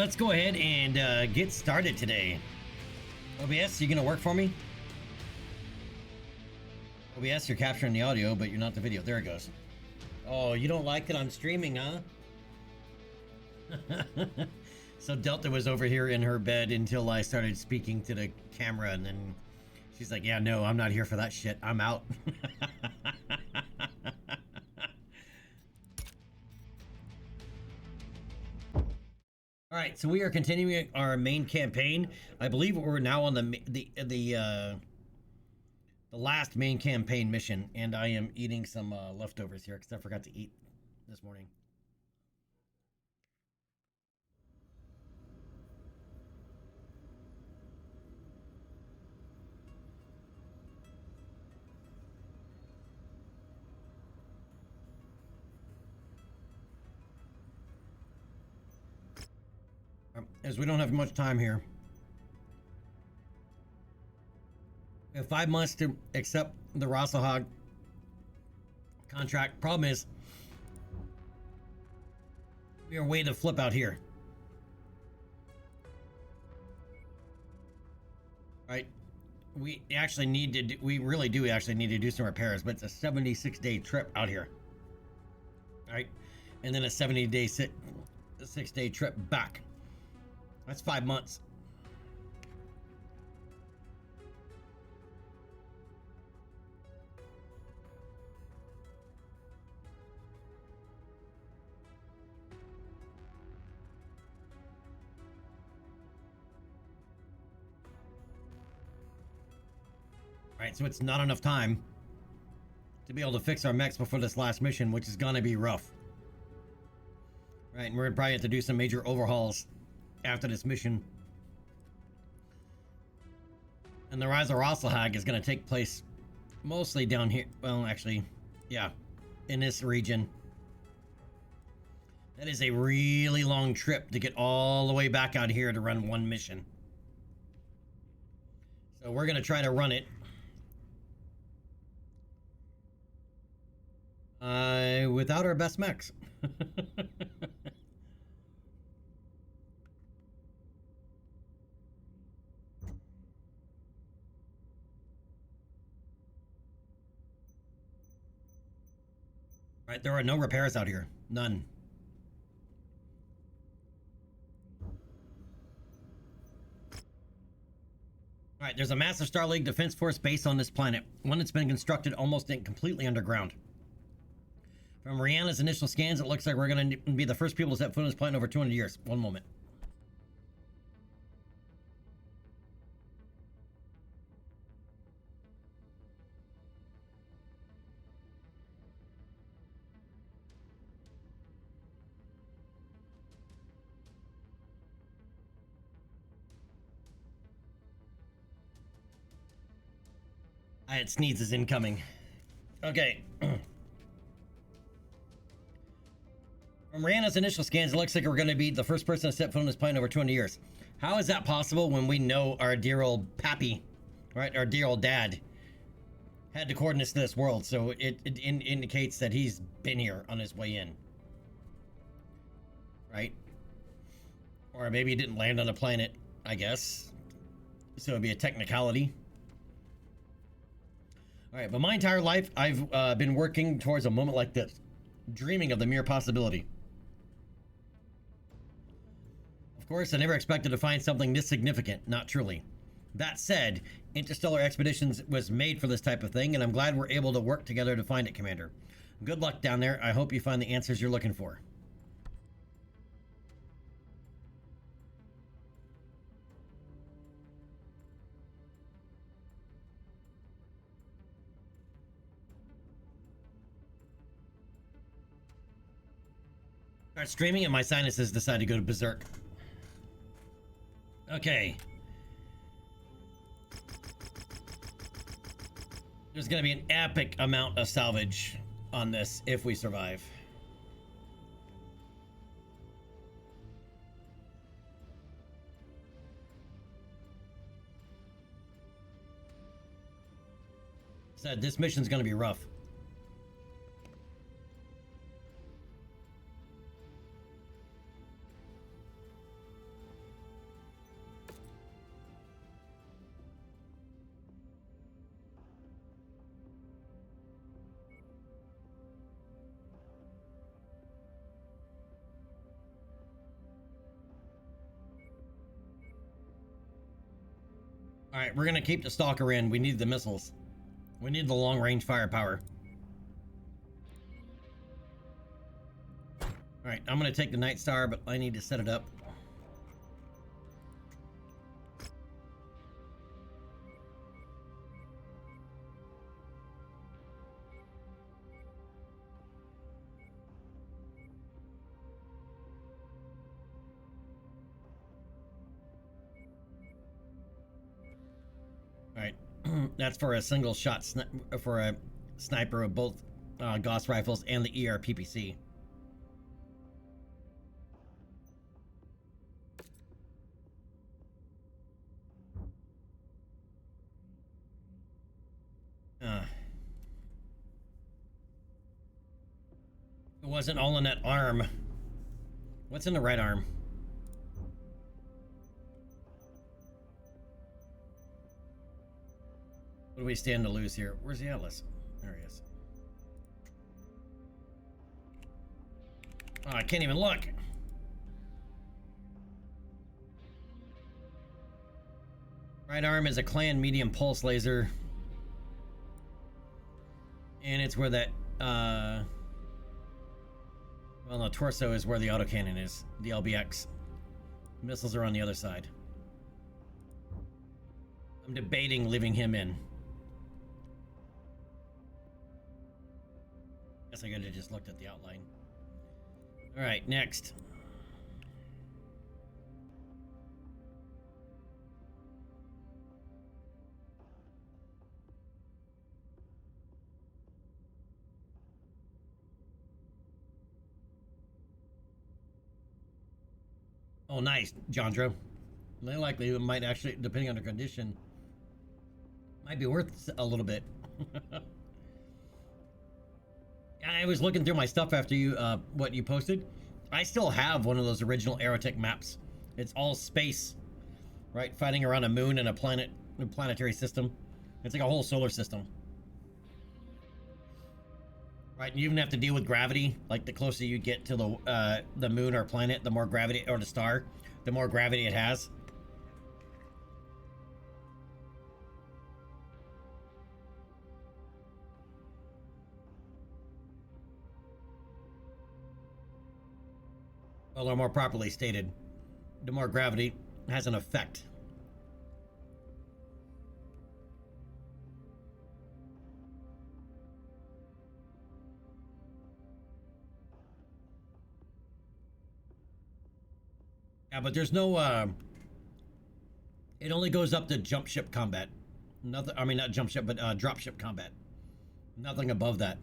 let's go ahead and get started today. OBS, you gonna work for me? OBS, you're capturing the audio, but you're not the video. There it goes. Oh, you don't like that I'm streaming, huh? So Delta was over here in her bed until I started speaking to the camera, and then she's like, yeah, no, I'm not here for that shit. I'm out. All right, so we are continuing our main campaign. I believe we're now on the last main campaign mission, and I am eating some leftovers here because I forgot to eat this morning. As we don't have much time here. We have 5 months to accept the Rossahog contract. Problem is, we are way to flip out here. Right? We actually need to we really do actually need to do some repairs, but it's a 76-day trip out here. Right? And then a 70-day 6-day trip back. That's 5 months. Right, so it's not enough time to be able to fix our mechs before this last mission, which is gonna be rough. Right, and we're gonna probably have to do some major overhauls after this mission. And the Rise of Rossahog is going to take place mostly down here. Well, actually, yeah, in this region. That is a really long trip to get all the way back out here to run one mission. So we're going to try to run it. Without our best mechs. Right, there are no repairs out here. None. Alright, there's a massive Star League Defense Force base on this planet. One that's been constructed almost completely underground. From Rihanna's initial scans, it looks like we're going to be the first people to set foot on this planet in over 200 years. One moment. It sneezes incoming. Okay. From Rihanna's initial scans, it looks like we're going to be the first person to set foot on this planet in over 200 years. How is that possible when we know our dear old pappy, right, our dear old dad, had the coordinates to this world? So it indicates that he's been here on his way in. Right? Or maybe he didn't land on a planet, I guess. So it'd be a technicality. Alright, but my entire life, I've been working towards a moment like this. Dreaming of the mere possibility. Of course, I never expected to find something this significant. Not truly. That said, Interstellar Expeditions was made for this type of thing, and I'm glad we're able to work together to find it, Commander. Good luck down there. I hope you find the answers you're looking for. Start streaming and my sinuses decide to go to berserk. Okay. There's gonna be an epic amount of salvage on this if we survive. Said this mission's gonna be rough. All right, we're gonna keep the Stalker in. We need the missiles. We need the long-range firepower. All right, I'm gonna take the Night Star, but I need to set it up. All right, that's for a single shot for a sniper of both Gauss rifles and the ERPPC. It wasn't all in that arm. What's in the right arm? What do we stand to lose here? Where's the Atlas? There he is. Oh, I can't even look. Right arm is a Clan medium pulse laser. And it's where that, well, the torso is where the autocannon is. The LBX. Missiles are on the other side. I'm debating leaving him in. Guess I could have just looked at the outline. All right, next. Oh, nice, Jandro. Likely it might actually, depending on the condition, might be worth a little bit. I was looking through my stuff after you, what you posted. I still have one of those original Aerotech maps. It's all space, right? Fighting around a moon and a planet, a planetary system. It's like a whole solar system. Right, you even have to deal with gravity. Like the closer you get to the moon or planet, the more gravity, or the star, the more gravity it has. Or more properly stated, the more gravity has an effect. Yeah, but there's no, it only goes up to jump ship combat. Nothing, I mean, not jump ship, but drop ship combat. Nothing above that.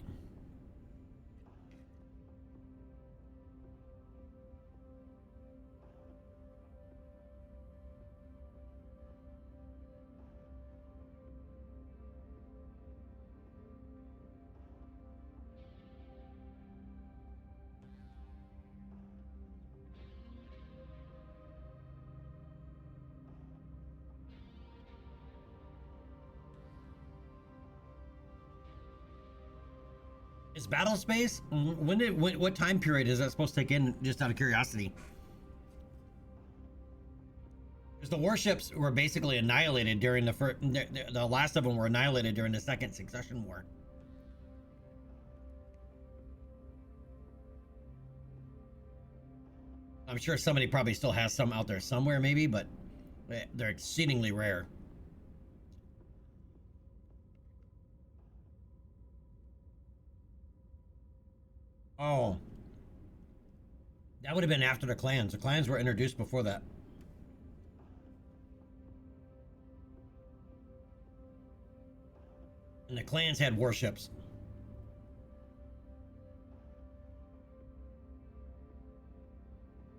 Is battle space? What time period is that supposed to take in? Just out of curiosity, because the warships were basically annihilated during the first. The last of them were annihilated during the Second Succession War. I'm sure somebody probably still has some out there somewhere, maybe, but they're exceedingly rare. Oh, that would have been after the clans. The clans were introduced before that. And the clans had warships.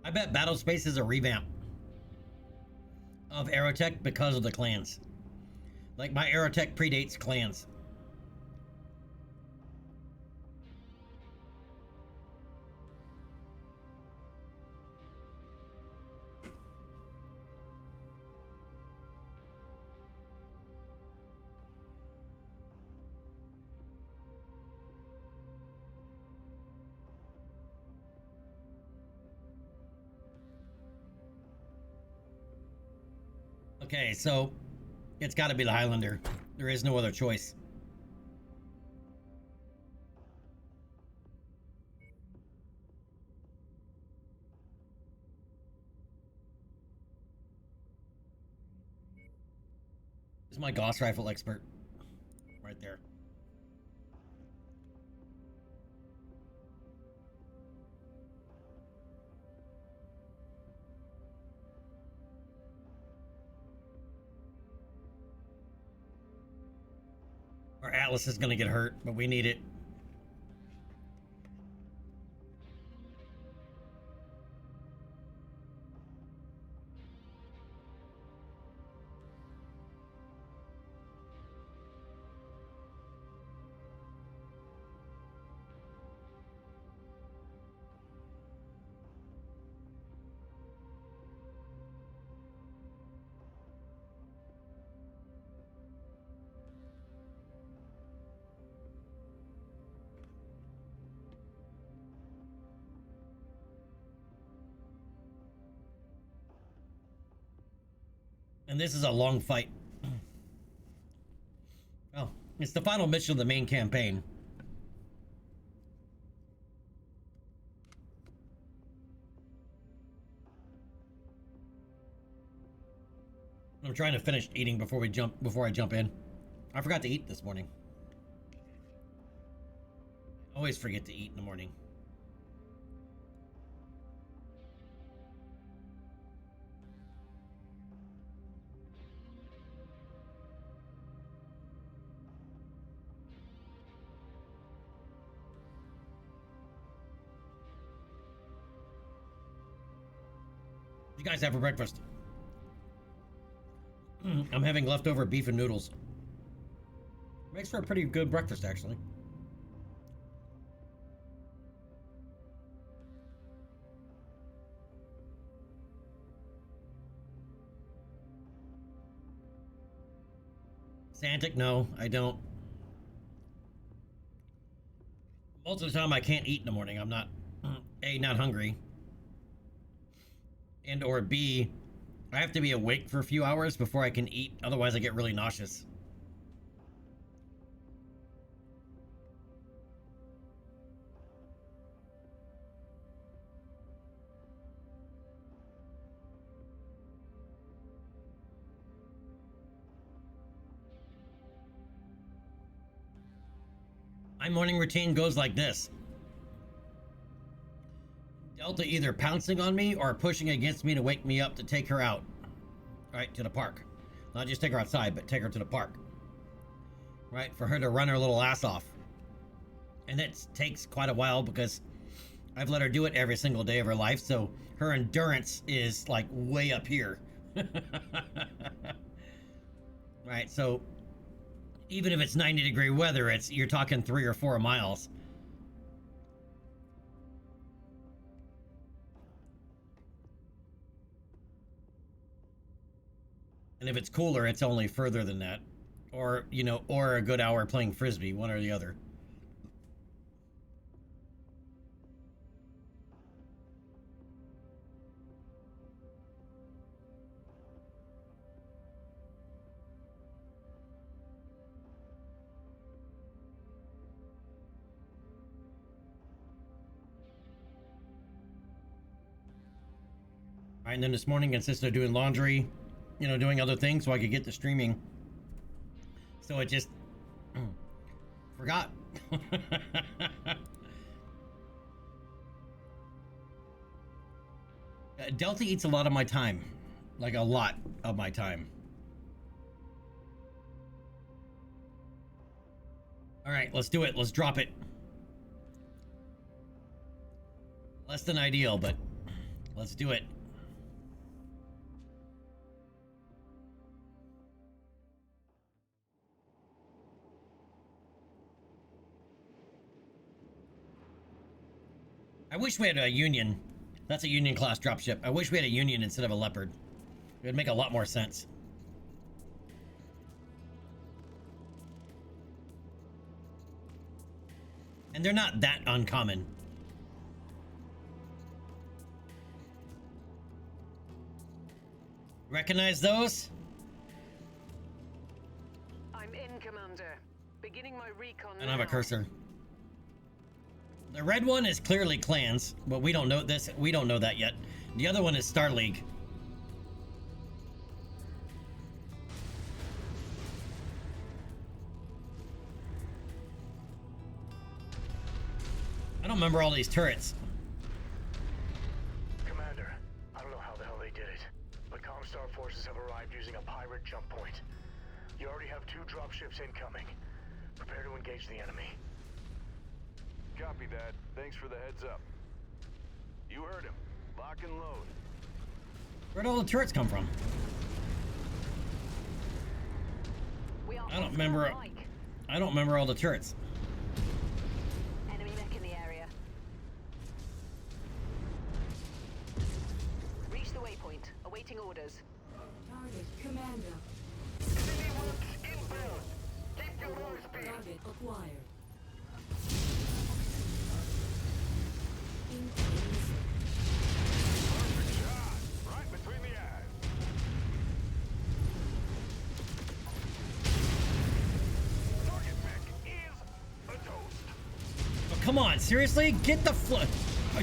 I bet Battle Space is a revamp of Aerotech because of the clans. Like, my Aerotech predates clans. Okay, so It's got to be the Highlander. There is no other choice. This is my Gauss rifle expert. Right there. Our Atlas is gonna get hurt, but we need it. And this is a long fight. Oh, it's the final mission of the main campaign. I'm trying to finish eating before I jump in. I forgot to eat this morning. Always forget to eat in the morning. You guys have for breakfast? I'm having leftover beef and noodles. Makes for a pretty good breakfast, actually. Santic, no, I don't. Most of the time I can't eat in the morning. I'm not, A, not hungry. And or B, I have to be awake for a few hours before I can eat. Otherwise I get really nauseous. My morning routine goes like this. Delta either pouncing on me or pushing against me to wake me up to take her out. Right, to the park. Not just take her outside, but take her to the park. Right, for her to run her little ass off. And it takes quite a while because I've let her do it every single day of her life, so her endurance is like way up here. Right, so even if it's 90-degree weather, you're talking 3 or 4 miles. And if it's cooler, it's only further than that. Or, you know, or a good hour playing Frisbee, one or the other. Right, and then this morning, consisted of doing laundry, you know, doing other things so I could get to streaming. So it just forgot. Delta eats a lot of my time, like a lot of my time. All right, let's do it. Let's drop it. Less than ideal, but let's do it. I wish we had a Union. That's a Union class dropship. I wish we had a Union instead of a Leopard. It would make a lot more sense. And they're not that uncommon. Recognize those? Commander. Beginning my recon I don't have a now. cursor. The red one is clearly clans, but we don't know this. We don't know that yet. The other one is Star League. I don't remember all these turrets. Commander, I don't know how the hell they did it, but Comstar forces have arrived using a pirate jump point. You already have 2 dropships incoming. Prepare to engage the enemy. Copy that. Thanks for the heads up. You heard him. Lock and load. Where'd all the turrets come from? I don't remember. I don't remember all the turrets. Enemy mech in the area. Reach the waypoint. Awaiting orders. Target Commander. Target acquired. Incoming missile. Perfect shot. Right between the eyes. Target mech is a toast. Oh, come on, seriously? Get the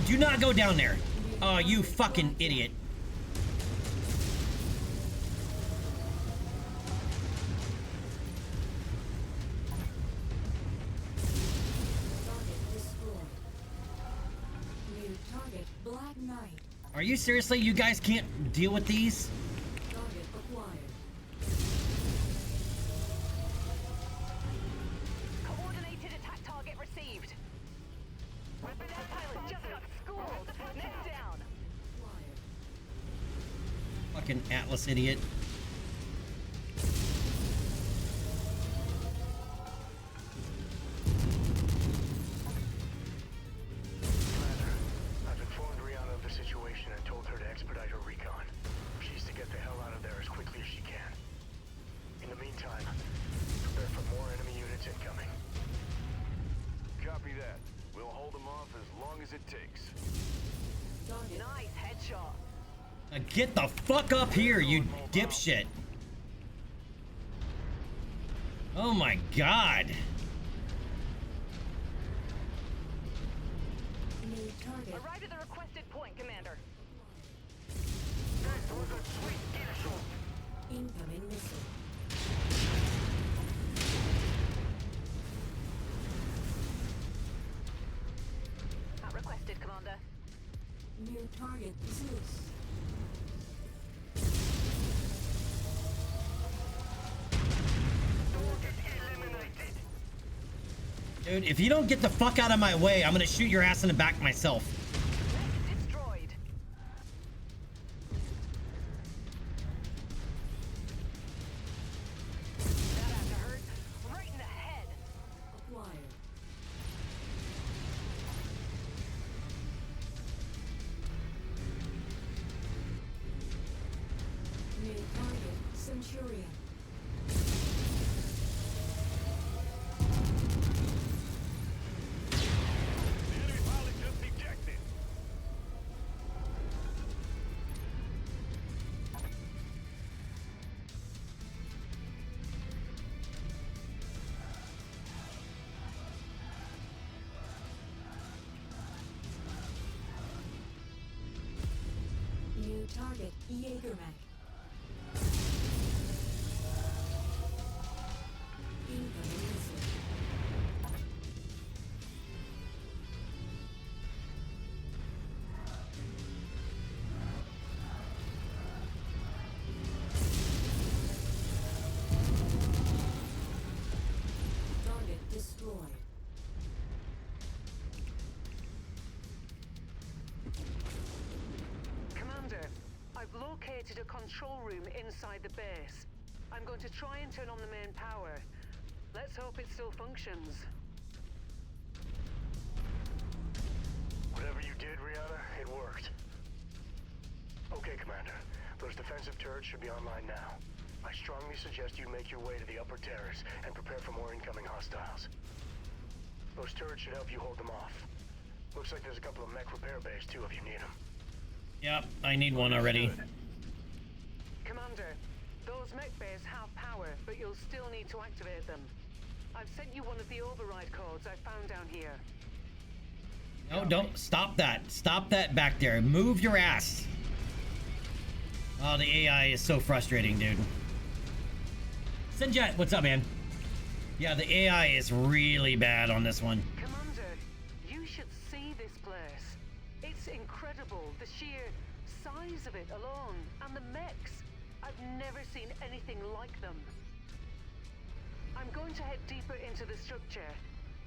do not go down there. Oh, you fucking idiot. Target destroyed. New target Black Knight. Are you seriously? You guys can't deal with these? Target acquired. Coordinated attack target received. Weapon pilot just got schooled. Next down. Acquired. Fucking Atlas idiot. Commander, I've informed Rihanna of the situation and told her to expedite her recon. She's to get the hell out of there as quickly as she can. In the meantime, prepare for more enemy units incoming. Copy that. We'll hold them off as long as it takes. Target Nice headshot. Now get the fuck up here, you dipshit. Oh my god. new target. Arrive at the requested point, Commander. That was a sweet initial. Incoming missile. At requested, Commander. New target Zeus. Target eliminated. Dude, if you don't get the fuck out of my way, I'm gonna shoot your ass in the back myself. Mech destroyed. That had to hurt. Right in the head. Acquired. New target Centurion. The enemy pilot just ejected. New target Jägermech. Incoming missile. Target destroyed. Commander, I've located a control room inside the base. I'm going to try and turn on the main power. Let's hope it still functions. Whatever you did, Rihanna, it worked. Okay, Commander. Those defensive turrets should be online now. I strongly suggest you make your way to the upper terrace and prepare for more incoming hostiles. Those turrets should help you hold them off. Looks like there's a couple of mech repair bays too if you need them. Yep, I need one already. Commander, those mech bays have power, but you'll still need to activate them. I've sent you one of the override codes I found down here. No, don't. Stop that. Stop that back there. Move your ass. Oh, the AI is so frustrating, dude. Sinjet, what's up, man? Yeah, the AI is really bad on this one. Commander, you should see this place. It's incredible, the sheer size of it alone, and the mechs. I've never seen anything like them. I'm going to head deeper into the structure.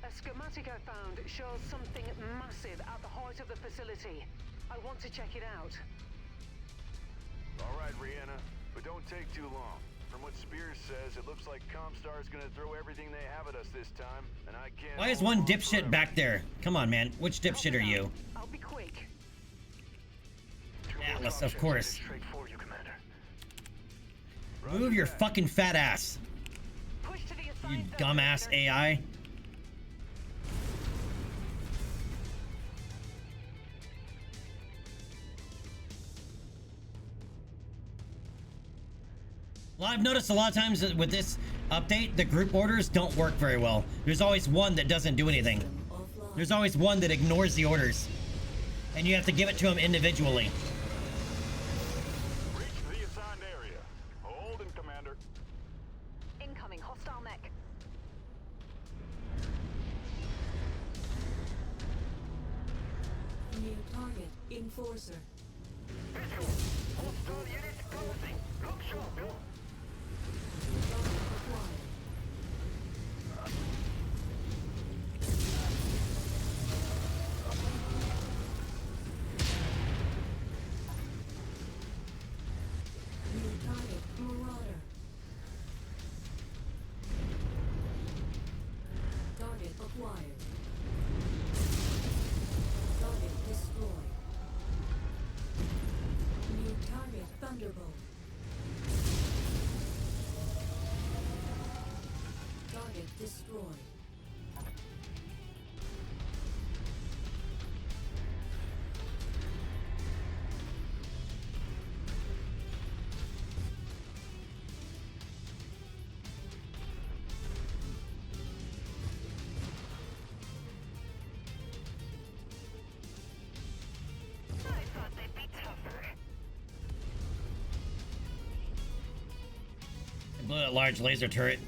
A schematic I found shows something massive at the heart of the facility. I want to check it out. All right, Rihanna, but don't take too long. From what Spears says, it looks like Comstar's gonna throw everything they have at us this time, and I can't... Why is one dipshit back there? Come on, man. Which dipshit are you? I'll be quick. Atlas, of course. Straight for you, Commander. Move your fucking fat ass, Push to the you assigned zone, dumbass Commander. AI. Well, I've noticed a lot of times that with this update, the group orders don't work very well. There's always one that doesn't do anything. Offline. There's always one that ignores the orders. And you have to give it to them individually. Reach the assigned area. Hold it, Commander. Incoming hostile mech. New target. Enforcer. Hostile units closing. Look sharp. Target acquired. New target. Marauder. Target acquired. Target destroyed. New target Thunderbolt. Target destroyed. I thought they'd be tougher. I blew that large laser turret.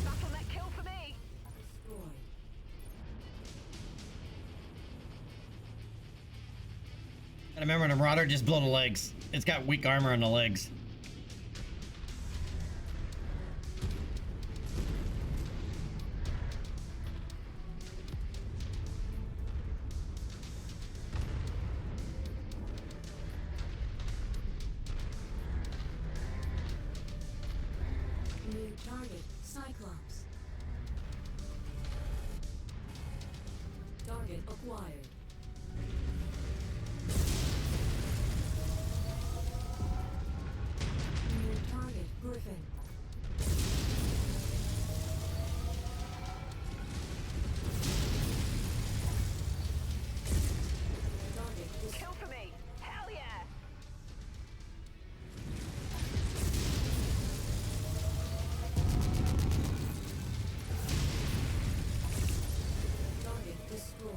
Battle net kill for me. Destroyed. Gotta remember, a Marauder just blow the legs. It's got weak armor on the legs. New target Cyclops. Target acquired. New target Griffin. Target Kill for me. Hell yeah. target destroyed.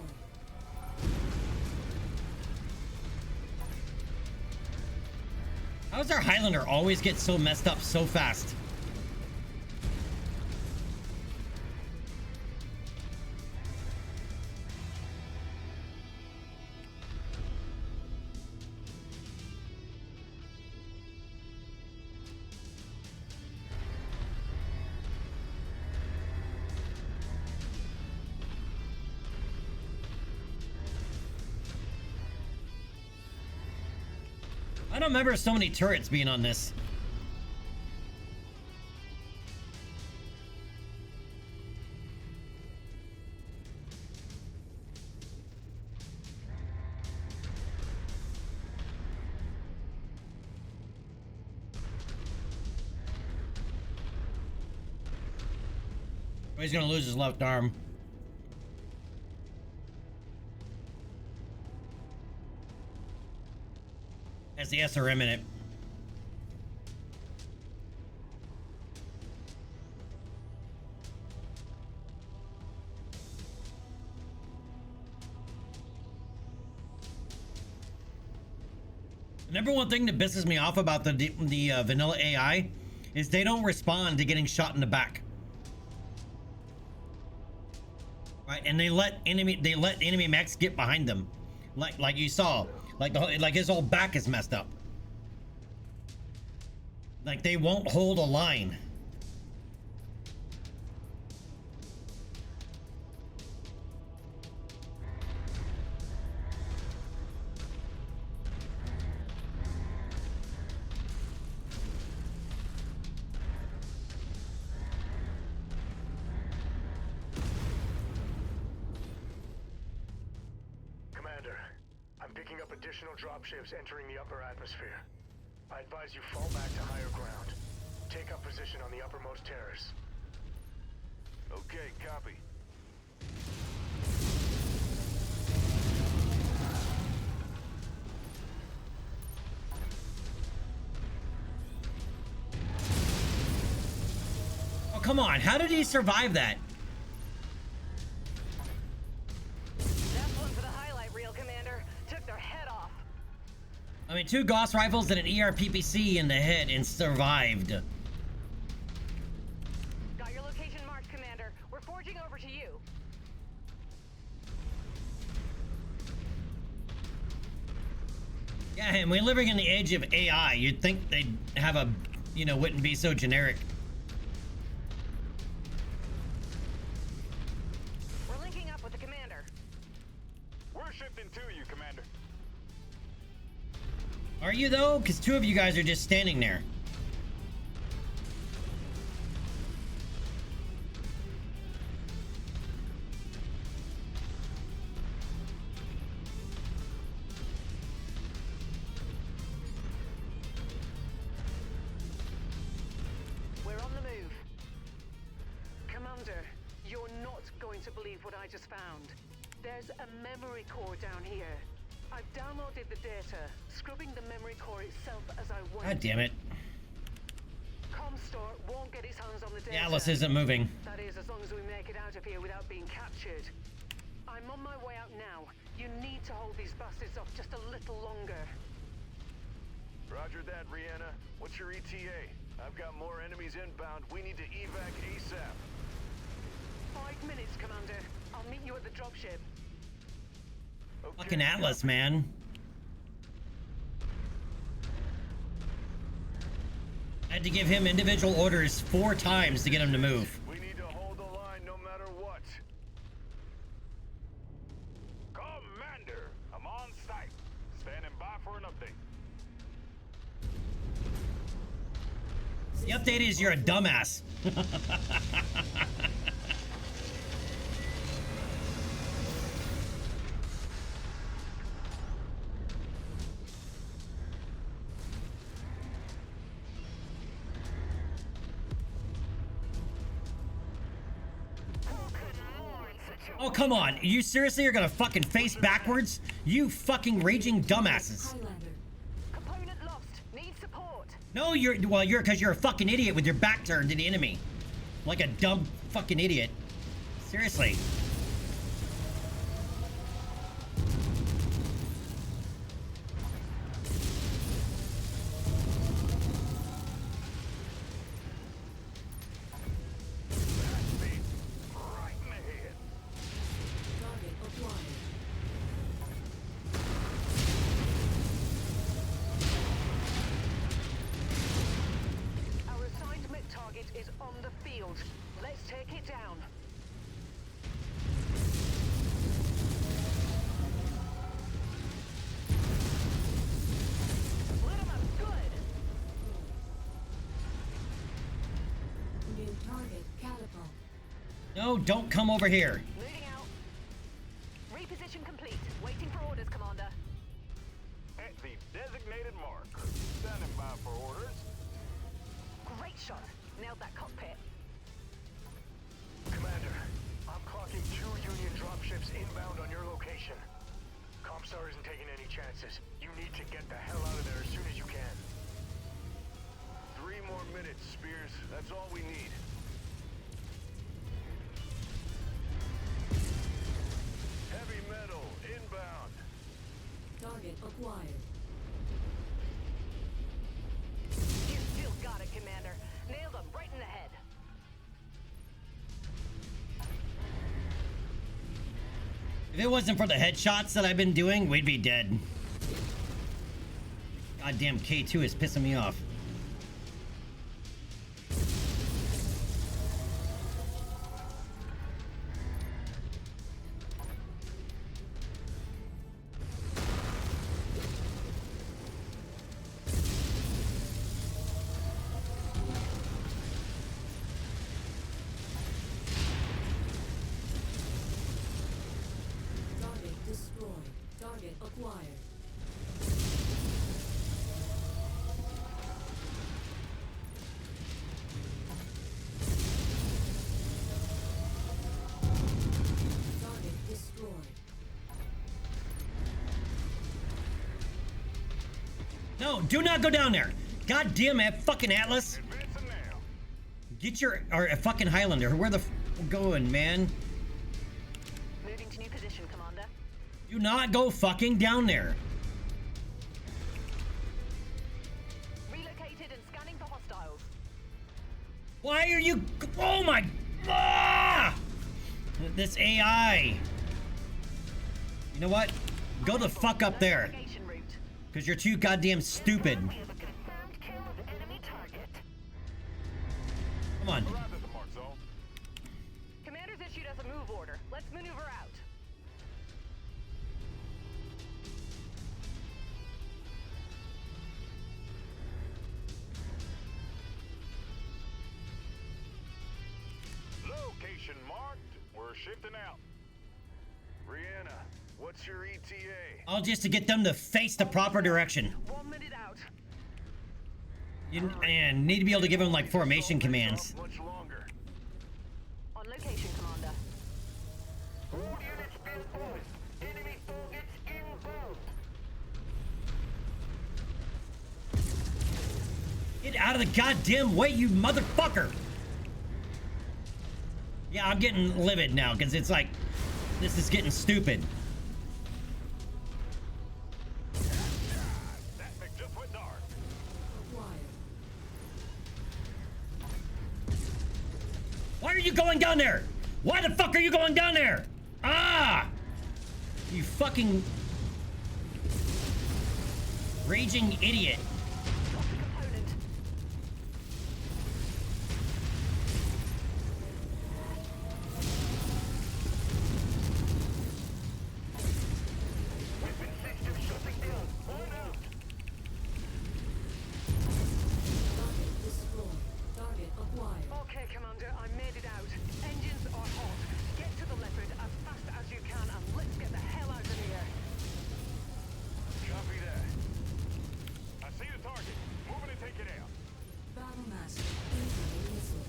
How does our Highlander always get so messed up so fast? I don't remember so many turrets being on this. He's gonna lose his left arm. Has the SRM in it. The number one thing that pisses me off about the vanilla AI is they don't respond to getting shot in the back. Right, and they let enemy mechs get behind them, like you saw, like his whole back is messed up. Like they won't hold a line. Additional dropships entering the upper atmosphere. I advise you fall back to higher ground. Take up position on the uppermost terrace. Okay, copy. Oh, come on. How did he survive that? I mean, 2 Gauss rifles and an ERPPC in the head and survived. Got your location marked, Commander. We're forging over to you. Yeah, and we're living in the age of AI. You'd think they'd have a, you know, wouldn't be so generic. We're linking up with the Commander. We're shifting to you, Commander. Are you though? Because 2 of you guys are just standing there. We're on the move. Commander, you're not going to believe what I just found. There's a memory core down here. I've downloaded the data, scrubbing the memory core itself as I went. God damn it. Comstar won't get his hands on the data. The Atlas isn't moving. That is, as long as we make it out of here without being captured. I'm on my way out now. You need to hold these bastards off just a little longer. Roger that, Rihanna. What's your ETA? I've got more enemies inbound. We need to evac ASAP. 5 minutes, Commander. I'll meet you at the dropship. Okay. Fucking Atlas, man. I had to give him individual orders 4 times to get him to move. We need to hold the line no matter what. Commander, I'm on site. Standing by for an update. The update is you're a dumbass. Oh, come on. You seriously are gonna fucking face backwards? You fucking raging dumbasses. Highlander. Component lost. Need support. No, you're because you're a fucking idiot with your back turned to the enemy. Like a dumb fucking idiot. Seriously. Right in the head. Target acquired. Our assigned mid target is on the field. Let's take it down. Lit 'em up good. New target catapult. No, don't come over here. Moving out. Reposition complete. Waiting for orders, Commander. At the designated mark. Standing by for orders. Great shot. Nailed that cockpit. Commander, Hostile isn't taking any chances. You need to get the hell out of there as soon as you can. 3 more minutes, Spears. That's all we need. Heavy metal inbound. Target acquired. You still got it, Commander. Nailed him right in the head. If it wasn't for the headshots that I've been doing, we'd be dead. Goddamn K2 is pissing me off. Target destroyed. Target acquired. Target destroyed. No, do not go down there. God damn it, fucking Atlas. Advancing now. Get your, or a fucking Highlander. Where the f going, man? Moving to new position, Commander. Do not go fucking down there. Relocated and scanning for hostiles. Why are you? Oh my! Ah! This AI. You know what? Go the fuck up there, Navigation route. cause you're too goddamn stupid. We have a confirmed kill of enemy target. Come on. Arrived at the mark zone. Commander's issued us a move order. Let's maneuver out. Location marked. We're shifting out. Rihanna, what's your E ETA? All just to get them to face the proper direction. 1 minute out. You and need to be able to give them like formation commands. Much longer. On location, Commander. All units be advised. Enemy targets inbound. Get out of the goddamn way, you motherfucker! Yeah, I'm getting livid now because it's like this is getting stupid. That thing just went dark. Acquired. Why are you going down there? Why the fuck are you going down there? Ah! You fucking raging idiot. Drop the component. Weapon system shutting down. Line out. Target destroyed. Target acquired. Okay, Commander, I made it out. Engines are hot. Get to the Leopard as fast as you can and let's get the hell out of here. Copy that. I see the target. Moving to take it out. Battlemaster. Incoming missile.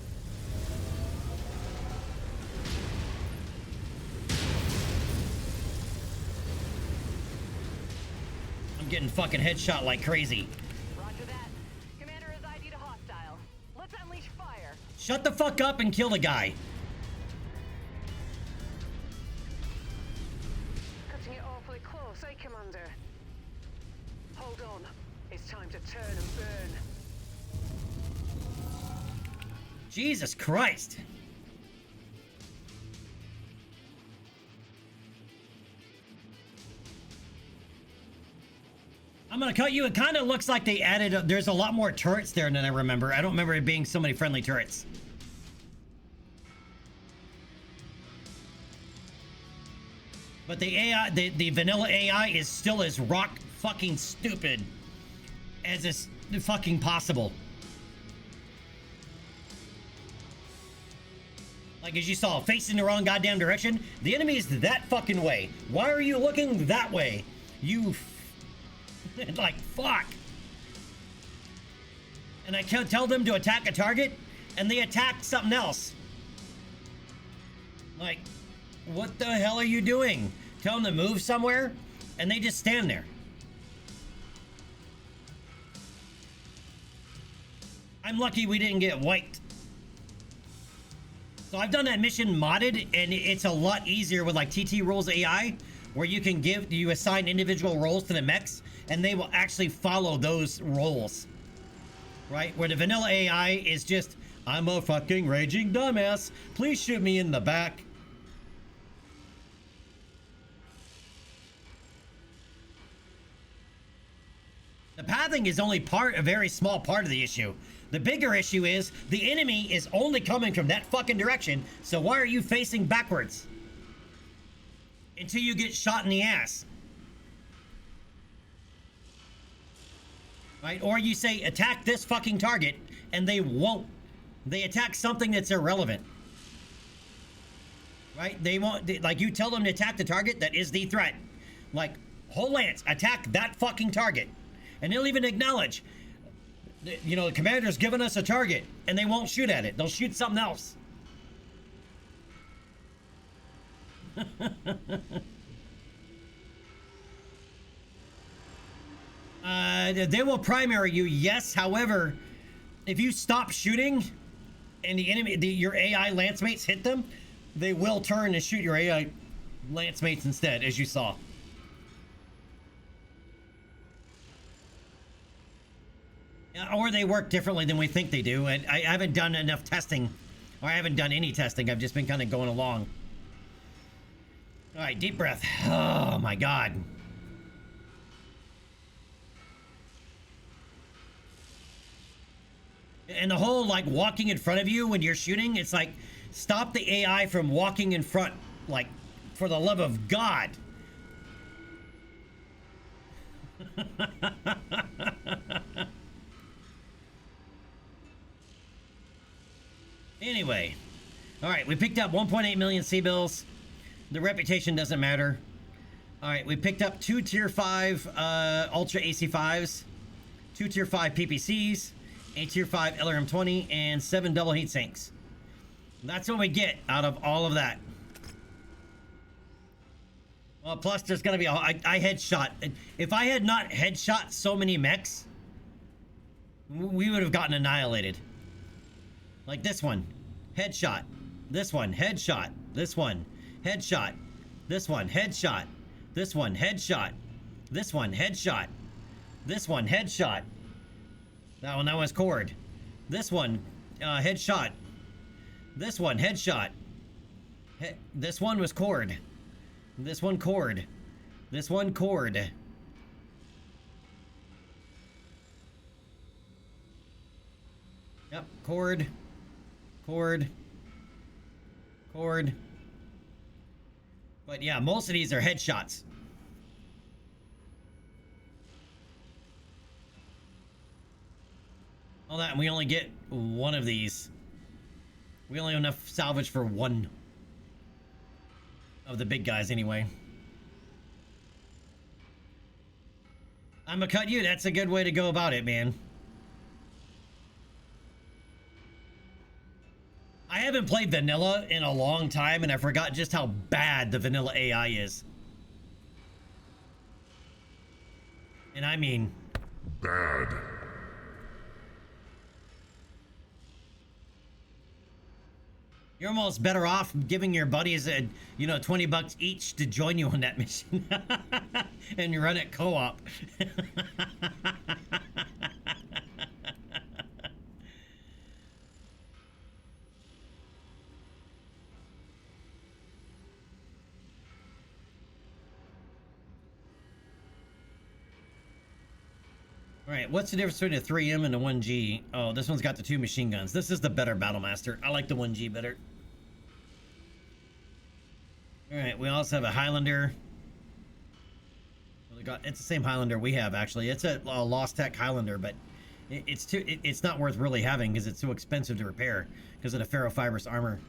I'm getting fucking headshot like crazy. Roger that. Commander has ID'd a hostile. Let's unleash fire. Shut the fuck up and kill the guy. Cutting it awfully close, eh, Commander? Hold on. It's time to turn and burn. Jesus Christ. I'm gonna cut you. It kind of looks like they added. There's a lot more turrets there than I remember. I don't remember it being so many friendly turrets. But the AI, the vanilla AI is still as rock fucking stupid as is fucking possible. Like, as you saw, facing the wrong goddamn direction. The enemy is that fucking way. Why are you looking that way? You like, fuck. And I can't tell them to attack a target, and they attack something else. Like, what the hell are you doing? Tell them to move somewhere? And they just stand there. I'm lucky we didn't get wiped. So I've done that mission modded, and it's a lot easier with like TT Roles AI, where you assign individual roles to the mechs, and they will actually follow those roles. Right? Where the vanilla AI is just, I'm a fucking raging dumbass. Please shoot me in the back. The pathing is only a very small part of the issue. The bigger issue is the enemy is only coming from that fucking direction, so why are you facing backwards? Until you get shot in the ass. Right? Or you say, attack this fucking target, and they won't. They attack something that's irrelevant. Right? They won't, like, you tell them to attack the target that is the threat. Like, whole lance, attack that fucking target. And they'll even acknowledge, you know, the commander's given us a target, and they won't shoot at it. They'll shoot something else. They will primary you, yes. However, if you stop shooting and the enemy, your AI lance mates hit them, they will turn and shoot your AI lance mates instead, as you saw. Or they work differently than we think they do, and I haven't done enough testing, or I haven't done any testing. I've just been kind of going along. All right, deep breath. Oh my God. And the whole, like, walking in front of you when you're shooting, it's like, stop the AI from walking in front, like, for the love of God. Anyway, all right, we picked up 1.8 million C-bills. The reputation doesn't matter. All right, we picked up 2 tier 5 Ultra AC5s, 2 tier 5 PPCs, a tier 5 LRM-20, and 7 double heat sinks. That's what we get out of all of that. Well, plus there's gonna be I headshot. If I had not headshot so many mechs, we would have gotten annihilated. Like this one, headshot. This one, headshot. This one, headshot. This one, headshot. This one, headshot. This one, headshot. This one, headshot. That was cord. This one, headshot. This one, headshot. This one was cord. This one, cord. This one, cord. Yep, cord. Cord. Cord. But yeah, most of these are headshots. All that, and we only get one of these. We only have enough salvage for one of the big guys anyway. I'm gonna cut you. That's a good way to go about it, man. I haven't played vanilla in a long time, and I forgot just how bad the vanilla AI is. And I mean... bad. You're almost better off giving your buddies a, you know, 20 bucks each to join you on that mission. And you run it co-op. Alright, what's the difference between a 3M and a 1G? Oh, this one's got the 2 machine guns. This is the better Battlemaster. I like the 1G better. Alright, we also have a Highlander. It's the same Highlander we have, actually. It's a Lost Tech Highlander, but it's not worth really having because it's too expensive to repair because of the ferrofibrous armor.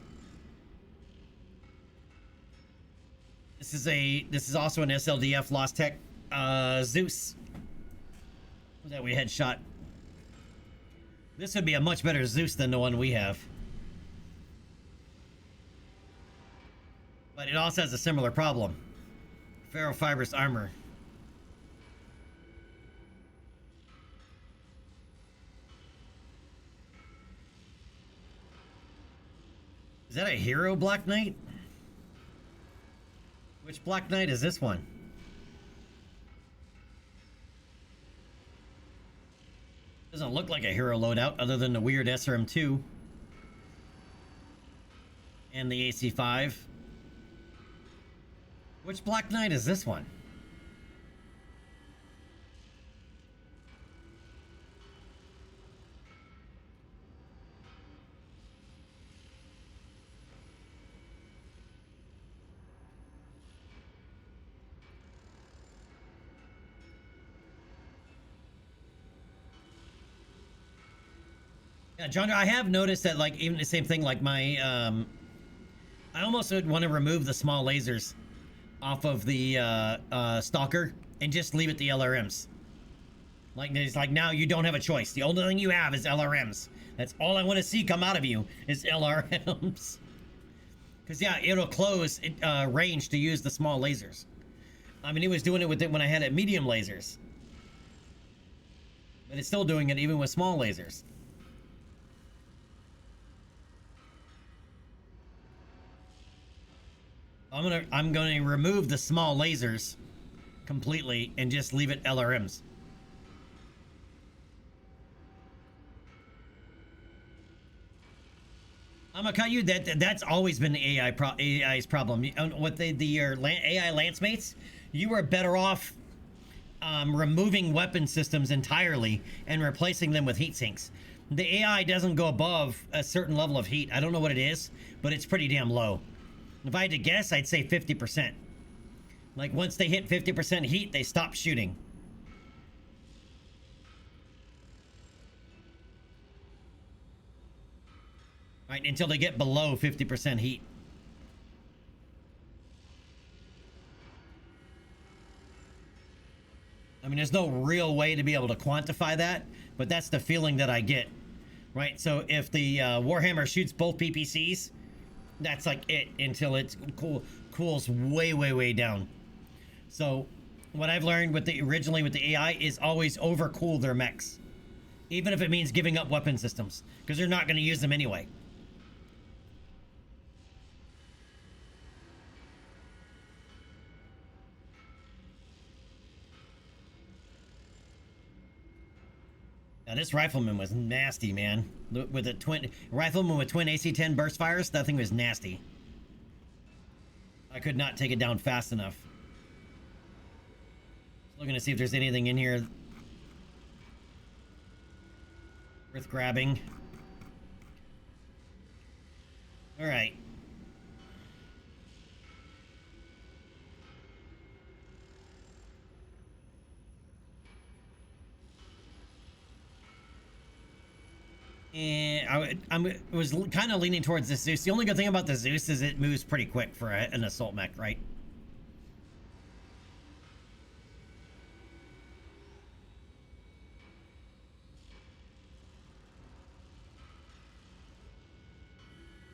This is also an SLDF Lost Tech Zeus that we headshot. This would be a much better Zeus than the one we have. But it also has a similar problem. Ferrofibrous armor. Is that a hero Black Knight? Which Black Knight is this one? Doesn't look like a hero loadout other than the weird SRM2 and the AC5. Which Black Knight is this one? Yeah, John, I have noticed that, like, even the same thing, like my, I almost would want to remove the small lasers off of the, Stalker and just leave it the LRMs. Like, it's like, now you don't have a choice. The only thing you have is LRMs. That's all I want to see come out of you is LRMs. Because, yeah, it'll close, range to use the small lasers. I mean, he was doing it with it when I had it medium lasers. But it's still doing it even with small lasers. I'm gonna remove the small lasers completely and just leave it LRMs. I'm gonna cut you that's always been the AI's problem. With the AI lance mates, you were better off removing weapon systems entirely and replacing them with heat sinks. The AI doesn't go above a certain level of heat. I don't know what it is, but it's pretty damn low. If I had to guess, I'd say 50%. Like, once they hit 50% heat, they stop shooting. Right, until they get below 50% heat. I mean, there's no real way to be able to quantify that, but that's the feeling that I get. Right, so if the Warhammer shoots both PPCs, that's like it until it cools way down. So what I've learned with originally with the AI is always overcool their mechs, even if it means giving up weapon systems, because they're not going to use them anyway. Now this rifleman was nasty, man. With a twin rifleman with twin AC-10 burst fires, that thing was nasty. I could not take it down fast enough. Looking to see if there's anything in here worth grabbing. All right. And I was kind of leaning towards the Zeus. The only good thing about the Zeus is it moves pretty quick for an assault mech, right?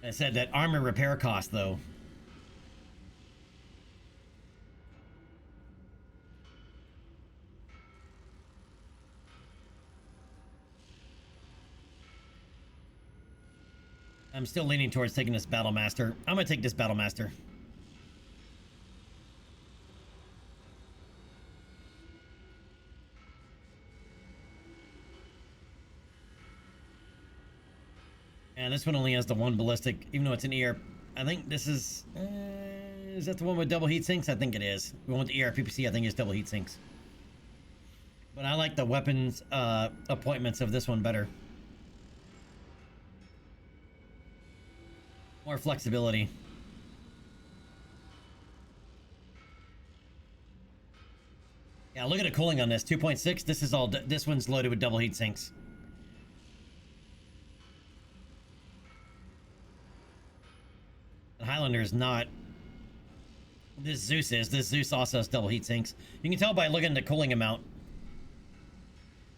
I said that armor repair cost, though. I'm still leaning towards taking this Battle Master. I'm gonna take this Battle Master. And this one only has the one ballistic, even though it's an ER. I think this is that the one with double heat sinks? I think it is. The one with the ERPPC, I think, is double heat sinks. But I like the weapons appointments of this one better. More flexibility. Yeah, look at the cooling on this. 2.6. This is all. This one's loaded with double heat sinks. The Highlander is not. This Zeus is. This Zeus also has double heat sinks. You can tell by looking at the cooling amount.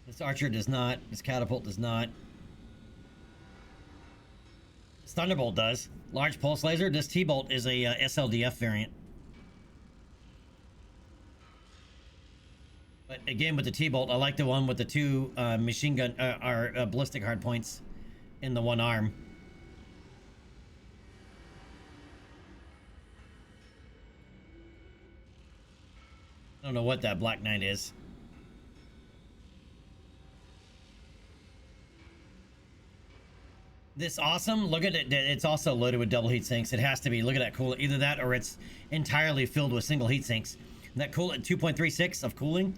This Archer does not. This Catapult does not. This Thunderbolt does. Large pulse laser. This T-Bolt is a SLDF variant. But again, with the T-Bolt, I like the one with the two machine gun ballistic hardpoints in the one arm. I don't know what that Black Knight is. This awesome, look at it, it's also loaded with double heat sinks. It has to be. Look at that cooler. Either that or it's entirely filled with single heat sinks. That cool at 2.36 of cooling.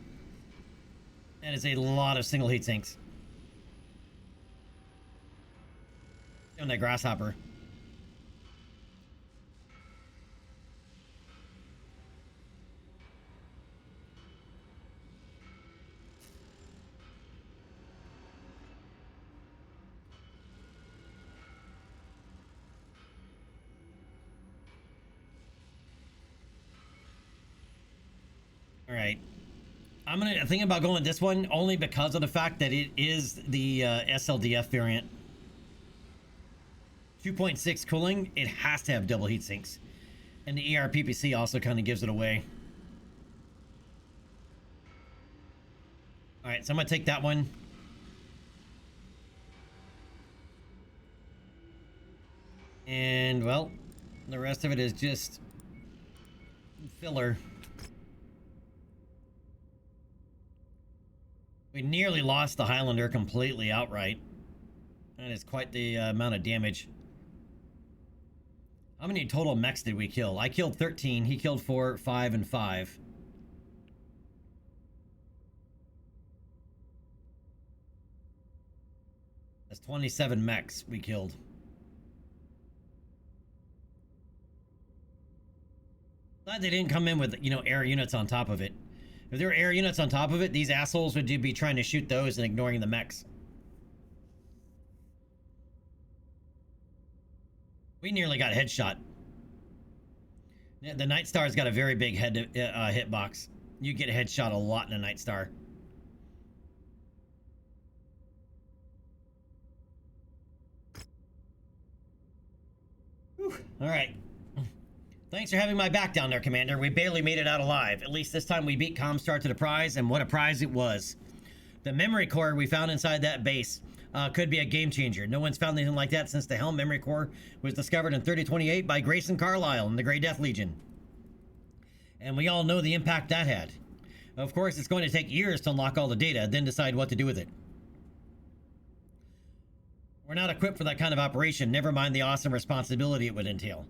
That is a lot of single heat sinks. And that grasshopper. All right, I'm thinking about going with this one only because of the fact that it is the SLDF variant. 2.6 cooling, it has to have double heat sinks, and the ERPPC also kind of gives it away. All right, so I'm gonna take that one. And well, the rest of it is just filler. We nearly lost the Highlander completely outright. That is quite the amount of damage. How many total mechs did we kill? I killed 13. He killed 4, 5, and 5. That's 27 mechs we killed. Glad they didn't come in with, you know, air units on top of it. If there were air units on top of it, these assholes would be trying to shoot those and ignoring the mechs. We nearly got a headshot. The Night Star's got a very big hitbox. You get a headshot a lot in a Night Star. Whew. All right. Thanks for having my back down there, Commander. We barely made it out alive. At least this time we beat Comstar to the prize, and what a prize it was. The memory core we found inside that base could be a game changer. No one's found anything like that since the Helm memory core was discovered in 3028 by Grayson Carlisle in the Grey Death Legion. And we all know the impact that had. Of course, it's going to take years to unlock all the data, then decide what to do with it. We're not equipped for that kind of operation, never mind the awesome responsibility it would entail.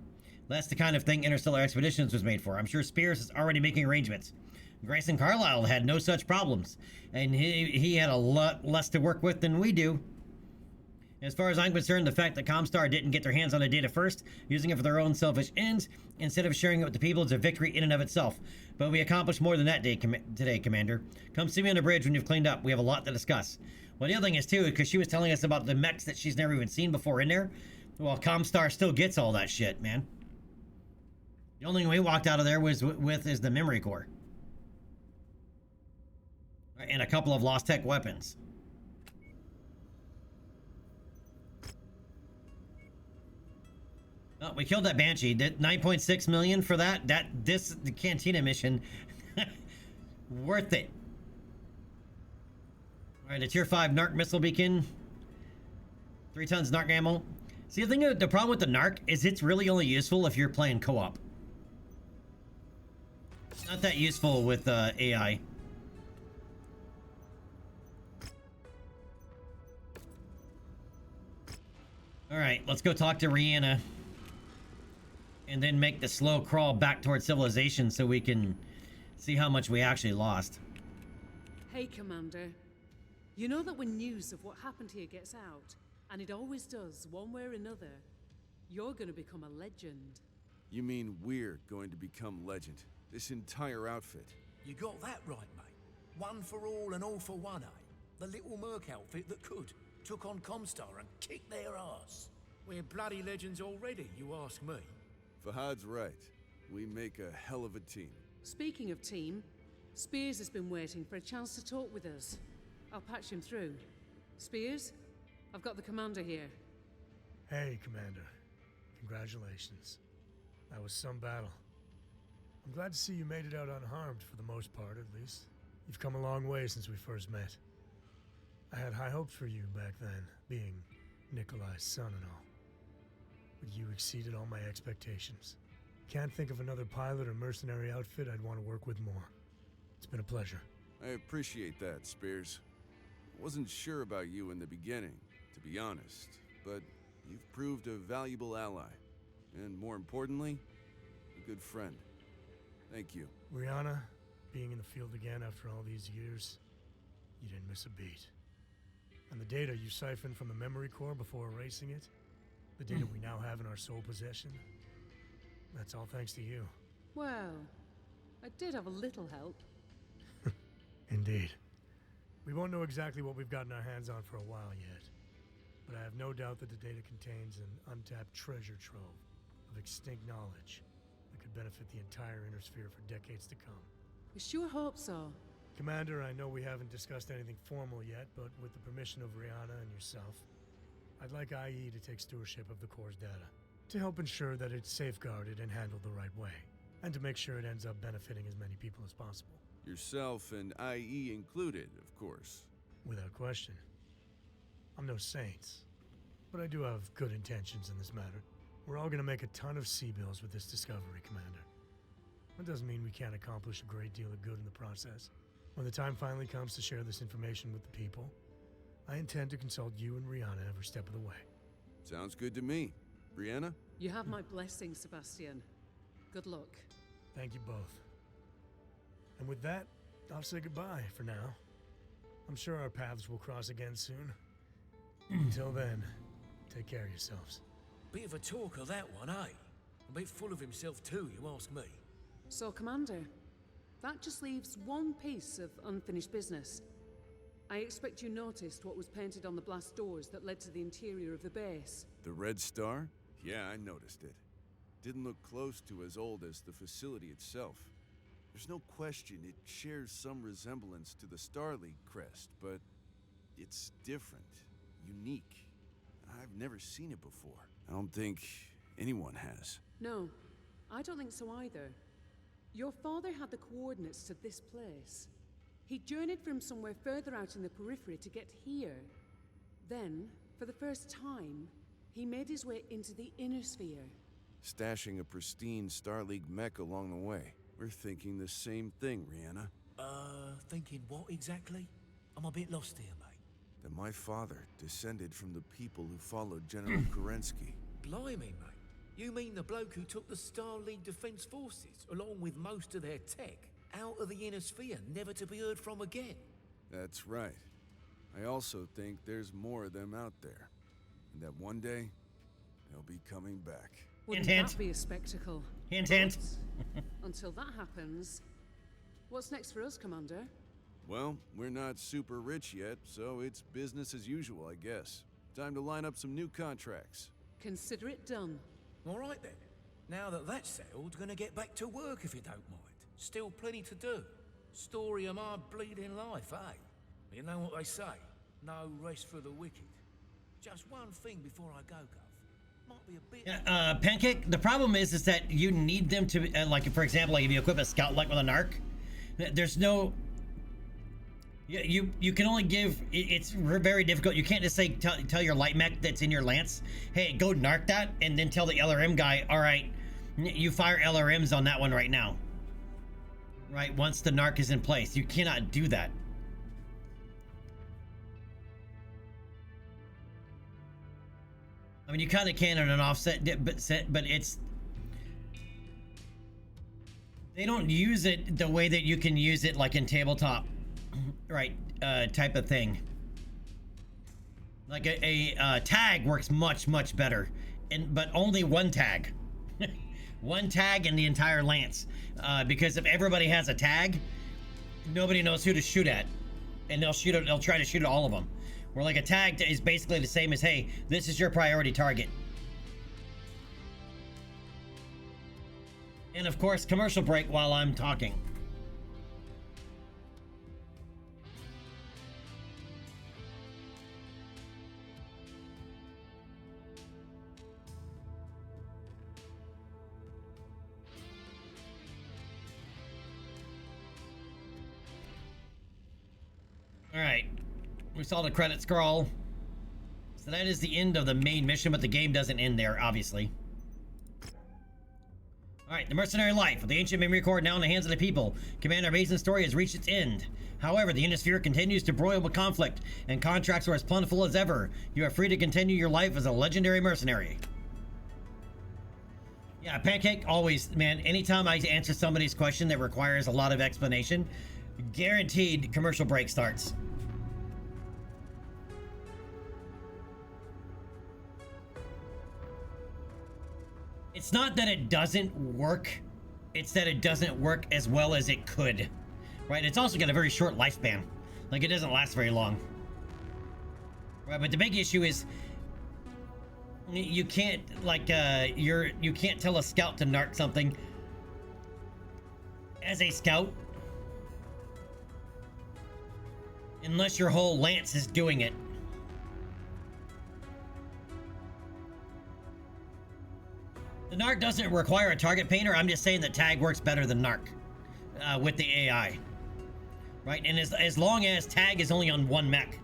That's the kind of thing Interstellar Expeditions was made for. I'm sure Spears is already making arrangements. Grayson Carlisle had no such problems, and he had a lot less to work with than we do. As far as I'm concerned, the fact that Comstar didn't get their hands on the data first, using it for their own selfish ends, instead of sharing it with the people, is a victory in and of itself. But we accomplished more than that today, Commander. Come see me on the bridge when you've cleaned up. We have a lot to discuss. Well, the other thing is, too, because she was telling us about the mechs that she's never even seen before in there. Well, Comstar still gets all that shit, man. The only thing we walked out of there was is the memory core. And a couple of lost tech weapons. Oh, we killed that Banshee. 9.6 million for that. The Cantina mission. Worth it. Alright, a tier 5 Narc missile beacon. 3 tons Narc ammo. See, the problem with the Narc is it's really only useful if you're playing co-op. Not that useful with AI. Alright, let's go talk to Rihanna. And then make the slow crawl back towards civilization so we can see how much we actually lost. Hey, Commander. You know that when news of what happened here gets out, and it always does, one way or another, you're gonna become a legend. You mean we're going to become legend? This entire outfit? You got that right, mate. One for all and all for one, eh? The little merc outfit that could. Took on Comstar and kicked their ass. We're bloody legends already, you ask me. Fahad's right. We make a hell of a team. Speaking of team, Spears has been waiting for a chance to talk with us. I'll patch him through. Spears, I've got the commander here. Hey, Commander. Congratulations. That was some battle. I'm glad to see you made it out unharmed for the most part, at least. You've come a long way since we first met. I had high hopes for you back then, being Nikolai's son and all. But you exceeded all my expectations. Can't think of another pilot or mercenary outfit I'd want to work with more. It's been a pleasure. I appreciate that, Spears. I wasn't sure about you in the beginning, to be honest, but you've proved a valuable ally. And more importantly, a good friend. Thank you. Rihanna, being in the field again after all these years, you didn't miss a beat. And the data you siphoned from the memory core before erasing it, the data we now have in our sole possession, that's all thanks to you. Well, I did have a little help. Indeed. We won't know exactly what we've gotten our hands on for a while yet, but I have no doubt that the data contains an untapped treasure trove of extinct knowledge that could benefit the entire Inner Sphere for decades to come. I sure hope so. Commander, I know we haven't discussed anything formal yet, but with the permission of Rihanna and yourself, I'd like IE to take stewardship of the core's data, to help ensure that it's safeguarded and handled the right way, and to make sure it ends up benefiting as many people as possible. Yourself and IE included, of course. Without question. I'm no saint, but I do have good intentions in this matter. We're all gonna make a ton of C-bills with this discovery, Commander. That doesn't mean we can't accomplish a great deal of good in the process. When the time finally comes to share this information with the people, I intend to consult you and Rihanna every step of the way. Sounds good to me. Brianna? You have my blessing, Sebastian. Good luck. Thank you both. And with that, I'll say goodbye for now. I'm sure our paths will cross again soon. Until then, take care of yourselves. Bit of a talker, that one, eh? A bit full of himself too, you ask me. So, Commander, that just leaves one piece of unfinished business. I expect you noticed what was painted on the blast doors that led to the interior of the base. The Red Star? Yeah, I noticed it. Didn't look close to as old as the facility itself. There's no question it shares some resemblance to the Star League crest, but it's different, unique. I've never seen it before. I don't think anyone has. No, I don't think so either. Your father had the coordinates to this place. He journeyed from somewhere further out in the periphery to get here. Then, for the first time, he made his way into the Inner Sphere. Stashing a pristine Star League mech along the way. We're thinking the same thing, Rihanna. Thinking what exactly? I'm a bit lost here, mate. That my father descended from the people who followed General Kerensky. Blimey, mate. You mean the bloke who took the Star League Defense Forces, along with most of their tech, out of the Inner Sphere, never to be heard from again? That's right. I also think there's more of them out there. And that one day, they'll be coming back. Wouldn't Hint, that be a spectacle? Hint, hint. But until that happens, what's next for us, Commander? Well, we're not super rich yet, so it's business as usual, I guess. Time to line up some new contracts. Consider it done. All right then. Now that that's settled, gonna get back to work if you don't mind. Still plenty to do. Story of my bleeding life, eh? You know what they say, no rest for the wicked. Just one thing before I go, Gov. Might be a bit... Pancake, the problem is that you need them to, like, for example, like if you equip a scout like with a narc, there's no... You can only give, it's very difficult. You can't just say, tell your light mech that's in your lance, hey, go narc that, and then tell the LRM guy, all right, you fire LRMs on that one right now. Right, once the narc is in place. You cannot do that. I mean, you kind of can on an offset, but it's... They don't use it the way that you can use it like in tabletop. Right, type of thing. Like a tag works much better, but only one tag. One tag in the entire lance, because if everybody has a tag, nobody knows who to shoot at, and they'll try to shoot at all of them. Where like a tag is basically the same as, hey, this is your priority target. And of course, commercial break while I'm talking. All right, we saw the credit scroll. So that is the end of the main mission, but the game doesn't end there, obviously. Alright, the mercenary life of the ancient memory core now in the hands of the people. Commander Mason's story has reached its end. However, the Innisphere continues to broil with conflict, and contracts are as plentiful as ever. You are free to continue your life as a legendary mercenary. Yeah, Pancake, always, man, anytime I answer somebody's question that requires a lot of explanation, guaranteed commercial break starts. It's not that it doesn't work, it's that it doesn't work as well as it could, right? It's also got a very short lifespan. Like, it doesn't last very long. Right, but the big issue is you can't, like, you can't tell a scout to narc something as a scout unless your whole lance is doing it. The narc doesn't require a target painter. I'm just saying that tag works better than narc with the AI, right? And as long as tag is only on one mech.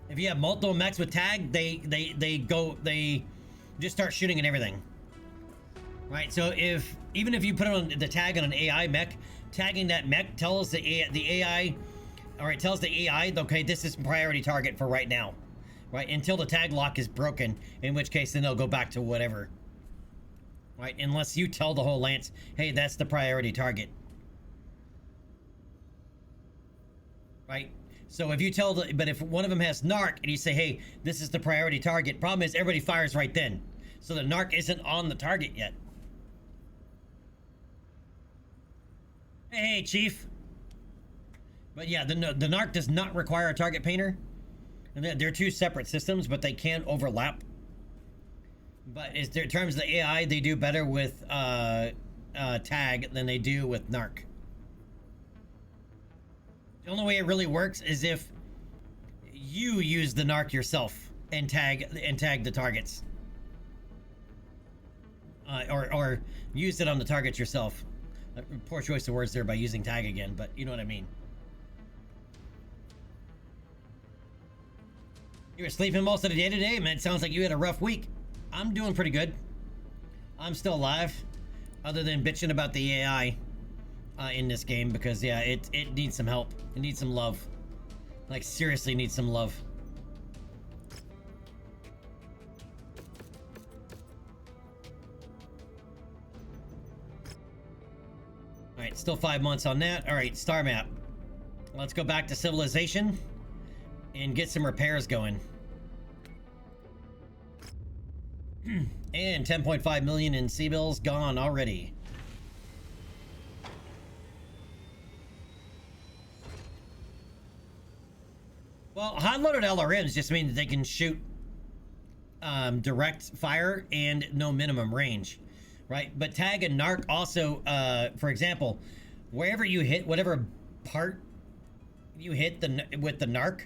If you have multiple mechs with tag, they just start shooting and everything, right? So even if you put it on the tag on an AI mech, tagging that mech tells the AI, or it tells the AI, okay, this is priority target for right now, right? Until the tag lock is broken, in which case then they'll go back to whatever, right? Unless you tell the whole lance, hey, that's the priority target, right? So if you tell but if one of them has narc and you say, hey, this is the priority target, problem is everybody fires right then. So the narc isn't on the target yet. Hey, Chief. But yeah, the narc does not require a target painter. And they're two separate systems, but they can overlap. But in terms of the AI, they do better with tag than they do with narc. The only way it really works is if you use the narc yourself and tag the targets, or use it on the targets yourself. Poor choice of words there by using tag again, but you know what I mean. You were sleeping most of the day today, man. It sounds like you had a rough week. I'm doing pretty good. I'm still alive, other than bitching about the AI. In this game, because yeah, it needs some help. It needs some love. Like, seriously needs some love. Alright, still 5 months on that. Alright, star map. Let's go back to civilization and get some repairs going. And 10.5 million in C-bills gone already. Well, hot-loaded LRMs just mean that they can shoot direct fire and no minimum range, right? But tag and narc also, for example, wherever you hit, whatever part you hit with the narc,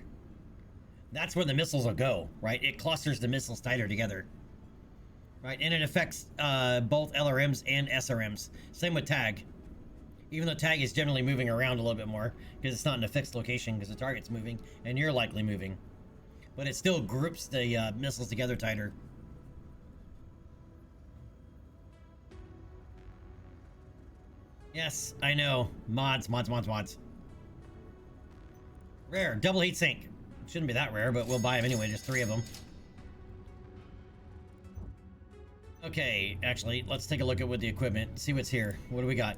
that's where the missiles will go, right? It clusters the missiles tighter together, right? And it affects both LRMs and SRMs. Same with tag. Even though tag is generally moving around a little bit more because it's not in a fixed location because the target's moving and you're likely moving, but it still groups the missiles together tighter. Yes, I know. Mods. Rare, double heat sink. Shouldn't be that rare, but we'll buy them anyway, just 3 of them. Okay, actually, let's take a look at what the equipment, see what's here. What do we got?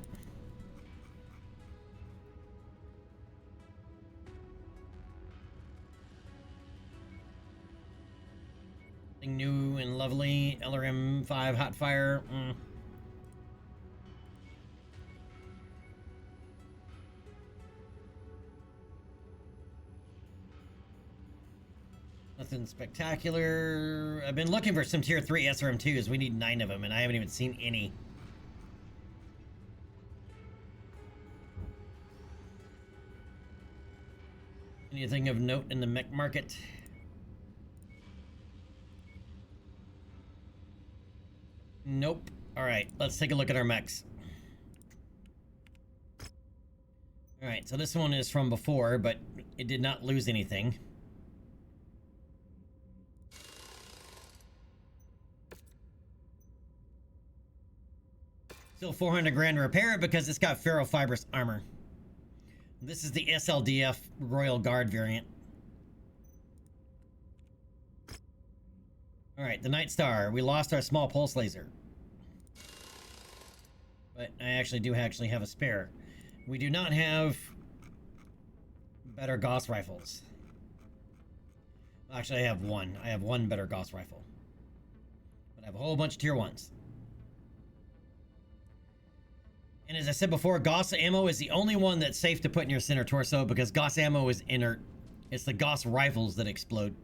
New and lovely. LRM 5 hot fire. Nothing spectacular. I've been looking for some tier 3 SRM2s. We need 9 of them, and I haven't even seen any. Anything of note in the mech market? Nope. Alright, let's take a look at our mechs. Alright, so this one is from before, but it did not lose anything. Still 400 grand to repair it because it's got ferrofibrous armor. This is the SLDF Royal Guard variant. Alright, the Night Star. We lost our small pulse laser. But I actually do have a spare. We do not have better Gauss rifles. Actually, I have one. I have one better Gauss rifle. But I have a whole bunch of tier 1s. And as I said before, Gauss ammo is the only one that's safe to put in your center torso because Gauss ammo is inert. It's the Gauss rifles that explode.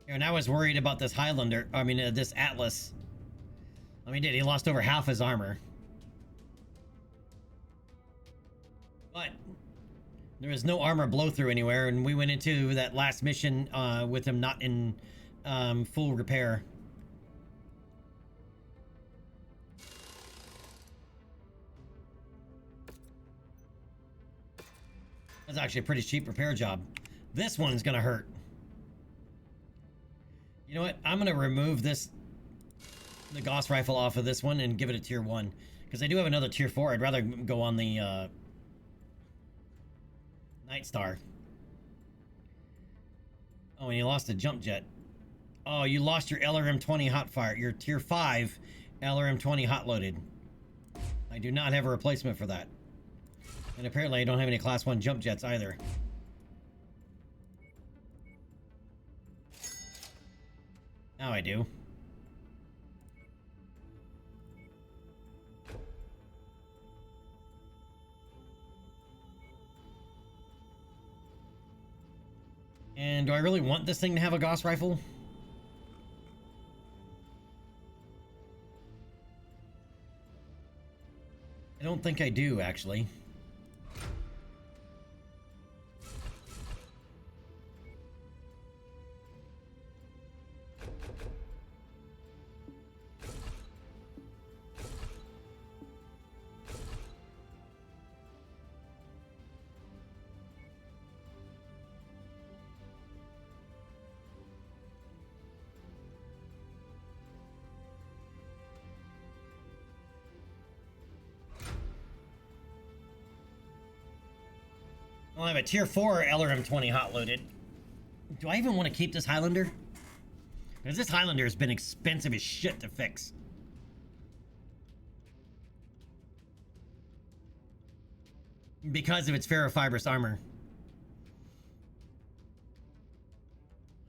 And I was worried about this Highlander, this Atlas. He lost over half his armor. But there was no armor blow-through anywhere, and we went into that last mission with him not in full repair. That's actually a pretty cheap repair job. This one's gonna hurt. You know what? I'm gonna remove the Gauss rifle off of this one and give it a tier 1. Because I do have another tier 4. I'd rather go on the Night Star. Oh, and you lost a jump jet. Oh, you lost your LRM-20 hot fire. Your tier 5 LRM-20 hot loaded. I do not have a replacement for that. And apparently I don't have any class 1 jump jets either. Now I do. And do I really want this thing to have a Gauss rifle? I don't think I do, actually. Well, I have a tier 4 LRM-20 hot loaded. Do I even want to keep this Highlander? Because this Highlander has been expensive as shit to fix. Because of its ferrofibrous armor.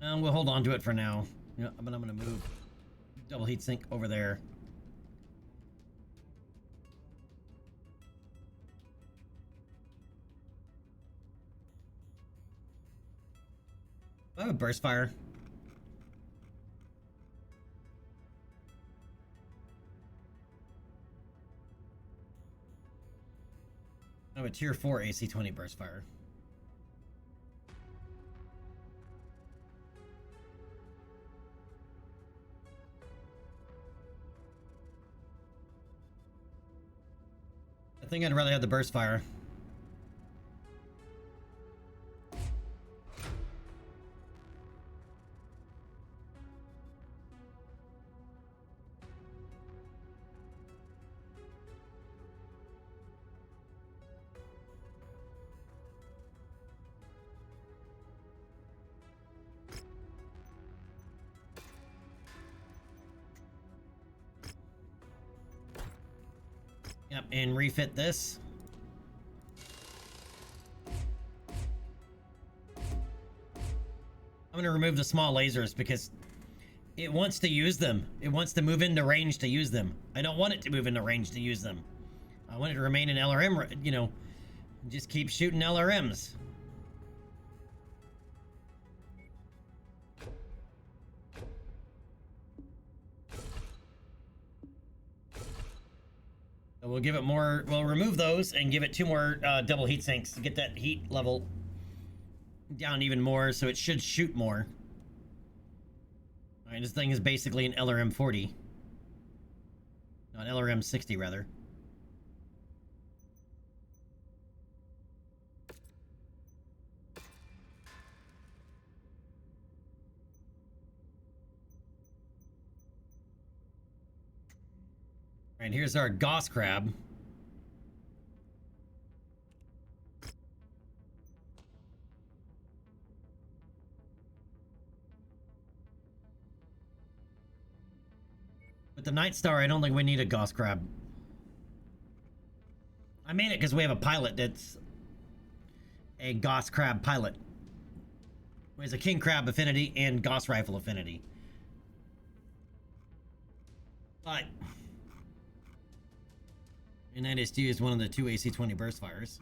We'll hold on to it for now. Yeah, but I'm going to move double heatsink over there. I have a burst fire. I have a tier 4 AC-20 burst fire. I think I'd rather have the burst fire. Yep, and refit this. I'm going to remove the small lasers because it wants to use them. It wants to move into range to use them. I don't want it to move into range to use them. I want it to remain in LRM, you know, just keep shooting LRMs. So we'll give it more, we'll remove those and give it 2 more double heat sinks to get that heat level down even more, so it should shoot more. Alright, this thing is basically an LRM 40. Not LRM 60, rather. And here's our Goss crab. With the Night Star, I don't think we need a Goss crab. I made it because we have a pilot that's a Goss crab pilot. He has a King Crab affinity and Goss rifle affinity. But and that is to use one of the two AC-20 burst fires.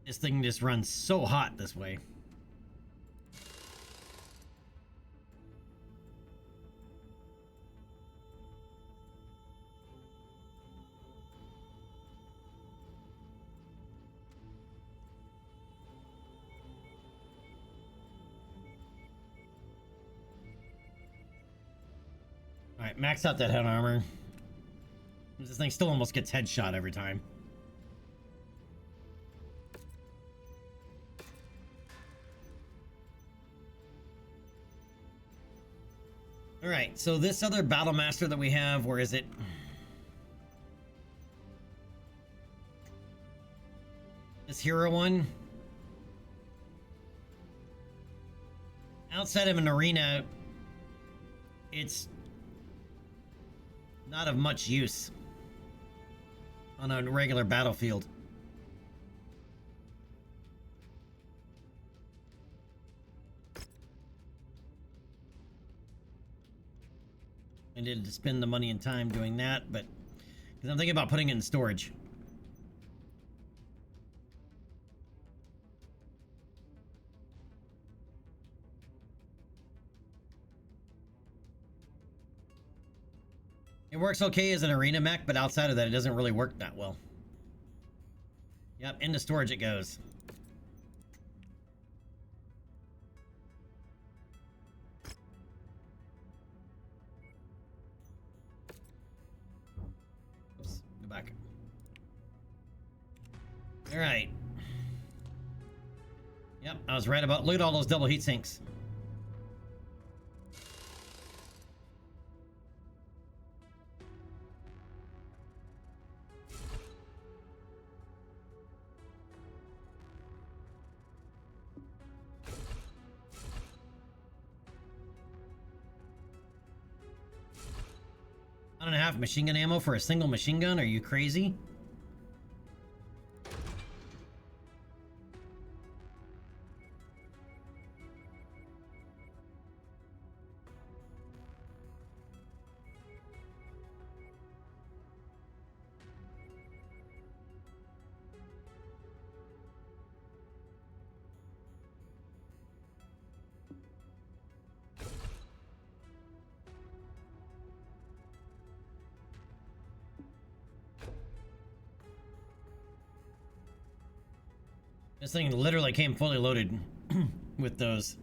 This thing just runs so hot this way. Alright, max out that head armor. This thing still almost gets headshot every time. Alright, so this other Battle Master that we have, where is it? This hero one? Outside of an arena, it's not of much use on a regular battlefield. I needed to spend the money and time doing that, but because I'm thinking about putting it in storage. It works okay as an arena mech, but outside of that, it doesn't really work that well. Yep, into storage it goes. Oops, go back. All right. Yep, I was right about. Look at all those double heat sinks. One and a half machine gun ammo for a single machine gun? Are you crazy? This thing literally came fully loaded with those.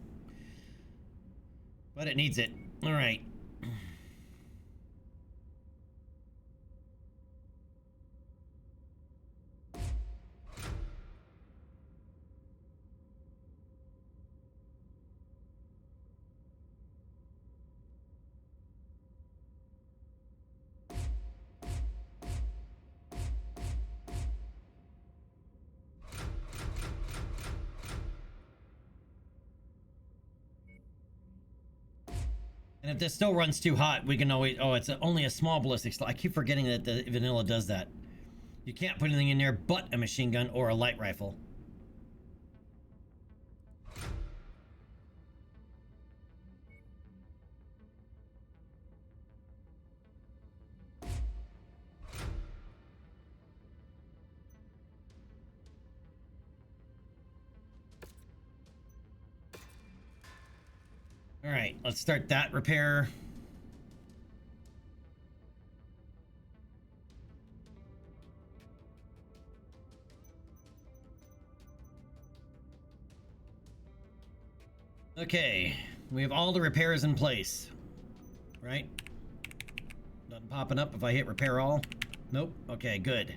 But it needs it. Alright. And if this still runs too hot, we can always... Oh, it's only a small ballistic slug. I keep forgetting that the vanilla does that. You can't put anything in there but a machine gun or a light rifle. All right, let's start that repair. Okay, we have all the repairs in place, right? Nothing popping up if I hit repair all. Nope. Okay, good.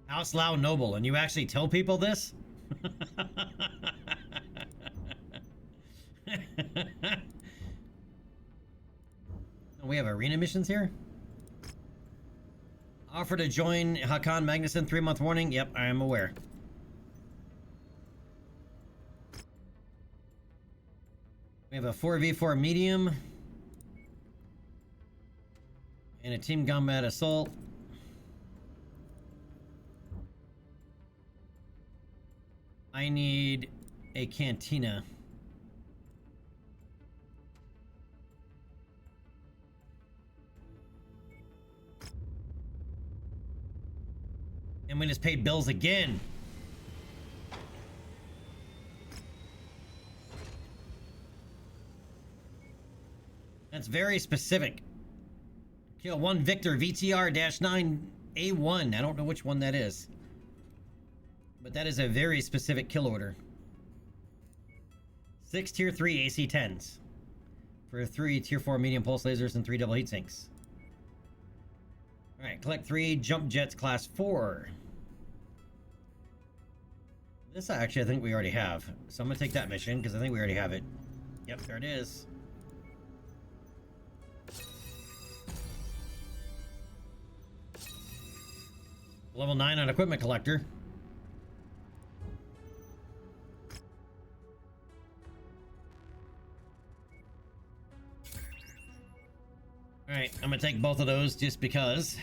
House Lao Noble, and you actually tell people this? We have arena missions here? Offer to join Hakan Magnuson, 3-month warning. Yep, I am aware. We have a 4v4 medium. And a team combat assault. I need a cantina. And we just paid bills again. That's very specific. Kill 1 Victor VTR-9A1. I don't know which one that is. But that is a very specific kill order. 6 tier 3 AC-10s. For 3 tier 4 medium pulse lasers and 3 double heat sinks. Alright, collect 3 jump jets class 4. This actually I think we already have. So I'm gonna take that mission because I think we already have it. Yep, there it is. Level 9 on equipment collector. Alright, I'm gonna take both of those just because.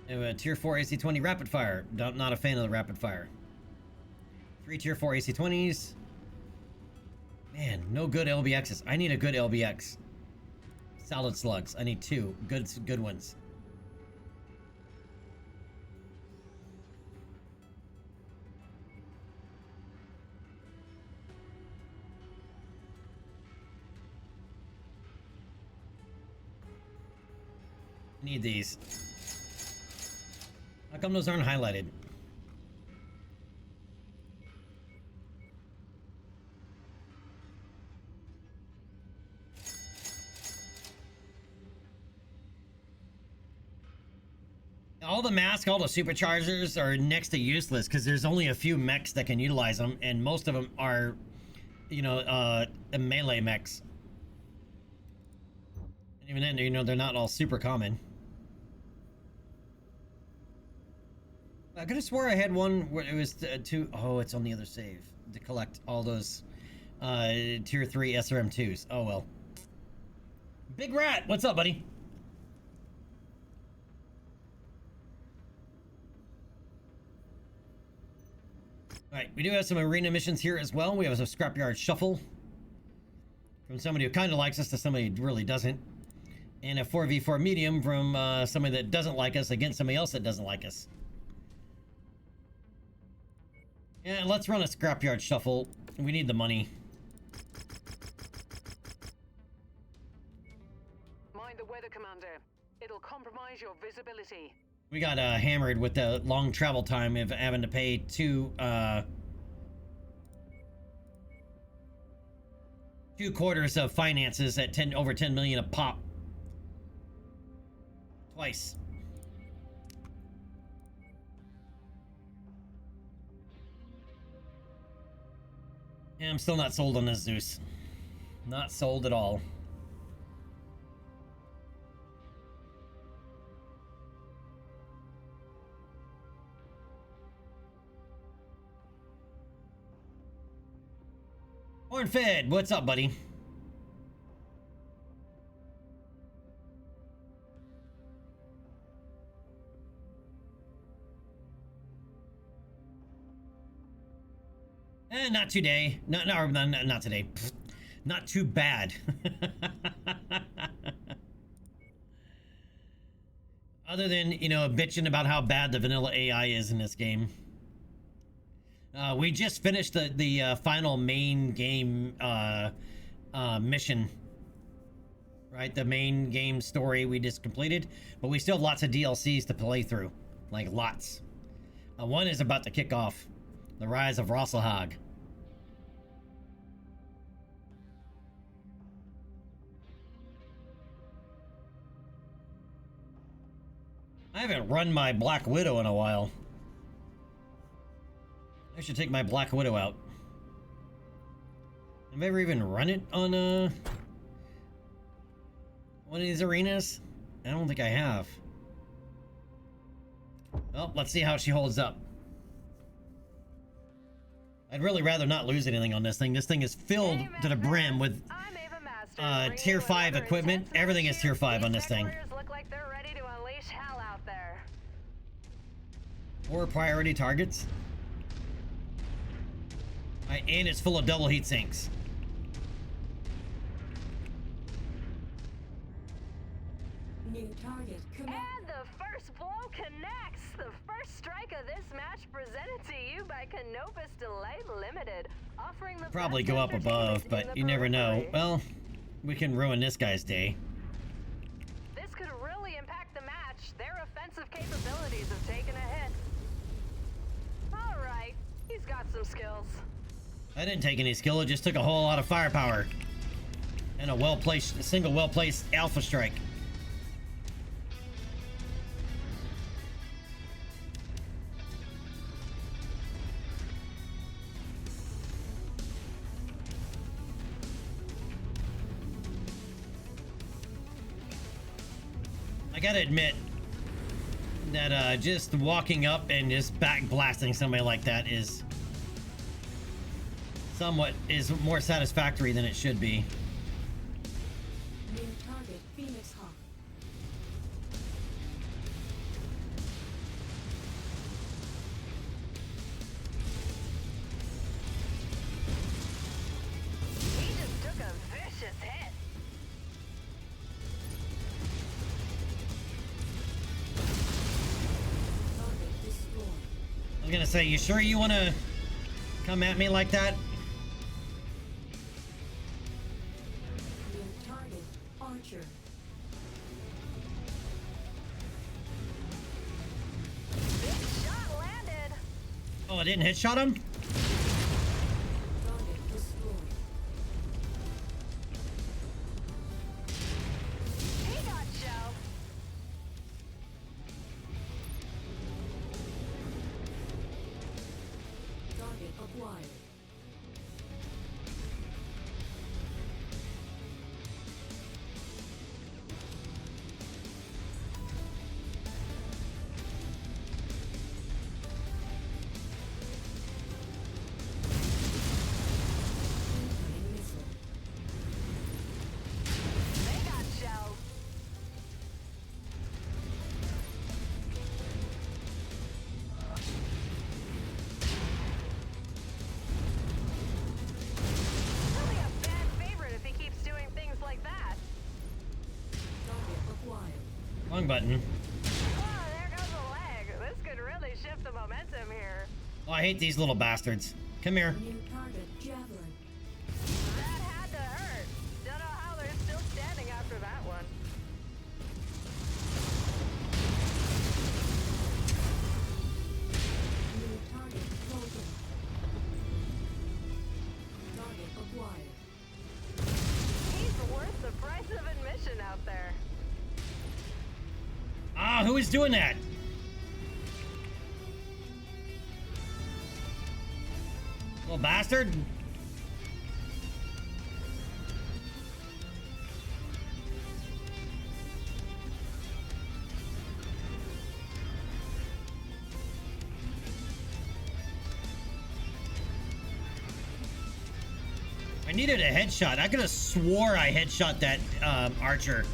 I have a tier 4 AC-20 rapid fire. Not a fan of the rapid fire. 3 tier 4 AC-20s. Man, no good LBXs. I need a good LBX. Solid slugs. I need 2 good ones. Need these. How come those aren't highlighted? All the masks, all the superchargers are next to useless because there's only a few mechs that can utilize them, and most of them are, you know, melee mechs. And even then, you know, they're not all super common. I could have swore I had one where it was two. Oh, it's on the other save to collect all those tier 3 SRM2s. Oh well. Big Rat, what's up, buddy? Alright, we do have some arena missions here as well. We have a scrapyard shuffle from somebody who kind of likes us to somebody who really doesn't. And a 4v4 medium from somebody that doesn't like us against somebody else that doesn't like us. Yeah, let's run a scrapyard shuffle. We need the money. Mind the weather, Commander. It'll compromise your visibility. We got hammered with the long travel time of having to pay 2 quarters of finances at over 10 million a pop. Twice. Yeah, I'm still not sold on this Zeus. Not sold at all. Horn Fed, what's up, buddy? Not today. Not today. Pfft. Not too bad. Other than, you know, bitching about how bad the vanilla AI is in this game. We just finished the final main game mission. Right? The main game story we just completed. But we still have lots of DLCs to play through. Like, lots. One is about to kick off. The Rise of Rosselhag. I haven't run my Black Widow in a while. I should take my Black Widow out. Have I ever even run it on one of these arenas? I don't think I have. Well, let's see how she holds up. I'd really rather not lose anything on this thing. This thing is filled to the brim with tier 5 equipment. Everything is tier 5 on this thing. Look like they're ready to unleash hell out there. 4 priority targets. And it's full of double heat sinks. New target command. And the first blow connects. The first strike of this match presented to you by Canopus Delay Limited, offering the Probably best go up above, entertainment in but the you never know. periphery. Well, we can ruin this guy's day. This could really impact the match. Their offensive capabilities have taken a hit. All right, he's got some skills. I didn't take any skill, it just took a whole lot of firepower. And a single well-placed alpha strike. I gotta admit that just walking up and just back blasting somebody like that is more satisfactory than it should be. New target Phoenix Hawk. He just took a vicious hit. Target destroyed. I was gonna say, you sure you wanna come at me like that? New target Archer. Big shot landed. Oh, I didn't headshot him? Target destroyed. He got shelved. Target acquired. Incoming missile. They got shelved. He'll be a fan favorite if he keeps doing things like that. Target acquired. Wrong button. Oh, there goes a leg. This could really shift the momentum here. Oh, I hate these little bastards. Come here. New target Javelin. That had to hurt. Don't know how they're still standing after that one. New target Vulcan. Target acquired. He's worth the price of admission out there. Ah, who is doing that? Little bastard. needed a headshot. I could have swore I headshot that archer.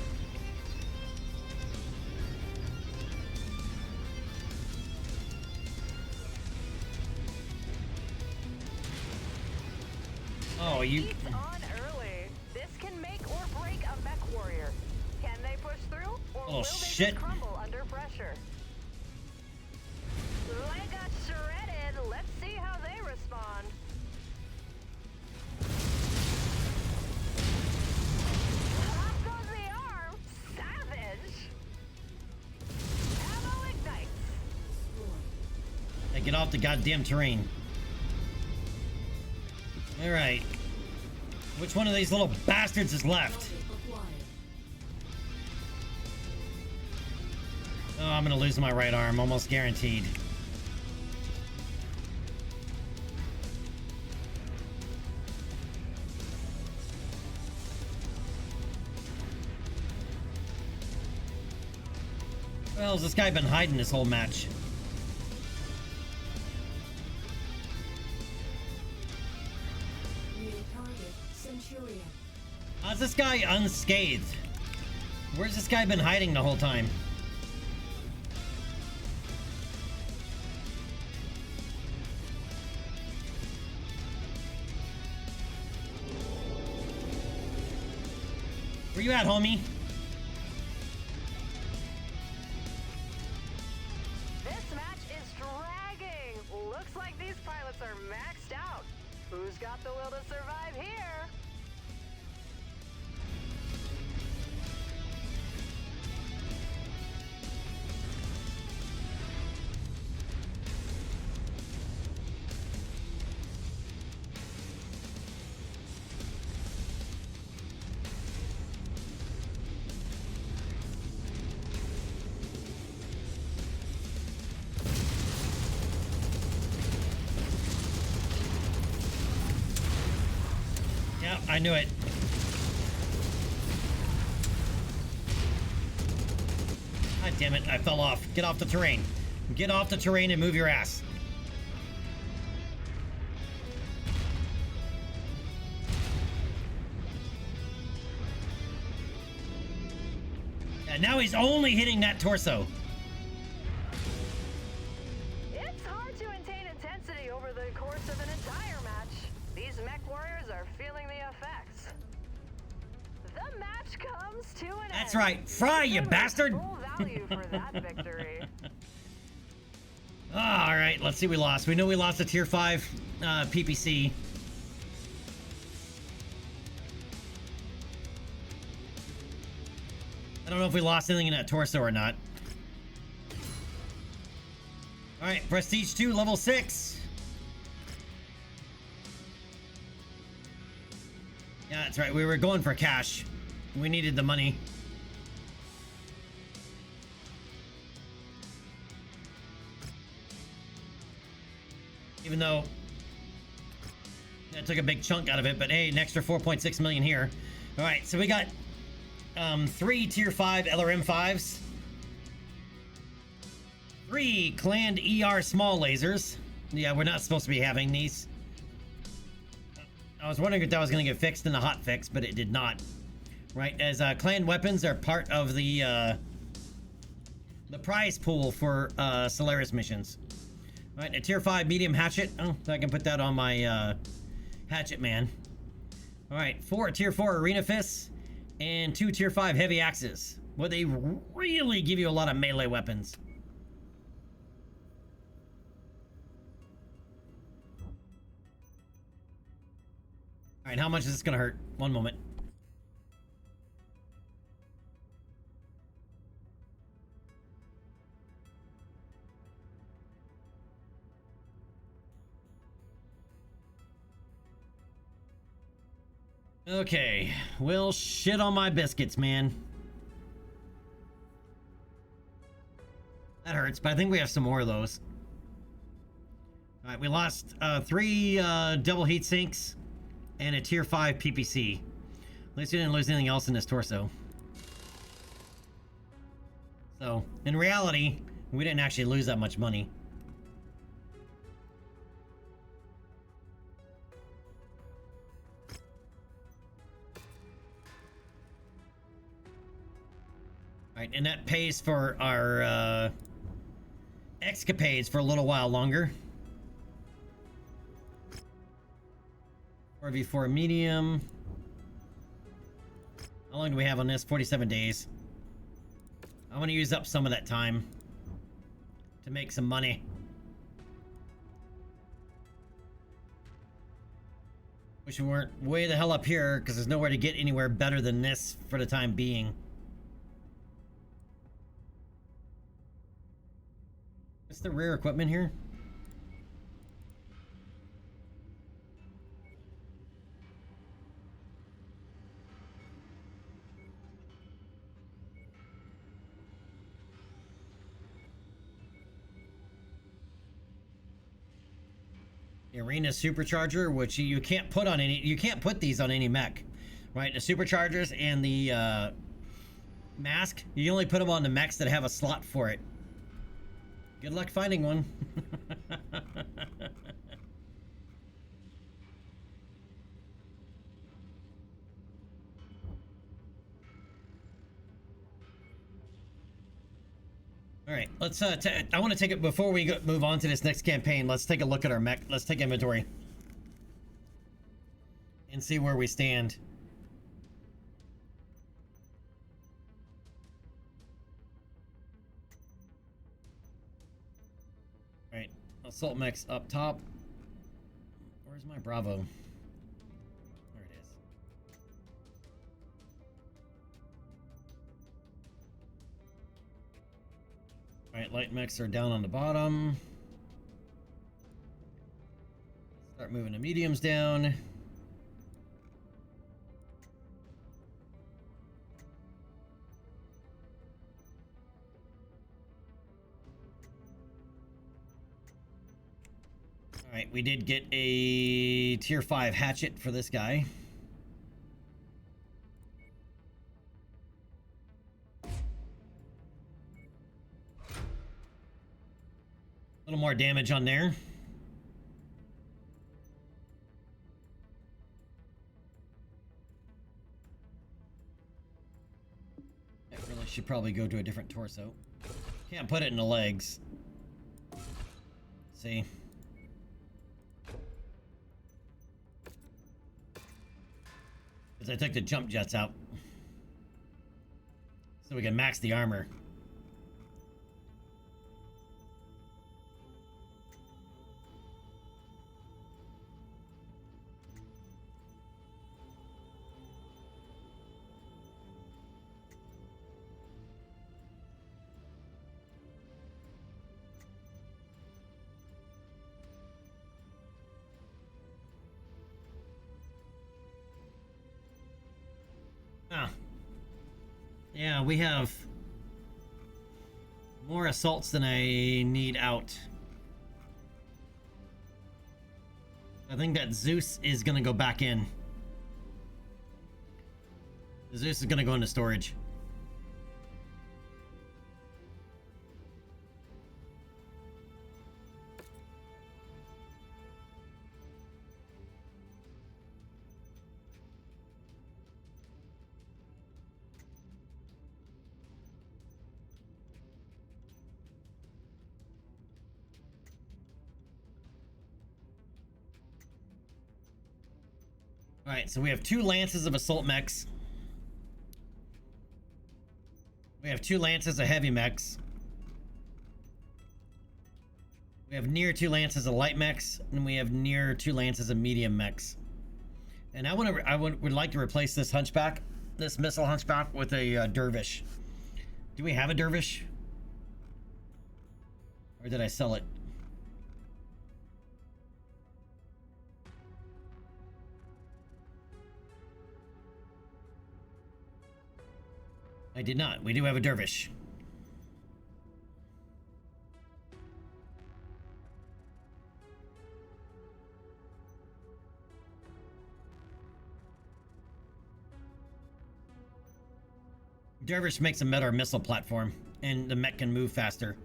Oh, you... He's on early. This can make or break a mech warrior. Can they push through, or Oh, will shit. they just crumble under pressure? They got shredded. Let's see how they respond. Off goes the arm. Savage. Ammo ignites. Hey, get off the goddamn terrain. Alright. Which one of these little bastards is left? Target acquired. Oh, I'm gonna lose my right arm, almost guaranteed. Well, has this guy been hiding this whole match? New target Centurion. How's this guy unscathed? Where's this guy been hiding the whole time? Where you at, homie? This match is dragging. Looks like these pilots are maxed out. Who's got the will to survive here? Yeah, I knew it. God damn it, I fell off. Get off the terrain. Get off the terrain and move your ass. And now he's only hitting that torso. It's hard to maintain intensity over the course of an entire match. These mech warriors are feeling the effects. The match comes to an end. That's right. Fry, you bastard! Full value for that victory. All right, let's see. We lost. We know we lost a tier 5 PPC. I don't know if we lost anything in that torso or not. All right, Prestige 2, level 6. Yeah, that's right. We were going for cash. We needed the money. Even though that took a big chunk out of it, but hey, an extra 4.6 million here. All right, so we got 3 tier 5 LRM5s, 3 Clan ER small lasers. Yeah, we're not supposed to be having these. I was wondering if that was going to get fixed in the hot fix, but it did not. Right, as clan weapons are part of the prize pool for Solaris missions. All right, a tier 5 medium hatchet. Oh, I can put that on my hatchet man. All right, 4 tier 4 arena fists and 2 tier 5 heavy axes. Well, they really give you a lot of melee weapons. All right, how much is this gonna hurt? One moment. Okay, well, shit on my biscuits, man. That hurts, but I think we have some more of those. All right, we lost 3 double heat sinks and a tier 5 PPC. At least we didn't lose anything else in this torso. So, in reality, we didn't actually lose that much money. Alright, and that pays for our escapades for a little while longer. 4v4 medium. How long do we have on this? 47 days. I want to use up some of that time to make some money. Wish we weren't way the hell up here, because there's nowhere to get anywhere better than this for the time being. What's the rare equipment here? The arena supercharger, which you can't put on any, you can't put these on any mech, right? The superchargers and the mask, you only put them on the mechs that have a slot for it. Good luck finding one. All right, let's I want to take it before we move on to this next campaign. Let's take a look at our mech. Let's take inventory and see where we stand. All right, assault mechs up top. Where's my Bravo? There it is. Alright, light mechs are down on the bottom. Start moving the mediums down. Alright, we did get a tier 5 hatchet for this guy. A little more damage on there. That really should probably go to a different torso. Can't put it in the legs. See? Because I took the jump jets out. So we can max the armor. Ah. Yeah, we have more assaults than I need out. I think that Zeus is gonna go back in. Zeus is gonna go into storage. Alright, so we have 2 lances of assault mechs. We have 2 lances of heavy mechs. We have near 2 lances of light mechs, and we have near 2 lances of medium mechs. And I would like to replace this hunchback, this missile hunchback, with a dervish. Do we have a dervish? Or did I sell it? I did not. We do have a dervish. Dervish makes a better missile platform, and the mech can move faster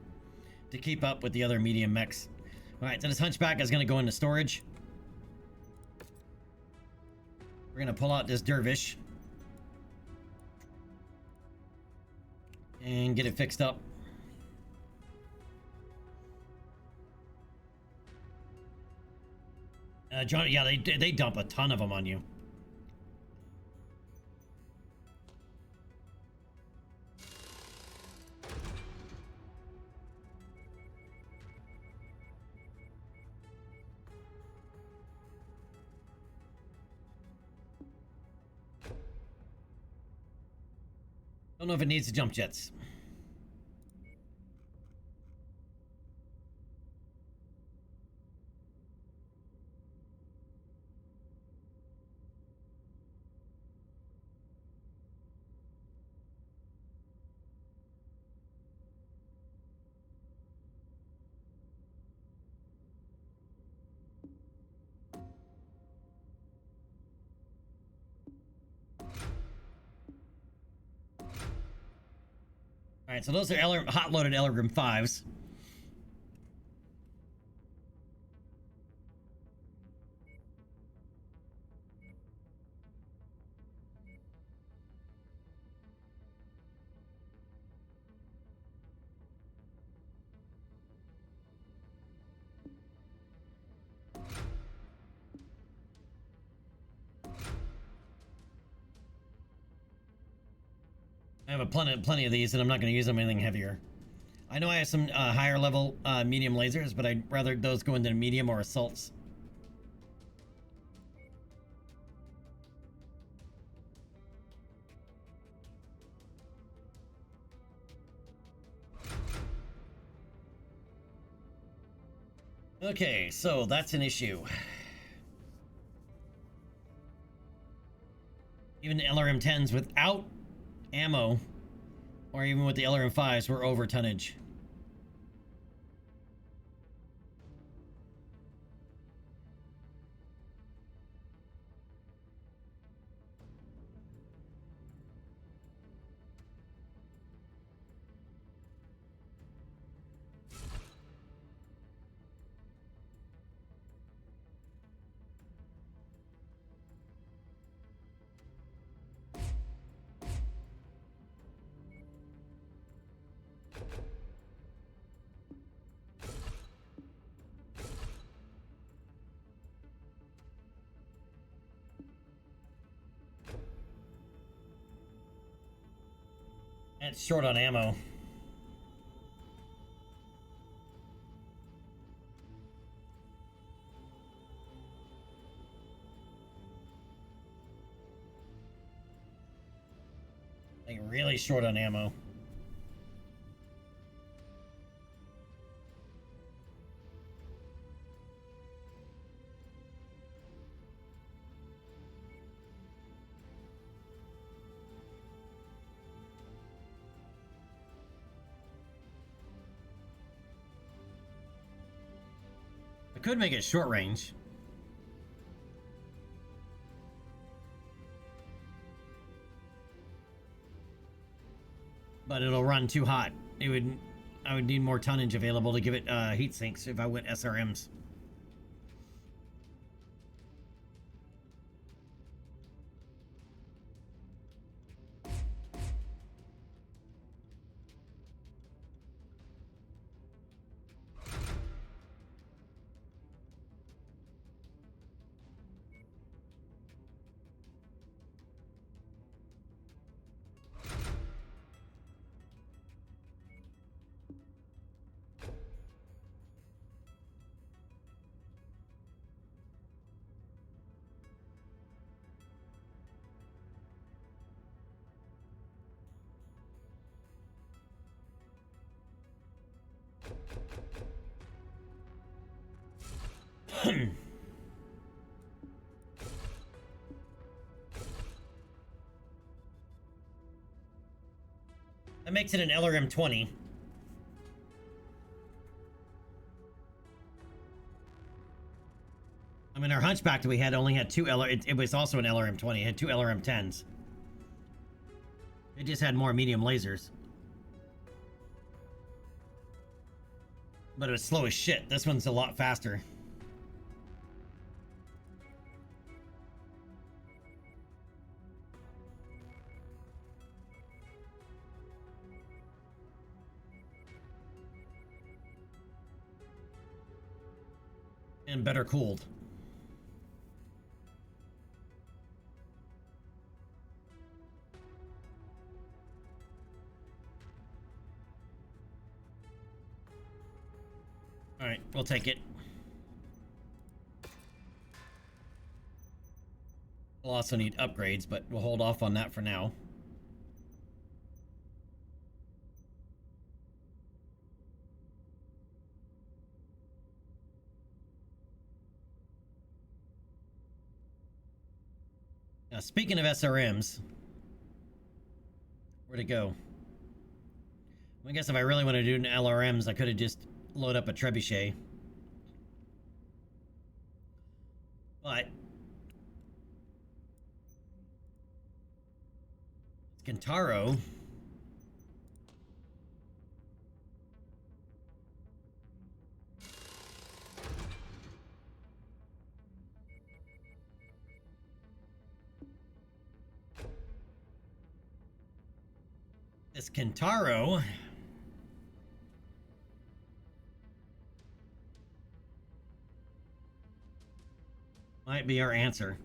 to keep up with the other medium mechs. Alright, so this hunchback is going to go into storage. We're going to pull out this dervish. And get it fixed up. John, yeah, they dump a ton of them on you. Don't know if it needs to jump jets. All right, so those are hot-loaded Elegrim 5s. I have plenty of these, and I'm not going to use them anything heavier. I know I have some higher level medium lasers, but I'd rather those go into medium or assaults. Okay, so that's an issue. Even the LRM-10s without ammo, or even with the LRM-5s, were over tonnage. And it's short on ammo. Like really short on ammo. I could make it short range. But it'll run too hot. I would need more tonnage available to give it heat sinks if I went SRMs. That makes it an LRM 20. I mean, our Hunchback that we had only had two it was also an LRM 20. It had two LRM 10s. It just had more medium lasers. But it was slow as shit. This one's a lot faster. And better cooled. Alright, we'll take it. We'll also need upgrades, but we'll hold off on that for now. Now, speaking of SRMs, where'd it go? I guess if I really want to do an LRMs, I could have just load up a trebuchet. But Kintaro. This Kintaro might be our answer.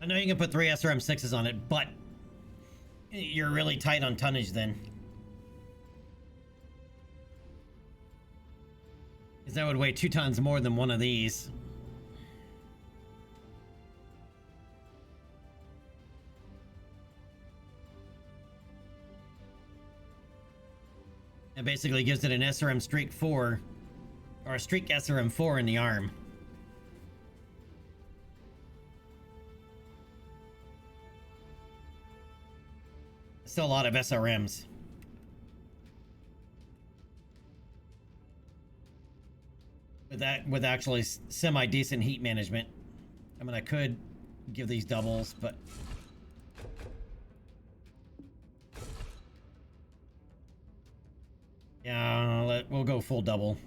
I know you can put 3 SRM6s on it, but you're really tight on tonnage then. Because that would weigh 2 tons more than one of these. It basically gives it an SRM Streak 4, or a Streak SRM 4 in the arm. Still a lot of SRMs. With actually semi-decent heat management. I mean, I could give these doubles, but yeah, we'll go full double.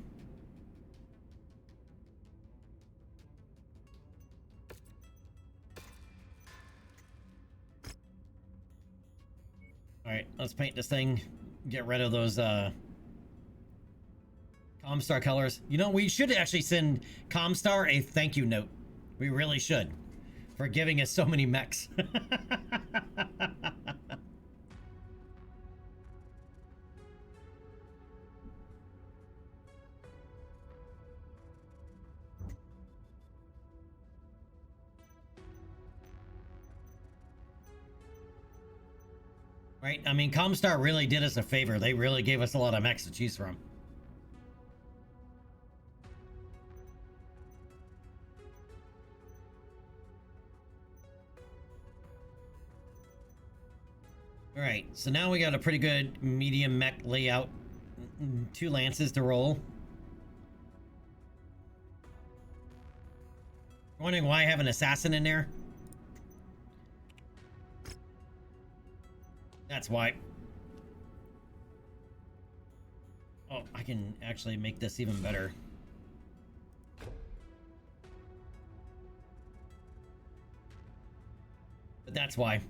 Alright, let's paint this thing. Get rid of those, Comstar colors. You know, we should actually send Comstar a thank you note. We really should. For giving us so many mechs. Right? I mean, Comstar really did us a favor. They really gave us a lot of mechs to choose from. Alright, so now we got a pretty good medium mech layout. 2 lances to roll. Wondering why I have an assassin in there? That's why. Oh, I can actually make this even better. That's why.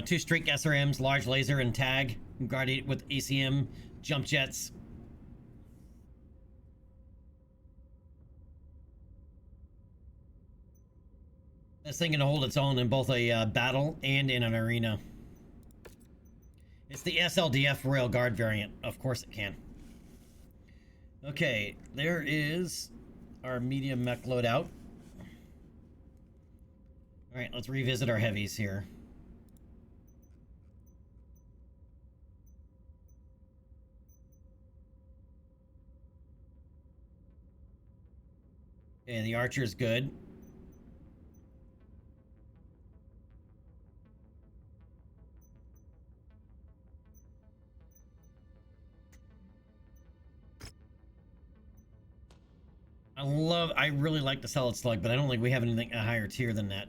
2 streak SRMs, large laser, and tag. Guardian with ACM, jump jets. This thing can hold its own in both a battle and in an arena. It's the SLDF Royal Guard variant. Of course it can. Okay, there is our medium mech loadout. Alright, let's revisit our heavies here. Okay, the archer's good. I really like the solid slug, but I don't think we have anything a higher tier than that.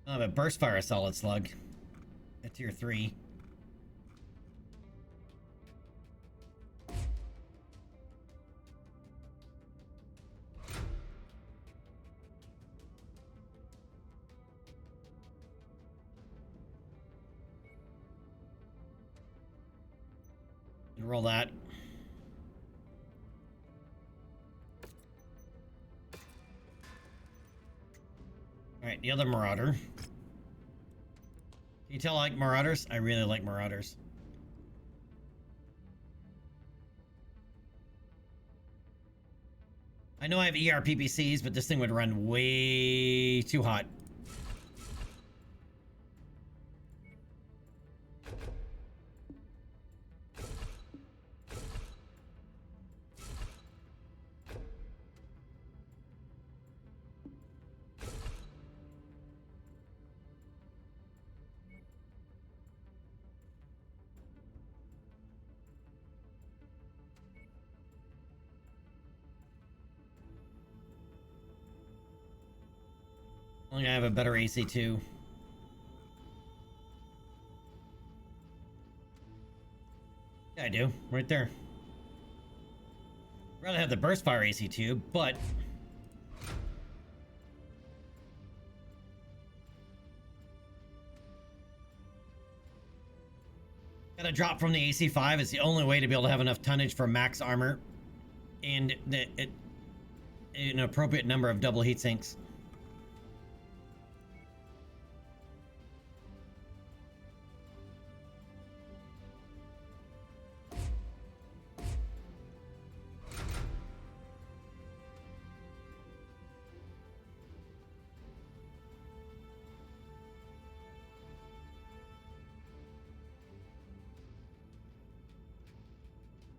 I have a burst fire solid slug at tier 3. Roll that. Alright, the other Marauder. Can you tell I like Marauders? I really like Marauders. I know I have ER PPCs, but this thing would run way too hot. I think I have a better AC too. Yeah, I do. Right there. I'd rather have the burst fire AC2, but gotta drop from the AC5. It's the only way to be able to have enough tonnage for max armor and an appropriate number of double heat sinks.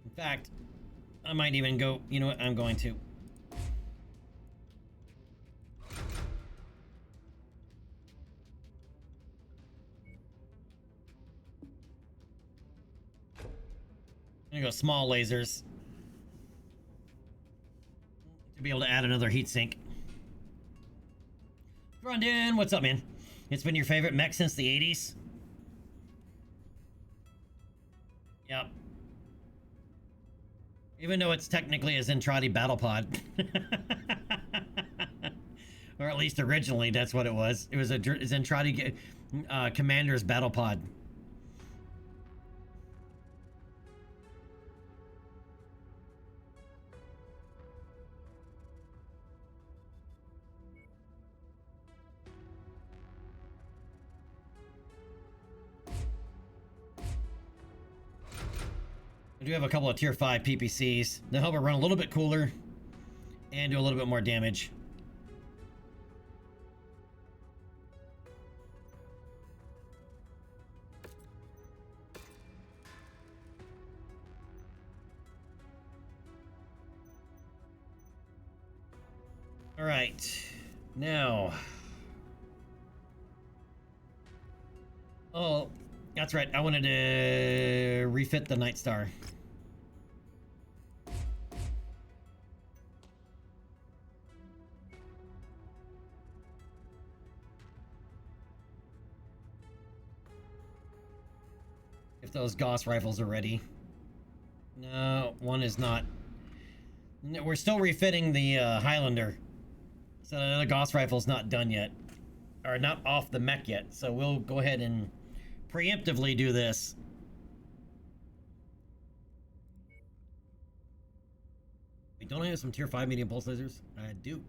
In fact, I might even go, you know what, I'm going to. I'm gonna go small lasers to be able to add another heat sink. Grundin, what's up, man? It's been your favorite mech since the 80s? Yep. Even though it's technically a Zentradi battle pod. Or at least originally, that's what it was. It was a Zentradi commander's battle pod. I do have a couple of tier 5 PPCs. They'll help it run a little bit cooler and do a little bit more damage. All right, now. Oh, that's right. I wanted to refit the Night Star. if those Gauss rifles are ready. No, one is not. We're still refitting the Highlander. So the Gauss rifle's not done yet. Or not off the mech yet. So we'll go ahead and preemptively do this. Wait, don't I have some tier 5 medium pulse lasers? I do.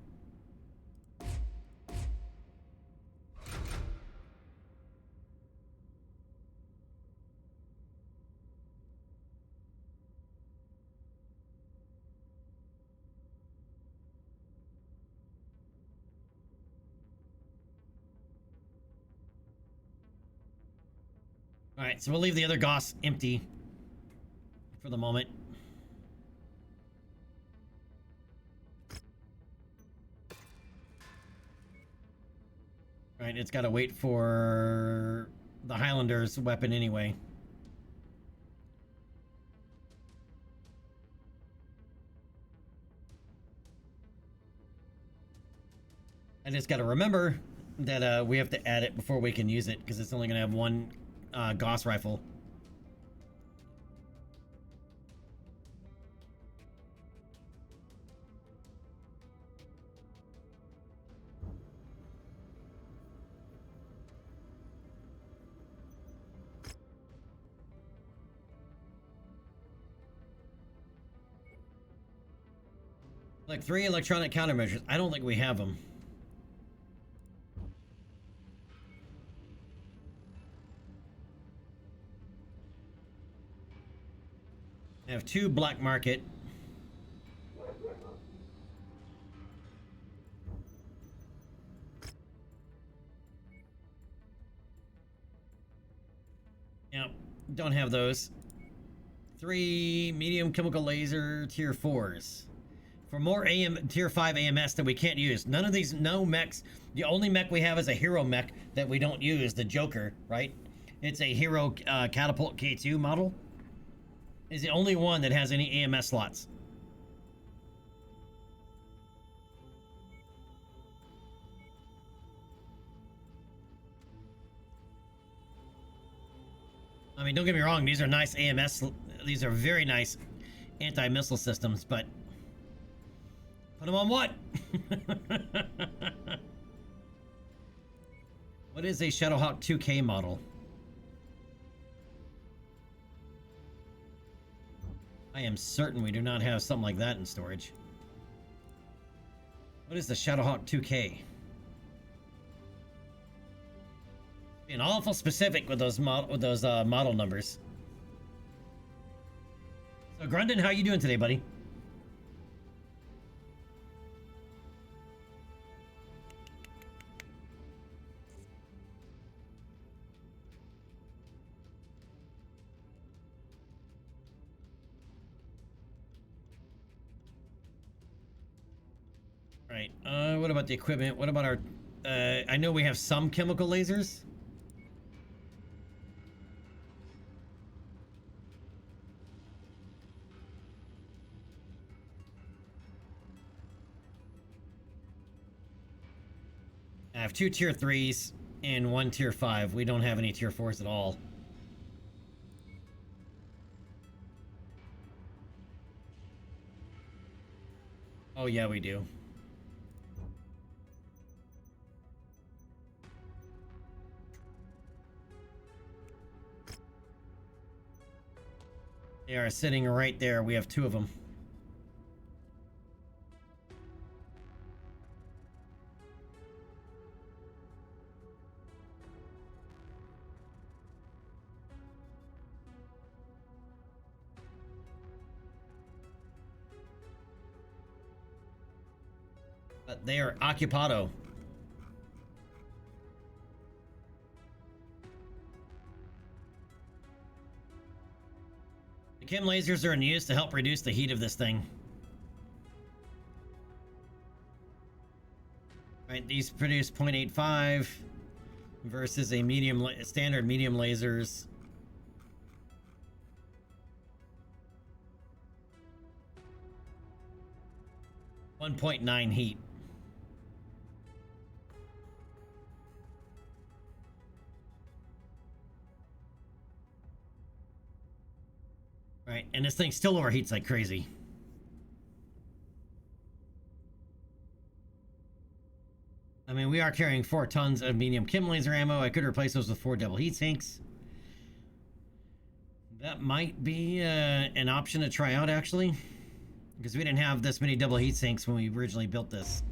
Alright, so we'll leave the other Gauss empty for the moment. Alright, it's got to wait for the Highlander's weapon anyway. I just got to remember that we have to add it before we can use it, because it's only going to have one Gauss rifle. Like 3 electronic countermeasures. I don't think we have them. I have 2 black market. Yep, don't have those. 3 medium chemical laser tier 4s. For more tier 5 AMS that we can't use. None of these, no mechs. The only mech we have is a hero mech that we don't use, the Joker, right? It's a hero catapult K2 model. Is the only one that has any AMS slots. I mean, don't get me wrong, these are nice AMS, these are very nice anti-missile systems, but put them on what? What is a Shadowhawk 2K model? I am certain we do not have something like that in storage. What is the Shadowhawk 2K? Being awful specific with those model numbers. So Grundon, how you doing today, buddy? Right. What about the equipment? What about our... I know we have some chemical lasers. I have 2 tier 3s and 1 tier 5. We don't have any tier 4s at all. Oh yeah, we do. They are sitting right there. We have 2 of them. But they are occupado. The chem lasers are in use to help reduce the heat of this thing. Right, these produce 0.85 versus a standard medium lasers. .9 heat. Right, and this thing still overheats like crazy. I mean, we are carrying 4 tons of medium chem laser ammo. I could replace those with 4 double heat sinks. That might be an option to try out, actually. Because we didn't have this many double heat sinks when we originally built this.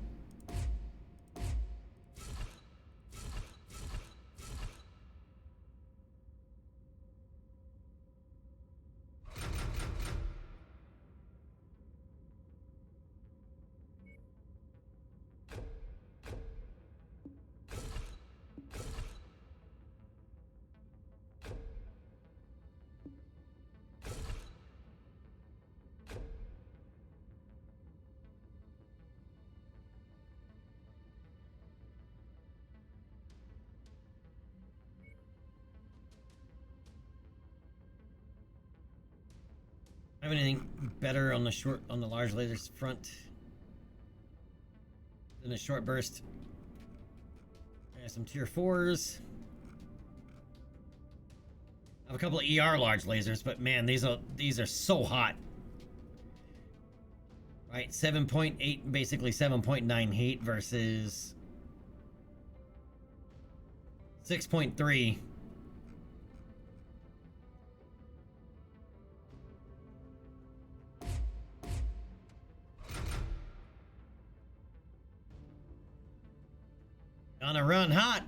Have anything better on the large lasers front than a short burst? Some tier 4s. I have a couple of ER large lasers, but man, these are so hot. Right, 7.8, basically 7.9 heat versus 6.3. Gonna run hot.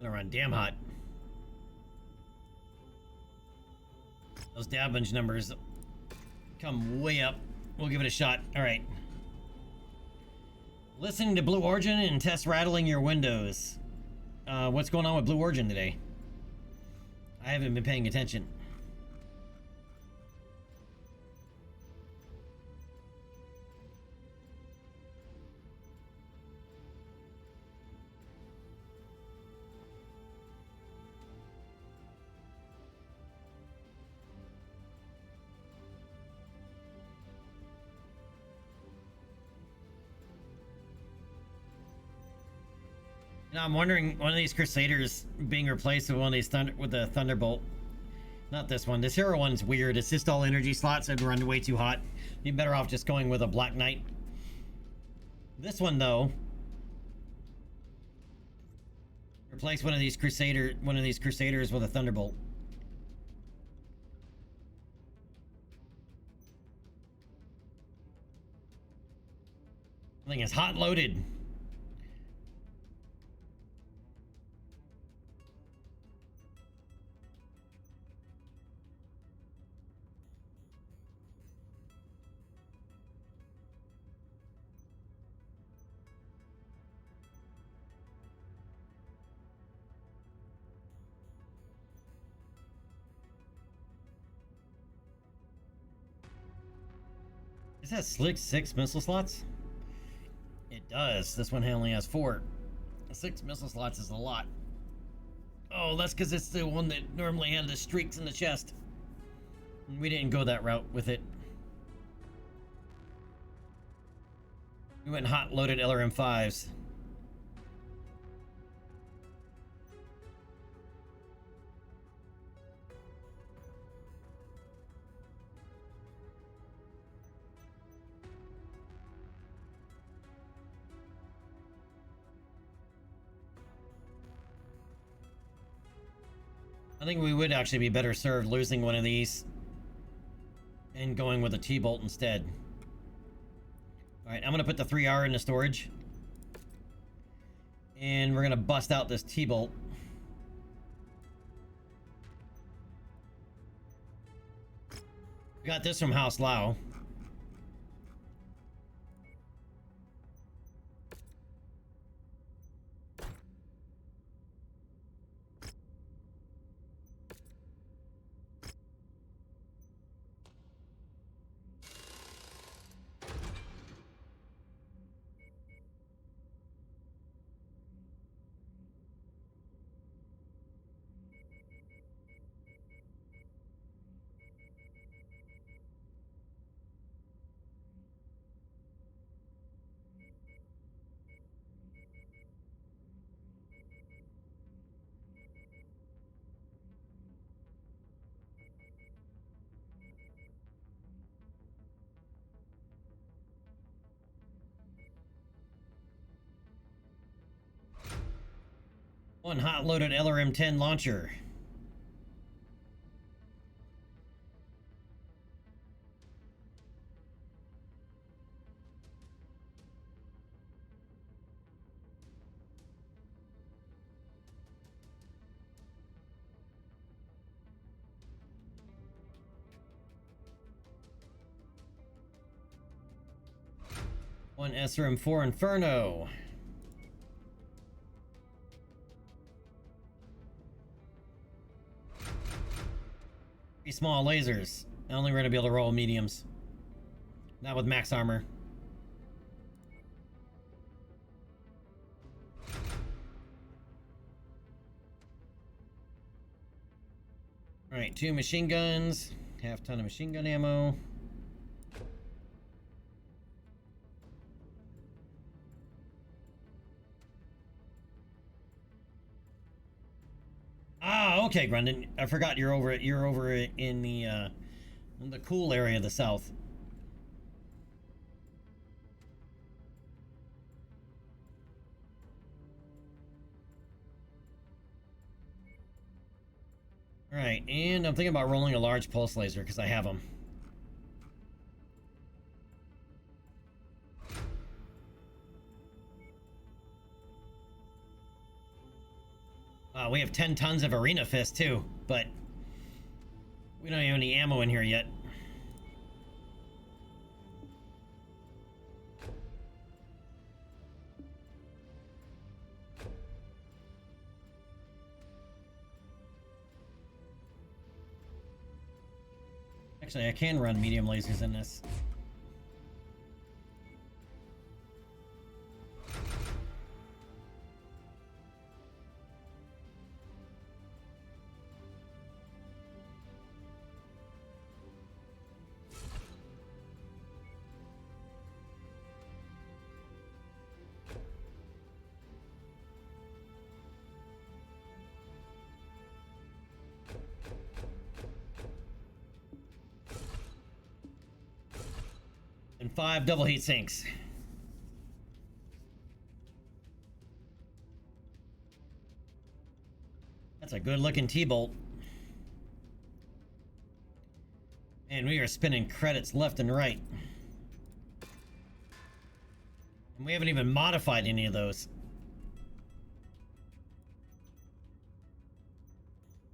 Gonna run damn hot. Those damage numbers come way up. We'll give it a shot. All right. Listening to Blue Origin and test rattling your windows. What's going on with Blue Origin today? I haven't been paying attention. Now I'm wondering, one of these Crusaders being replaced with one of these with the Thunderbolt. Not this one. This hero one's weird. It's just all energy slots. It'd run way too hot. You're better off just going with a Black Knight. This one though, replace one of these Crusaders with a Thunderbolt. I think it's hot loaded. Is that slick 6 missile slots? It does. This one only has 4. 6 missile slots is a lot. Oh, that's because it's the one that normally had the streaks in the chest. We didn't go that route with it. We went hot loaded LRM5s. I think we would actually be better served losing one of these and going with a T-bolt instead. Alright, I'm gonna put the 3R into storage. And we're gonna bust out this T-bolt. We got this from House Lao. One hot-loaded LRM-10 launcher. One SRM-4 Inferno. Three small lasers. Only we're gonna be able to roll mediums. Not with max armor. Alright, 2 machine guns. Half ton of machine gun ammo. Ah, okay, Grundon. I forgot you're over in the cool area of the south. All right, and I'm thinking about rolling a large pulse laser because I have them. We have 10 tons of arena fist too, but we don't have any ammo in here yet. Actually, I can run medium lasers in this. And 5 double heat sinks. That's a good looking T-bolt. And we are spinning credits left and right. And we haven't even modified any of those.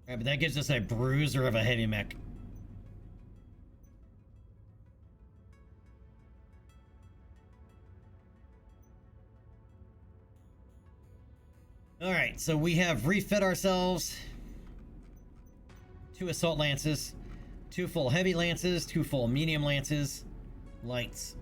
Alright, but that gives us a bruiser of a heavy mech. Alright, so we have refit ourselves 2 assault lances, 2 full heavy lances, 2 full medium lances, lights.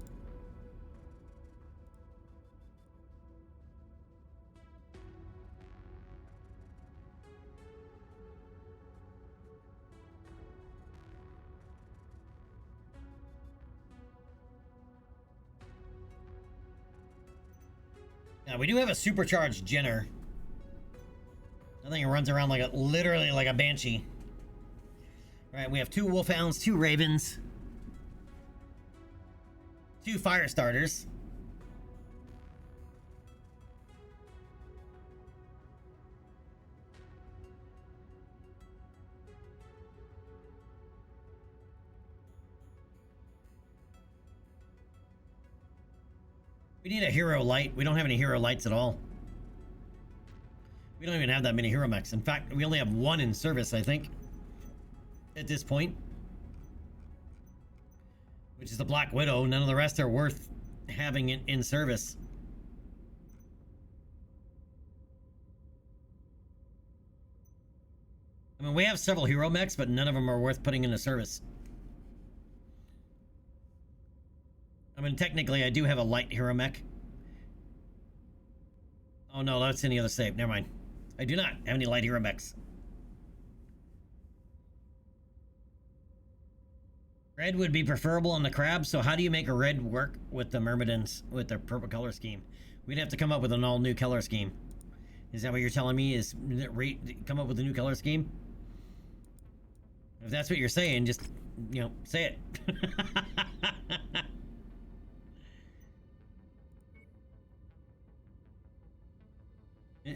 Now we do have a supercharged Jenner. I think it runs around like literally like a banshee. All right, we have 2 wolfhounds, 2 ravens, 2 fire starters. We need a hero light. We don't have any hero lights at all. We don't even have that many hero mechs. In fact, we only have 1 in service, I think, at this point. Which is the Black Widow. None of the rest are worth having in service. I mean, we have several hero mechs, but none of them are worth putting into service. I mean, technically, I do have a light hero mech. Oh no, that's in the other save. Never mind. I do not have any light hero mechs. Red would be preferable on the crabs, so how do you make a red work with the myrmidons with their purple color scheme? We'd have to come up with an all-new color scheme. Is that what you're telling me, is come up with a new color scheme? If that's what you're saying, just, you know, say it.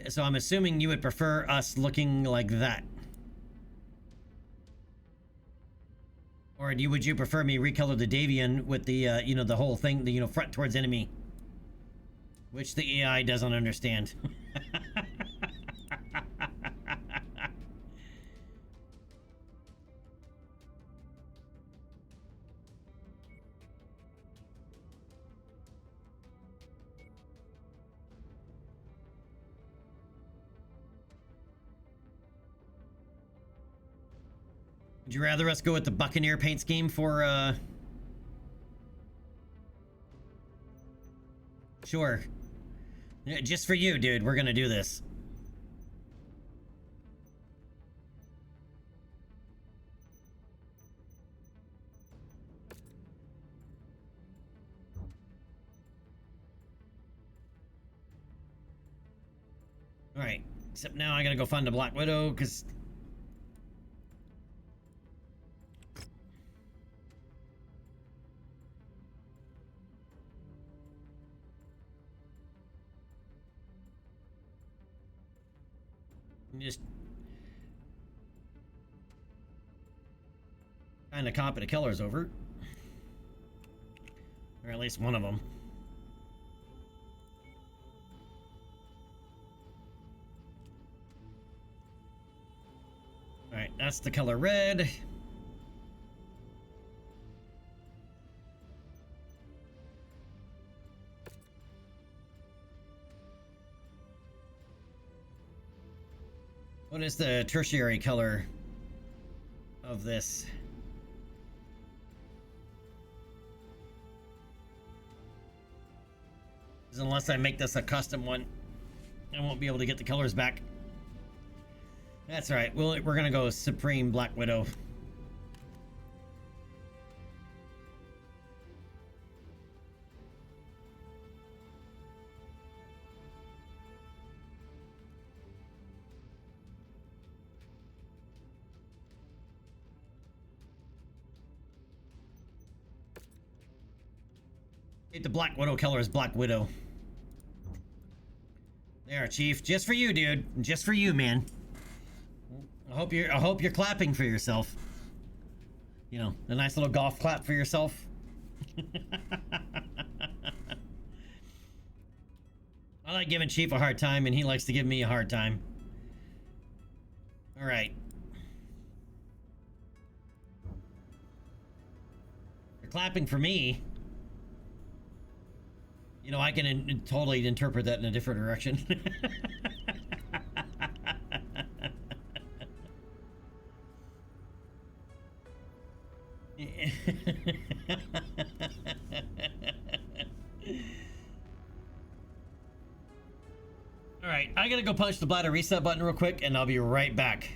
So I'm assuming you would prefer us looking like that. Or would you prefer me recolor the Davian with the, you know, the whole thing, the, you know, front towards enemy? Which the AI doesn't understand. Would you rather us go with the Buccaneer paint scheme for, Sure. Yeah, just for you, dude, we're gonna do this. Alright, except now I gotta go find the Black Widow, because... just... kind of copy the colors over. Or at least one of them. Alright, that's the color red. What is the tertiary color of this? Unless I make this a custom one, I won't be able to get the colors back. That's right. We're gonna go Supreme Black Widow. The Black Widow color is Black Widow. There, Chief. Just for you, dude. Just for you, man. I hope you're clapping for yourself. You know, a nice little golf clap for yourself. I like giving Chief a hard time, and he likes to give me a hard time. All right. You're clapping for me. You know, I can totally interpret that in a different direction. Alright, I gotta go punch the bladder reset button real quick, and I'll be right back.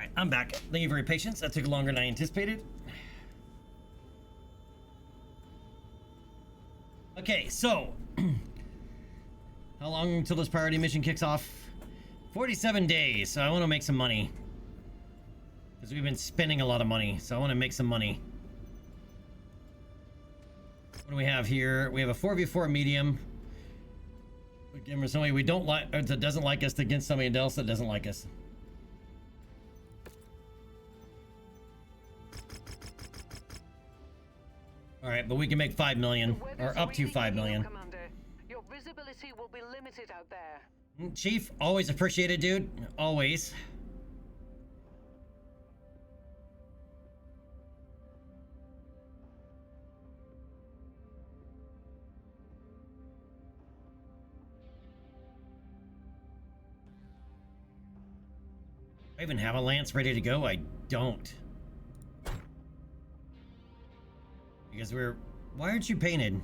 Alright, I'm back. Thank you for your patience. That took longer than I anticipated. Okay, so how long until this priority mission kicks off? 47 days, so I want to make some money. Because we've been spending a lot of money, so I want to make some money. What do we have here? We have a 4v4 medium. Again, for somebody we don't like, or that doesn't like us, against somebody else that doesn't like us. All right, but we can make 5 million, or up to 5 million. Commander. Your visibility will be limited out there. Chief, always appreciated, dude. Always. I even have a lance ready to go. I don't. Because we're... Why aren't you painted?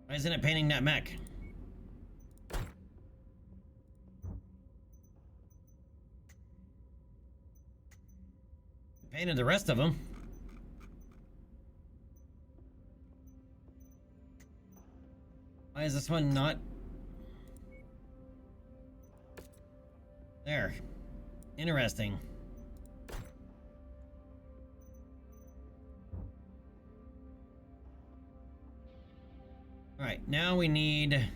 Why isn't it painting that mech? Painted the rest of them. Why is this one not? There. Interesting. All right, now we need...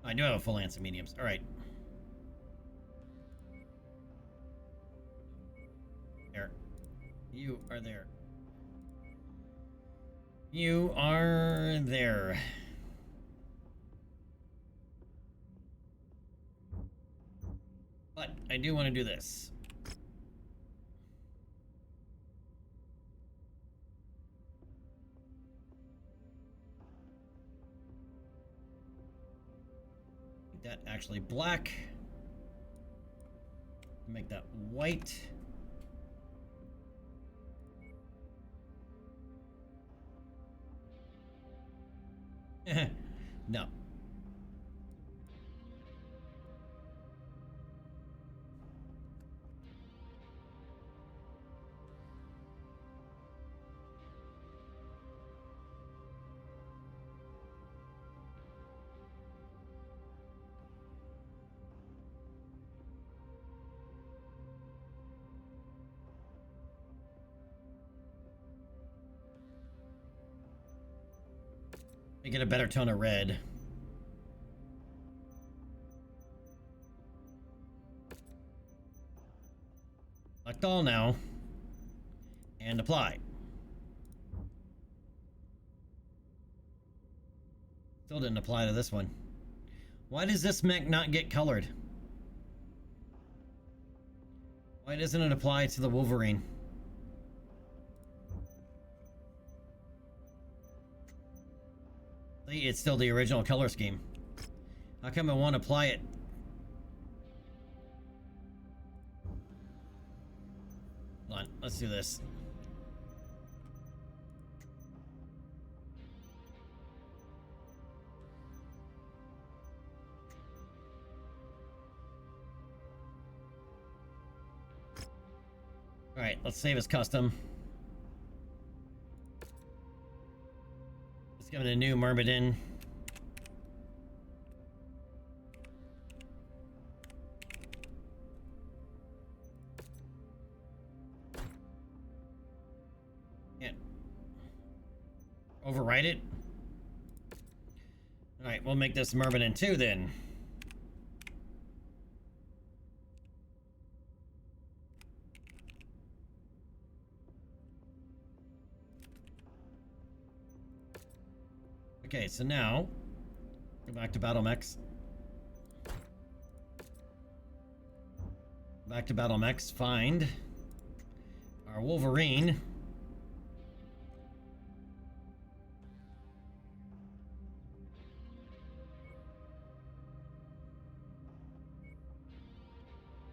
I do have a full lance of mediums. All right. There. You are there. You are there. But I do want to do this. That actually black. Make that white. No. Make it a better tone of red. Select all now. And apply. Still didn't apply to this one. Why does this mech not get colored? Why doesn't it apply to the Wolverine? See, it's still the original color scheme. How come I won't apply it? Hold on, let's do this. All right, let's save as custom. Let's give it a new Myrmidon. Can't overwrite it. All right, we'll make this Myrmidon 2 then. Okay, so now go back to Battle Mechs. Back to Battle Mechs. Find our Wolverine.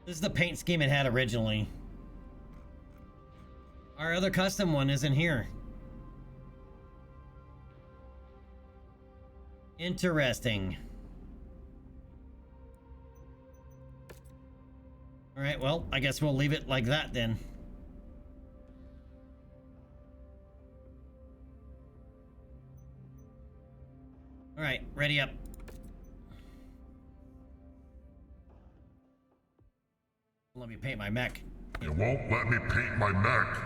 This is the paint scheme it had originally. Our other custom one isn't here. Interesting. Alright, well, I guess we'll leave it like that then. Alright, ready up. Let me paint my mech. You won't let me paint my mech.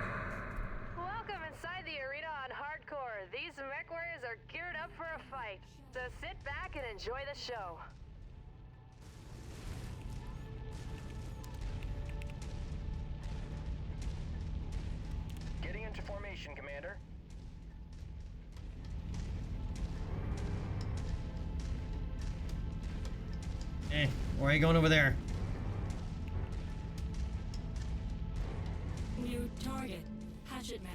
Welcome inside the arena on Hardcore. These mech warriors are geared up for a fight. So sit back and enjoy the show. Getting into formation, Commander. Hey, where are you going over there? New target. Hatchet Man.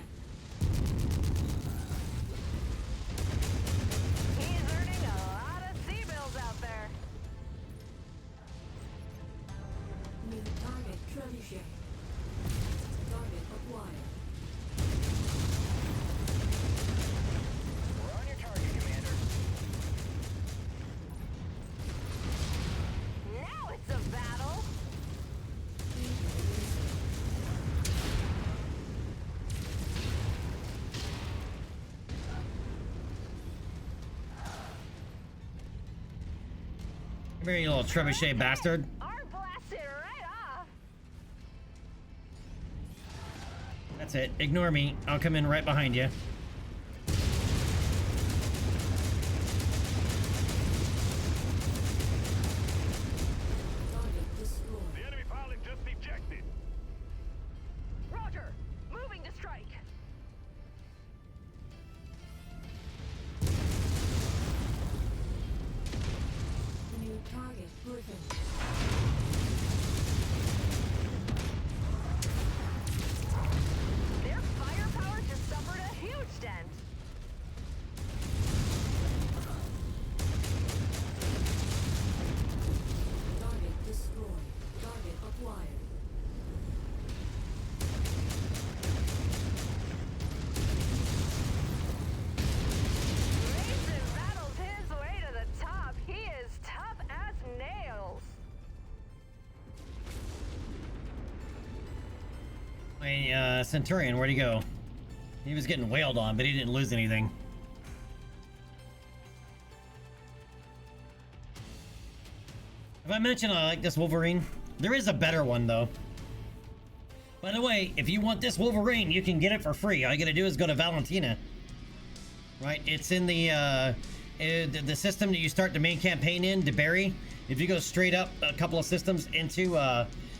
He's earning a lot of C-bills out there. New target. Trebuchet. Target acquired. We're on your target, Commander. Now it's a battle. Come here, you little trebuchet bastard. Our blasted right off. That's it. Ignore me. I'll come in right behind you. Target destroyed. The enemy pilot just ejected. Roger. Moving to strike. New target. Griffin. Their firepower just suffered a huge dent. Target destroyed. Target acquired. Mason battles his way to the top. He is tough as nails. My Centurion, where'd he go? He was getting wailed on, but he didn't lose anything. Have I mentioned I like this Wolverine? There is a better one, though. By the way, if you want this Wolverine, you can get it for free. All you gotta do is go to Valentina. Right? It's in the system that you start the main campaign in, DeBerry. If you go straight up a couple of systems into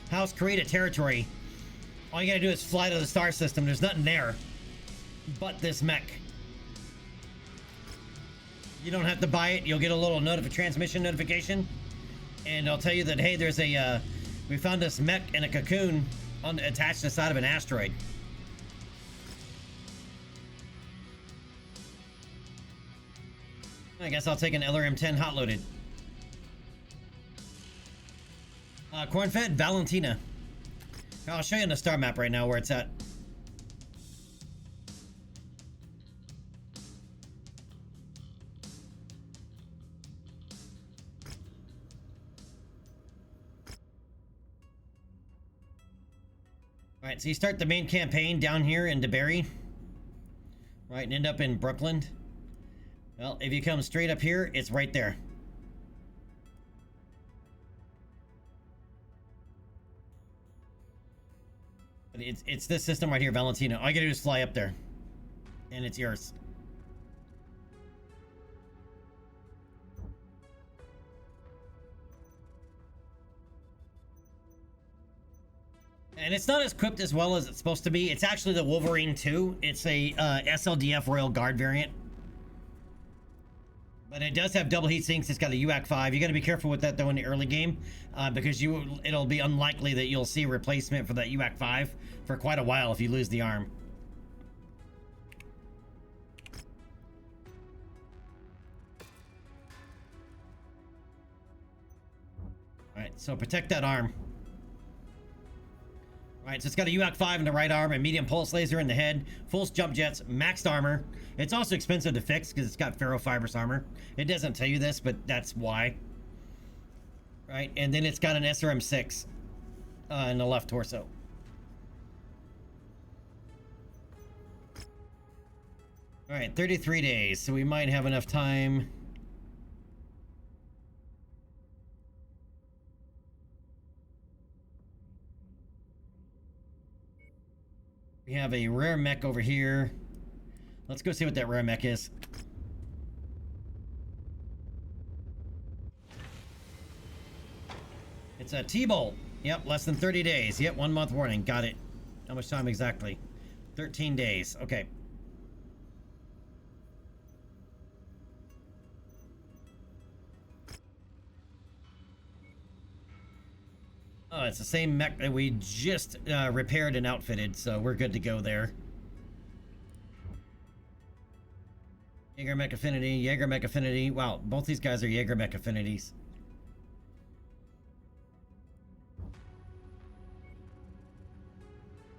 House Create a Territory, all you gotta do is fly to the star system. There's nothing there but this mech. You don't have to buy it. You'll get a little transmission notification, and I'll tell you that, hey, there's a we found this mech in a cocoon attached to the side of an asteroid. I guess I'll take an LRM-10 hot loaded. Corn-fed Valentina. I'll show you on the star map right now where it's at. Alright, so you start the main campaign down here in DeBerry. Right, and end up in Brooklyn. Well, if you come straight up here, it's right there. But it's this system right here, Valentina. All you gotta do is fly up there. And it's yours. And it's not as equipped as well as it's supposed to be. It's actually the Wolverine 2. It's a SLDF Royal Guard variant. But it does have double heat sinks. It's got a UAC 5. You got to be careful with that though in the early game, because it'll be unlikely that you'll see a replacement for that UAC 5 for quite a while if you lose the arm. All right, so protect that arm. All right, so it's got a UAC 5 in the right arm, a medium pulse laser in the head, full jump jets, maxed armor. It's also expensive to fix because it's got ferrofibrous armor. It doesn't tell you this, but that's why. Right, and then it's got an SRM 6 in the left torso. All right, 33 days, so we might have enough time. We have a rare mech over here. Let's go see what that rare mech is. It's a T-Bolt. Yep, less than 30 days. Yep, 1 month warning. Got it. How much time exactly? 13 days. Okay. Oh, it's the same mech that we just repaired and outfitted, so we're good to go there. Jaeger Mech Affinity, Jaeger Mech Affinity. Wow, both these guys are Jaeger Mech Affinities.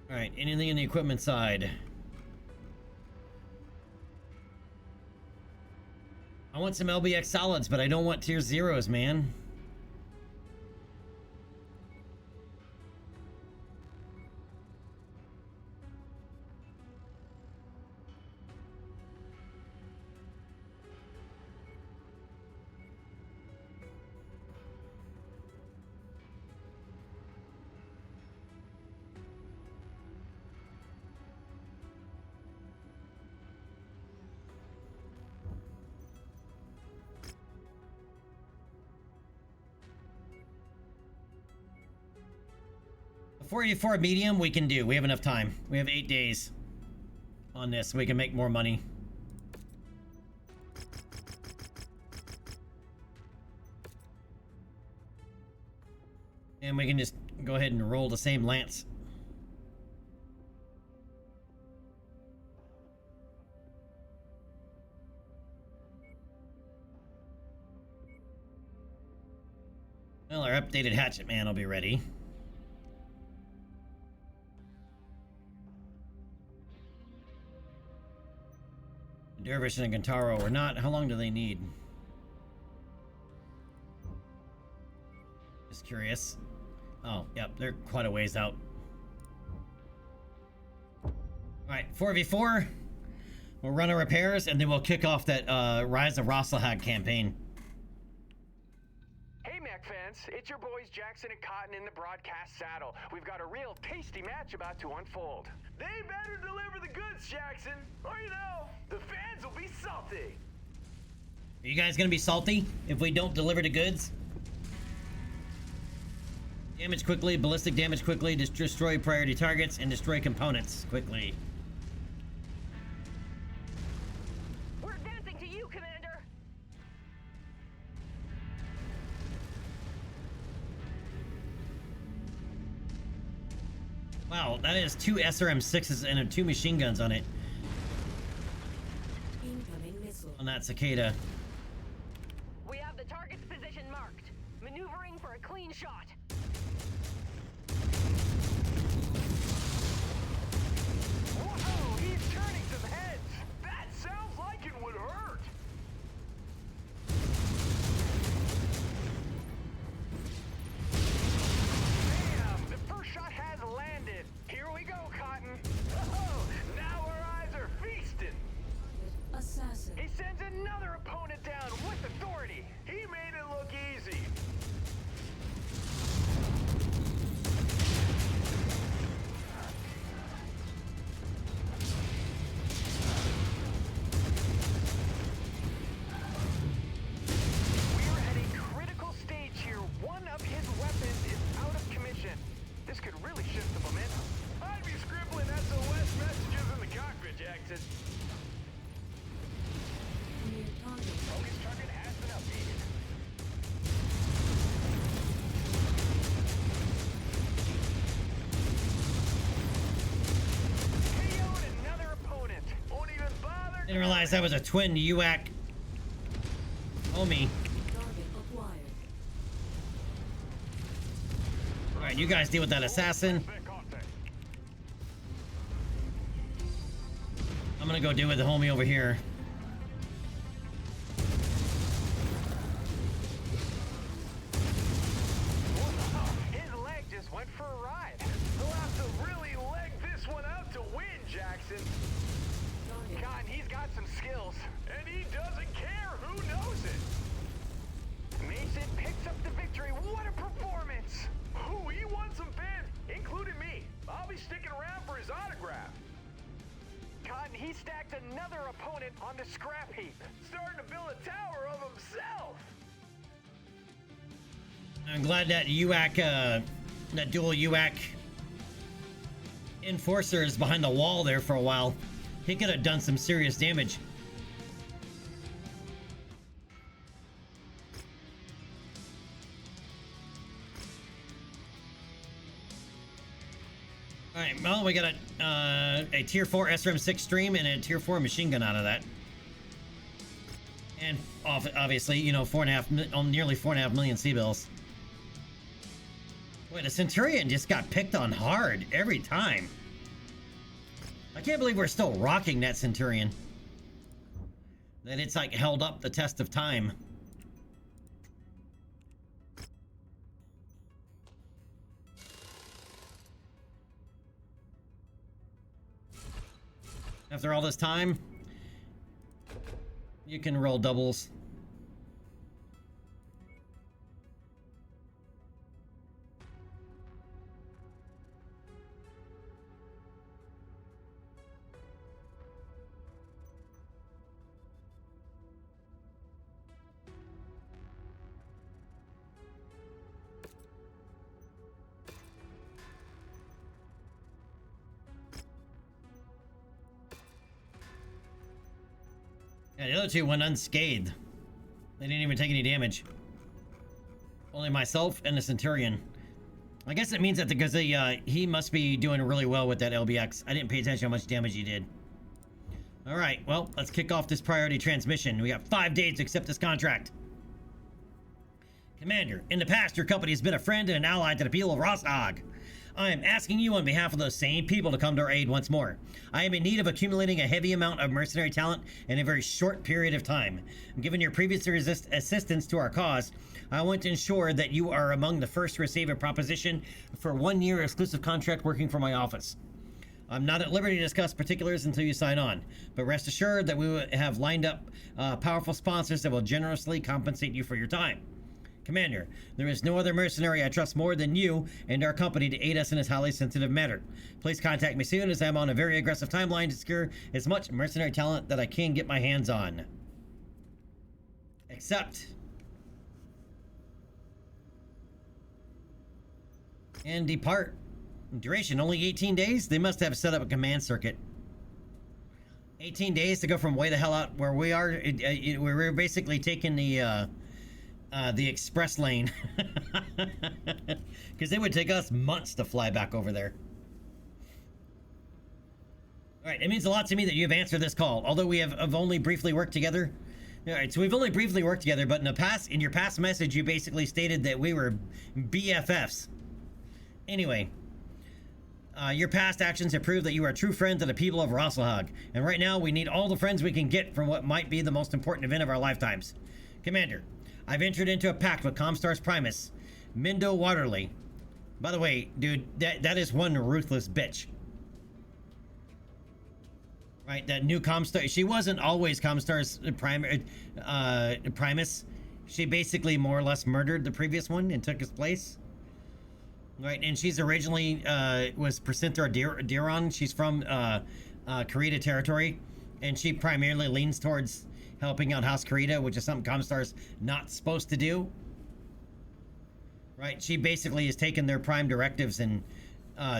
Alright, anything in the equipment side? I want some LBX solids, but I don't want tier 0s, man. A 484 medium we can do. We have enough time. We have 8 days on this, so we can make more money. And we can just go ahead and roll the same lance. Well, our updated hatchet man will be ready. Dervish and Gantaro or not. How long do they need? Just curious. Oh, yep, they're quite a ways out. Alright, 4v4. We'll run our repairs and then we'll kick off that Rise of Rosselhag campaign. Hey, Mech fans, it's your boys Jackson and Cotton in the broadcast saddle. We've got a real tasty match about to unfold. They better deliver the goods, Jackson, or you know, the fans will be salty. Are you guys gonna be salty if we don't deliver the goods? Damage quickly, ballistic damage quickly, destroy priority targets, and destroy components quickly. We're advancing to you, Commander. Wow, that is 2 SRM-6s and 2 machine guns on it. Incoming missile. On that cicada. We have the target's position marked. Maneuvering for a clean shot. Whoa, he's turning some heads. That sounds like it would hurt. Damn, the first shot has landed. Here we go, Cotton. Oh, now our eyes are feasting. Assassin. He sends another opponent down with authority. He made it look easy. We're at a critical stage here. One of his weapons is out of commission. This could really shift the momentum. I'd be scribbling SOS messages in the cockpit, Jackson. New target. Focus target Didn't realize that was a twin UAC homie. Target acquired. Alright, you guys deal with that assassin. I'm gonna go deal with the homie over here. His leg just went for a ride. He'll have to really leg this one out to win, Jackson. God, he's got some skills, and he doesn't care who knows it. Mason picks up the victory. What a performance! Ooh, he won some fans, including me. I'll be sticking around for his autograph. Cotton, he stacked another opponent on the scrap heap, starting to build a tower of himself. I'm glad that UAC, that dual UAC enforcer is behind the wall there for a while. He could have done some serious damage. Alright, well, we got a tier 4 SRM-6 stream and a tier 4 machine gun out of that. And obviously, you know, nearly 4.5 million C-bills. Wait, a Centurion just got picked on hard every time. I can't believe we're still rocking that Centurion. That it's like held up the test of time. After all this time, you can roll doubles. Yeah, the other two went unscathed. They didn't even take any damage. Only myself and the Centurion. I guess it means that because he must be doing really well with that LBX. I didn't pay attention how much damage he did. Alright, well, let's kick off this priority transmission. We got 5 days to accept this contract. Commander, in the past, your company has been a friend and an ally to the people of Rosshag. I am asking you on behalf of those same people to come to our aid once more. I am in need of accumulating a heavy amount of mercenary talent in a very short period of time. Given your previous assistance to our cause, I want to ensure that you are among the first to receive a proposition for 1 year exclusive contract working for my office. I'm not at liberty to discuss particulars until you sign on, but rest assured that we will have lined up powerful sponsors that will generously compensate you for your time. Commander, there is no other mercenary I trust more than you and our company to aid us in this highly sensitive matter. Please contact me soon, as I'm on a very aggressive timeline to secure as much mercenary talent that I can get my hands on. Accept. And depart. Duration, only 18 days? They must have set up a command circuit. 18 days to go from way the hell out where we are. We're basically taking the express lane. Because it would take us months to fly back over there. Alright, it means a lot to me that you've answered this call, although we have only briefly worked together. Alright, so we've only briefly worked together, but in your past message, you basically stated that we were BFFs. Anyway, your past actions have proved that you are a true friend to the people of Rosslahag, and right now we need all the friends we can get from what might be the most important event of our lifetimes. Commander, I've entered into a pact with Comstar's Primus, Mindo Waterley. By the way, dude, that is one ruthless bitch. Right, that new Comstar, she wasn't always Comstar's Primus. She basically more or less murdered the previous one and took his place. Right, and she's originally was Precentor Diron. She's from Karita territory, and she primarily leans towards helping out House Karita, which is something Comstar's not supposed to do. Right, she basically has taken their prime directives and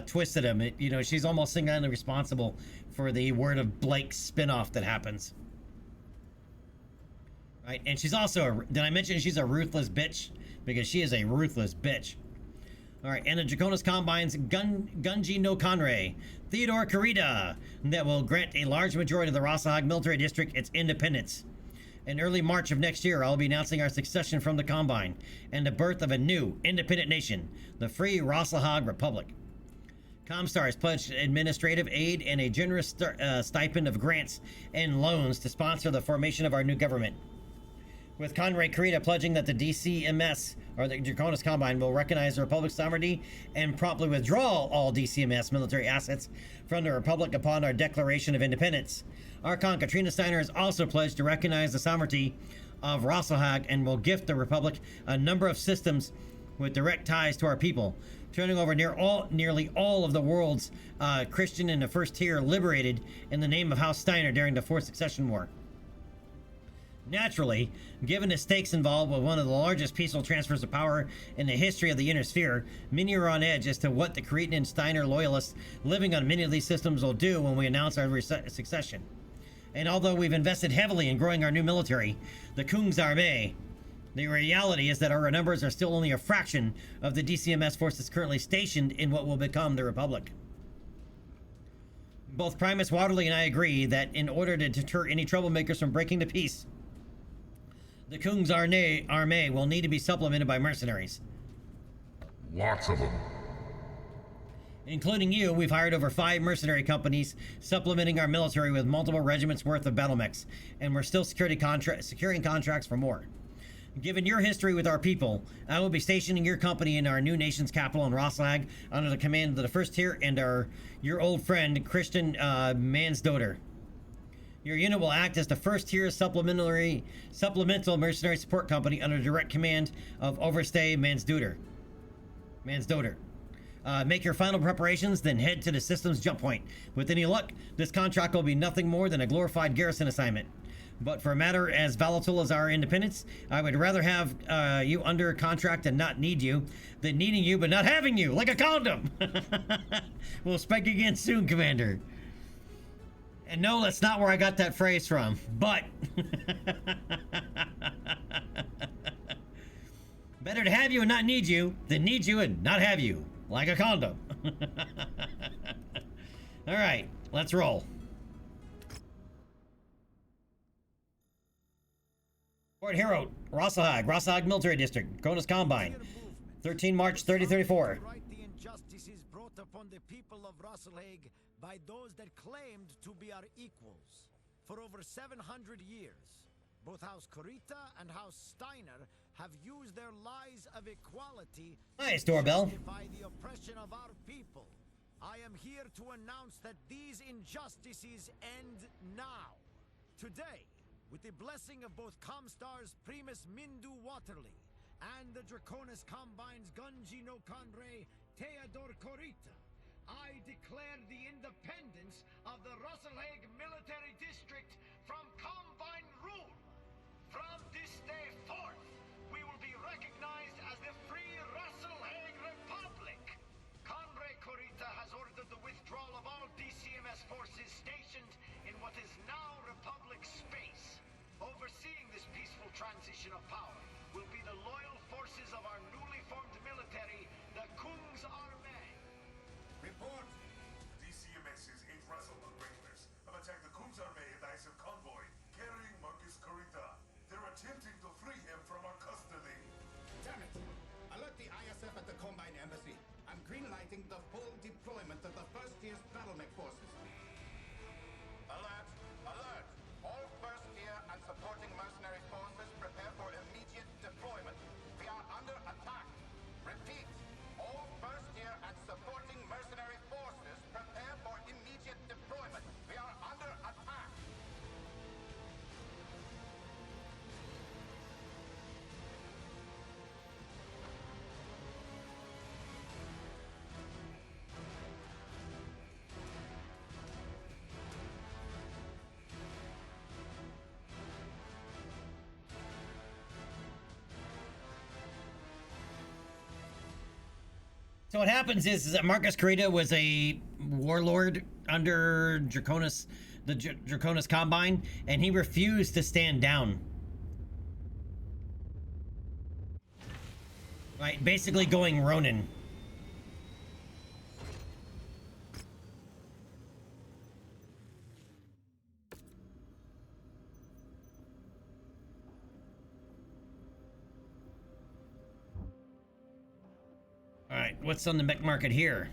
twisted them. You know, she's almost single-handedly responsible for the Word of Blake spinoff that happens. Right, and she's also did I mention she's a ruthless bitch? Because she is a ruthless bitch. All right, and the Draconis Combine's Gunji no Conray, Theodore Karita, that will grant a large majority of the Rossahag military district its independence. In early March of next year, I'll be announcing our succession from the Combine and the birth of a new, independent nation, the Free Rossahag Republic. Comstar has pledged administrative aid and a generous stipend of grants and loans to sponsor the formation of our new government. With Conray Karita pledging that the DCMS, or the Draconis Combine, will recognize the Republic's sovereignty and promptly withdraw all DCMS military assets from the Republic upon our declaration of independence. Archon Katrina Steiner has also pledged to recognize the sovereignty of Rossahag and will gift the Republic a number of systems with direct ties to our people, turning over nearly all of the world's Christian in the first tier liberated in the name of House Steiner during the Fourth Succession War. Naturally, given the stakes involved with one of the largest peaceful transfers of power in the history of the Inner Sphere, many are on edge as to what the Cretan and Steiner loyalists living on many of these systems will do when we announce our succession. And although we've invested heavily in growing our new military, the Kungsarmee, the reality is that our numbers are still only a fraction of the DCMS forces currently stationed in what will become the Republic. Both Primus Waterley and I agree that in order to deter any troublemakers from breaking the peace, the Kungsarmee will need to be supplemented by mercenaries. Lots of them. Including you, we've hired over 5 mercenary companies, supplementing our military with multiple regiments worth of battle mechs, and we're still securing contracts for more. Given your history with our people, I will be stationing your company in our new nation's capital in Rossahag under the command of the first tier and your old friend, Christian Mansdoder. Your unit will act as the first tier supplemental mercenary support company under direct command of Overstay Mansdoder. Make your final preparations, then head to the system's jump point. With any luck, this contract will be nothing more than a glorified garrison assignment. But for a matter as volatile as our independence, I would rather have you under contract and not need you than needing you but not having you, like a condom. We'll speak again soon, Commander. And no, that's not where I got that phrase from, but better to have you and not need you than need you and not have you, like a condom. All right, let's roll. Fort Hero, Rossahag Military District, Draconis Combine, 13 March 3034. Right the injustices brought upon the people of Rossahag by those that claimed to be our equals. For over 700 years, both House Karita and House Steiner have used their lies of equality Nice, to doorbell. justify the oppression of our people. I am here to announce that these injustices end now. Today, with the blessing of both Comstar's Primus Mindu Waterley and the Draconis Combine's Gunji no Conray Theodore Korita, I declare the independence of the Rossahag Military District from Combine rule. From this day forth, we will be recognized as the Free Rossahag Republic. Conray Korita has ordered the withdrawal of all DCMS forces stationed in what is now Republic space. Overseeing this peaceful transition of power will be the loyal forces of our newly formed military, the Kungsarmee. Report! The DCMS's 8 Rossahag regulars have attacked the Kungsarmee and ISIL convoy, carrying Marcus Karita. They're attempting to free him from our custody. Damn it! Alert the ISF at the Combine Embassy. I'm greenlighting the full deployment of the first tier's battle mech forces. Alert! Alert! All first tier and supporting mercenary forces prepare for immediate deployment. We are under attack. Repeat! All first tier and supporting mercenary forces prepare for immediate deployment. We are under attack. So what happens is that Marcus Karita was a warlord under the Draconis Combine, and he refused to stand down. Right, basically going Ronin. what's on the mech market here?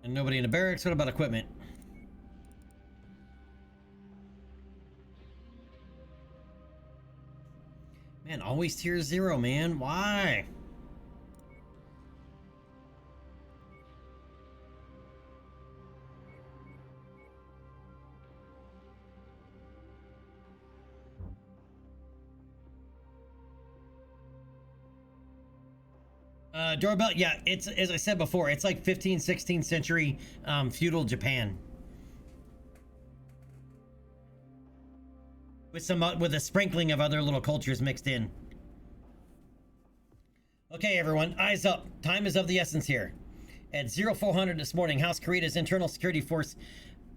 And nobody in the barracks. What about equipment? Man, always tier 0, man. Why? Doorbell, yeah, it's, as I said before, it's like 15th, 16th century feudal Japan. With a sprinkling of other little cultures mixed in. Okay, everyone, eyes up. Time is of the essence here. At 0400 this morning, House Kurita's internal security force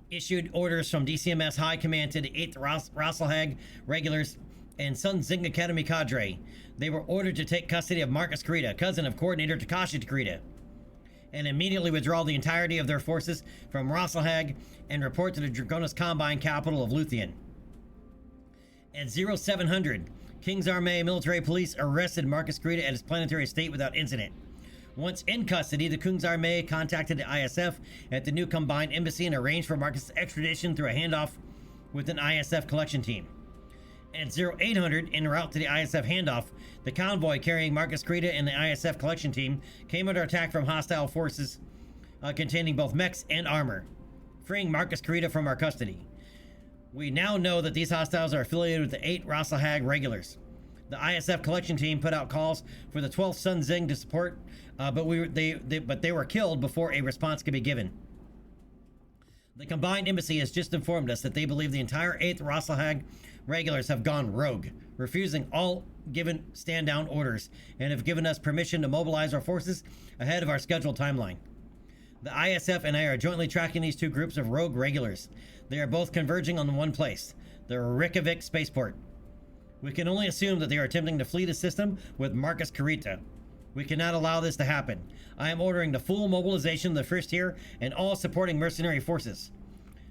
issued orders from DCMS High Command to the 8th Rasselhag regulars and Sun Zing Academy cadre. They were ordered to take custody of Marcus Kurita, cousin of Coordinator Takashi Kurita, and immediately withdraw the entirety of their forces from Rasselhag and report to the Draconis Combine capital of Luthien. At 0700, King's Armée military police arrested Marcus Kurita at his planetary estate without incident. Once in custody, the King's Armée contacted the ISF at the new combined embassy and arranged for Marcus' extradition through a handoff with an ISF collection team. At 0800, en route to the ISF handoff, the convoy carrying Marcus Kurita and the ISF collection team came under attack from hostile forces containing both mechs and armor, freeing Marcus Kurita from our custody. We now know that these hostiles are affiliated with the 8 Rasselhag regulars. The ISF collection team put out calls for the 12th Sun Zing to support, but they were killed before a response could be given. The combined embassy has just informed us that they believe the entire 8th Rasselhag regulars have gone rogue, refusing all given stand-down orders, and have given us permission to mobilize our forces ahead of our scheduled timeline. The ISF and I are jointly tracking these two groups of rogue regulars. They are both converging on one place, the Reykjavik spaceport. We can only assume that they are attempting to flee the system with Marcus Kurita. We cannot allow this to happen. I am ordering the full mobilization of the first tier and all supporting mercenary forces.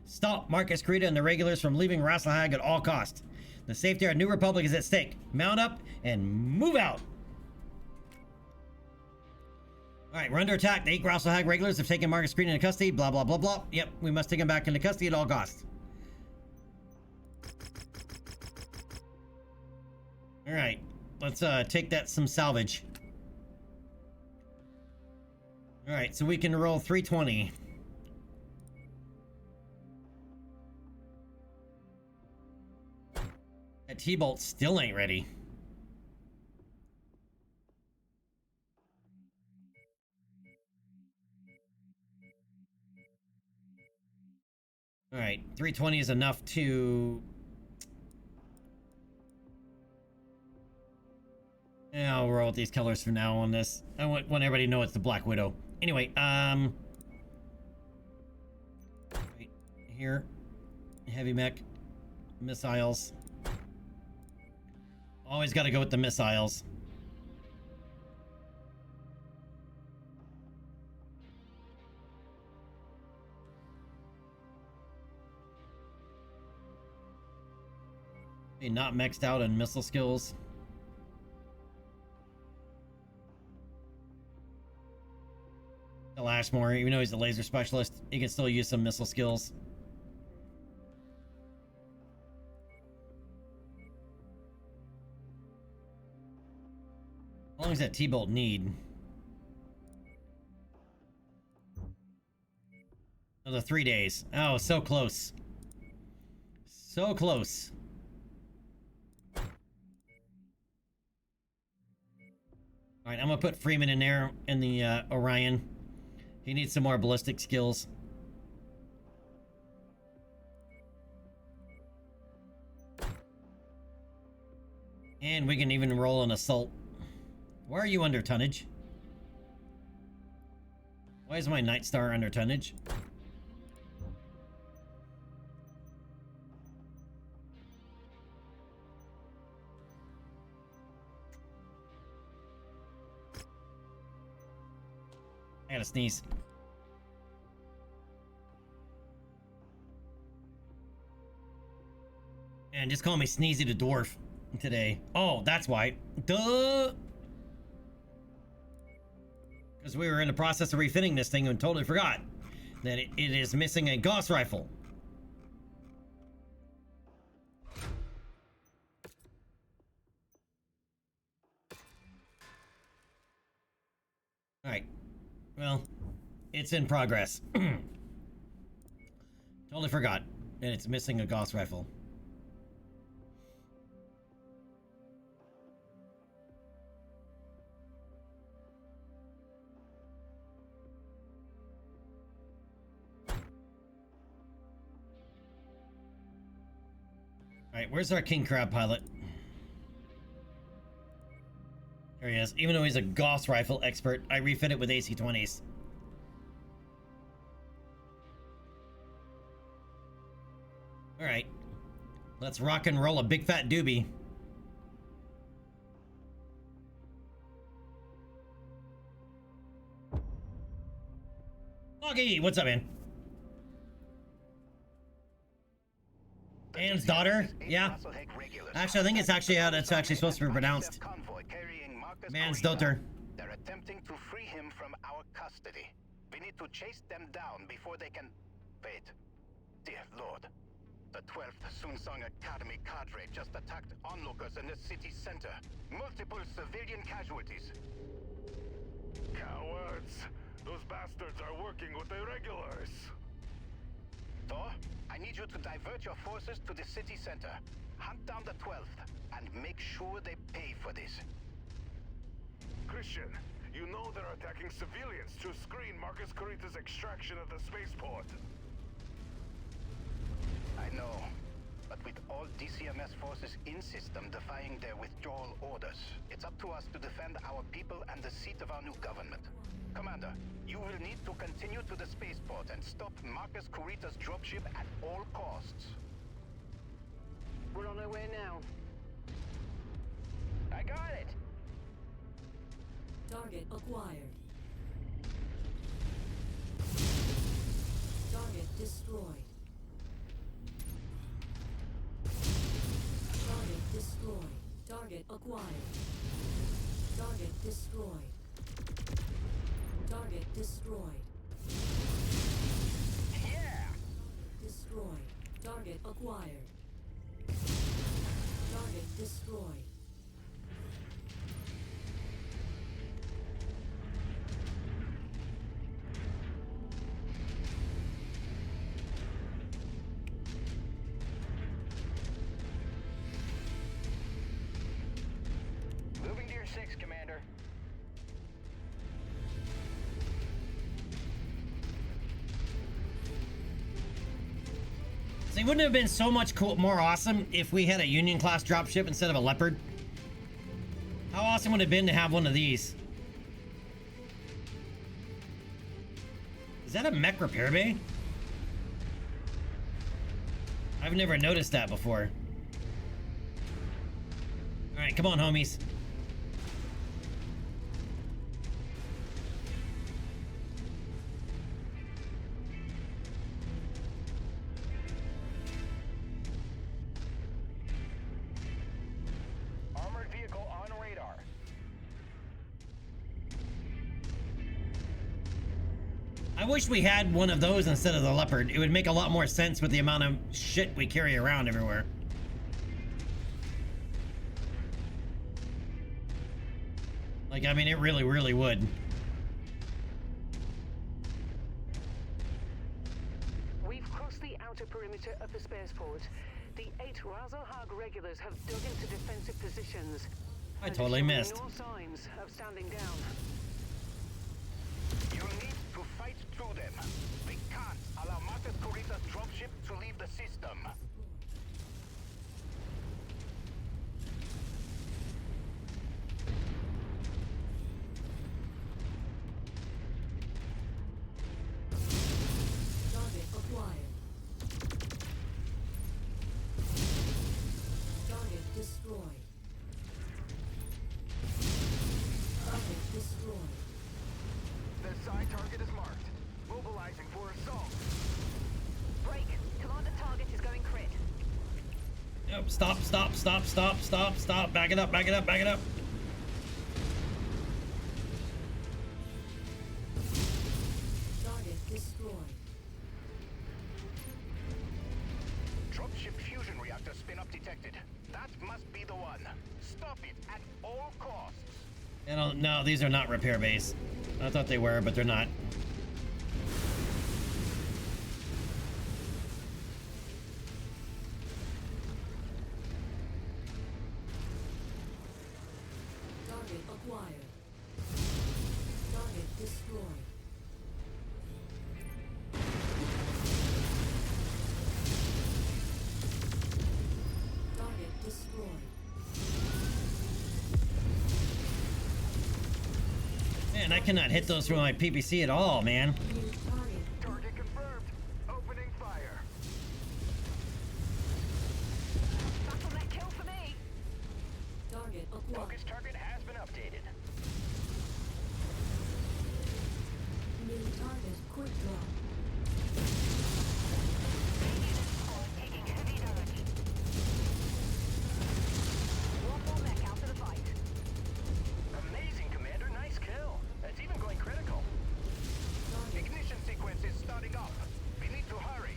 Stop Marcus Kurita and the regulars from leaving Rasselhag at all costs. The safety of our New Republic is at stake. Mount up and move out. Alright, we're under attack. The 8 Rasselhag regulars have taken Marcus Kurita into custody. Blah, blah, blah, blah. Yep, we must take him back into custody at all costs. Alright, let's take that some salvage. Alright, so we can roll 320. That T-bolt still ain't ready. Alright, 320 is enough to... Yeah, I'll roll with these colors from now on this. I want everybody to know it's the Black Widow. Anyway, right here. Heavy mech. Missiles. Always gotta go with the missiles. Okay, not maxed out on missile skills. Ashmore, even though he's a laser specialist, he can still use some missile skills. How long does that T-bolt need? Another 3 days. Oh, so close. So close. Alright, I'm gonna put Freeman in there in the Orion. He needs some more ballistic skills. And we can even roll an assault. Why are you under tonnage? Why is my Night Star under tonnage? I gotta sneeze. And just call me Sneezy the Dwarf. today. Oh, that's why. Duh. Because we were in the process of refitting this thing and totally forgot that it is missing a Gauss rifle. Alright. Well, it's in progress. Totally forgot that it's missing a Gauss rifle. Alright, where's our King Crab pilot? There he is. Even though he's a Gauss rifle expert, I refit it with AC-20s. Alright. Let's rock and roll a big fat doobie. Augie, what's up, man? Anne's daughter? Yeah. Actually, I think it's actually how that's actually supposed to be pronounced. Man's daughter. They're attempting to free him from our custody. We need to chase them down before they can... Wait. Dear Lord. The 12th Sunsong Academy cadre just attacked onlookers in the city center. Multiple civilian casualties. Cowards! Those bastards are working with the regulars. Thor, I need you to divert your forces to the city center. Hunt down the 12th and make sure they pay for this. Christian, you know they're attacking civilians to screen Marcus Carita's extraction of the spaceport. I know, but with all DCMS forces in system defying their withdrawal orders, it's up to us to defend our people and the seat of our new government. Commander, you will need to continue to the spaceport and stop Marcus Carita's dropship at all costs. We're on our way now. I got it! Target acquired. Target destroyed. Target destroyed. Target acquired. Target destroyed. Target destroyed. Yeah! Destroyed. Target acquired. Target destroyed. Moving to your 6, Commander. See, wouldn't it have been so much more awesome if we had a Union class dropship instead of a Leopard? How awesome would it have been to have one of these? Is that a mech repair bay? I've never noticed that before. Alright, come on, homies. Armored vehicle on radar. I wish we had one of those instead of the Leopard. It would make a lot more sense with the amount of shit we carry around everywhere. Like, I mean, it really, really would. We've crossed the outer perimeter of the spaceport. The 8 Razohag regulars have dug into defensive positions. I totally missed. No signs of standing down. You need to fight through them. We can't allow Marcus Carita's dropship to leave the system. Target acquired. Target destroyed. Target destroyed. The side target is marked. Mobilizing for assault. Break. Commander target is going crit. Oh, stop, stop, stop, stop, stop, stop. Back it up, back it up, back it up. Target destroyed. Dropship fusion reactor spin-up detected. That must be the one. Stop it at all costs. No, these are not repair base. I thought they were, but they're not. Target acquired. Target destroyed. Target destroyed. Man, I cannot hit those from my PPC at all, man. New target. Target confirmed. Opening fire. Bottleneck kill for me. Target acquired. Focus target has been updated. New target quick drop. Taking heavy damage. One more mech out of the fight. Amazing, Commander. Nice kill. That's even going critical. Ignition sequence is starting up. We need to hurry.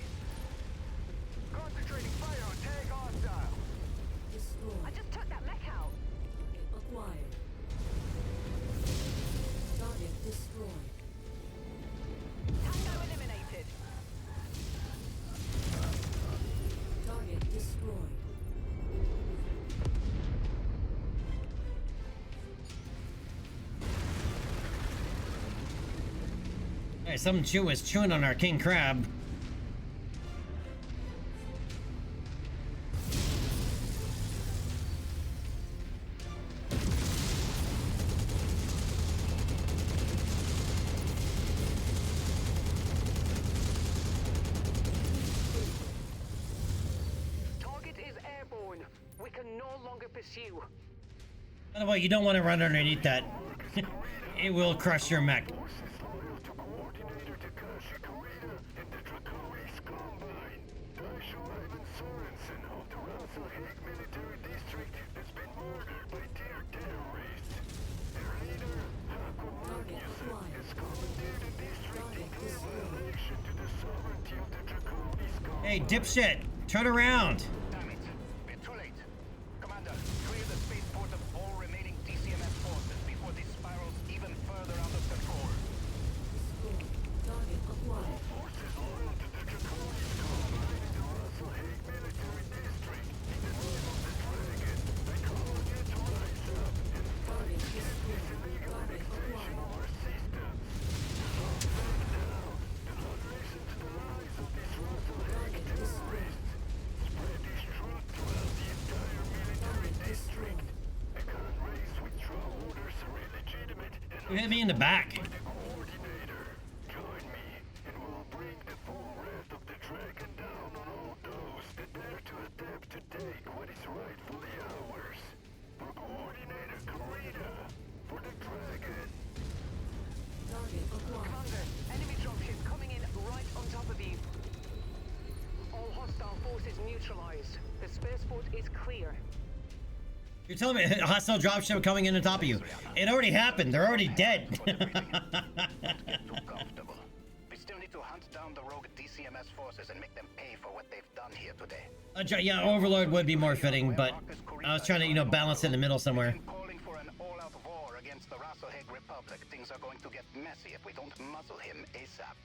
Concentrating fire on tag hostile. Destroyed. I just took that mech out. Target acquired. Target destroyed. Tango eliminated. Target destroyed. Hey, some Jew is chewing on our king crab. Target is airborne. We can no longer pursue. By the way, you don't want to run underneath that. It will crush your mech. Target acquired. Target destroyed. Hey, dipshit, turn around. Damn it. We're too late. Commander, clear the spaceport of all remaining DCMS forces before this spirals even further out of control. Destroyed. Target acquired. Target destroyed. Target acquired. Target destroyed. Target destroyed. You hit me in the back. Target acquired. Commander, enemy dropship coming in right on top of you. All hostile forces neutralized. The spaceport is clear. You're telling me a hostile dropship coming in on top of you? It already happened. They're already dead. Too comfortable. We still need to hunt down the rogue DCMS forces and make them pay for what they've done here today. Yeah, Overlord would be more fitting, but I was trying to, balance in the middle somewhere. Calling for an all-out war against the Rasoheg Republic. Things are going to get messy if we don't muzzle him ASAP.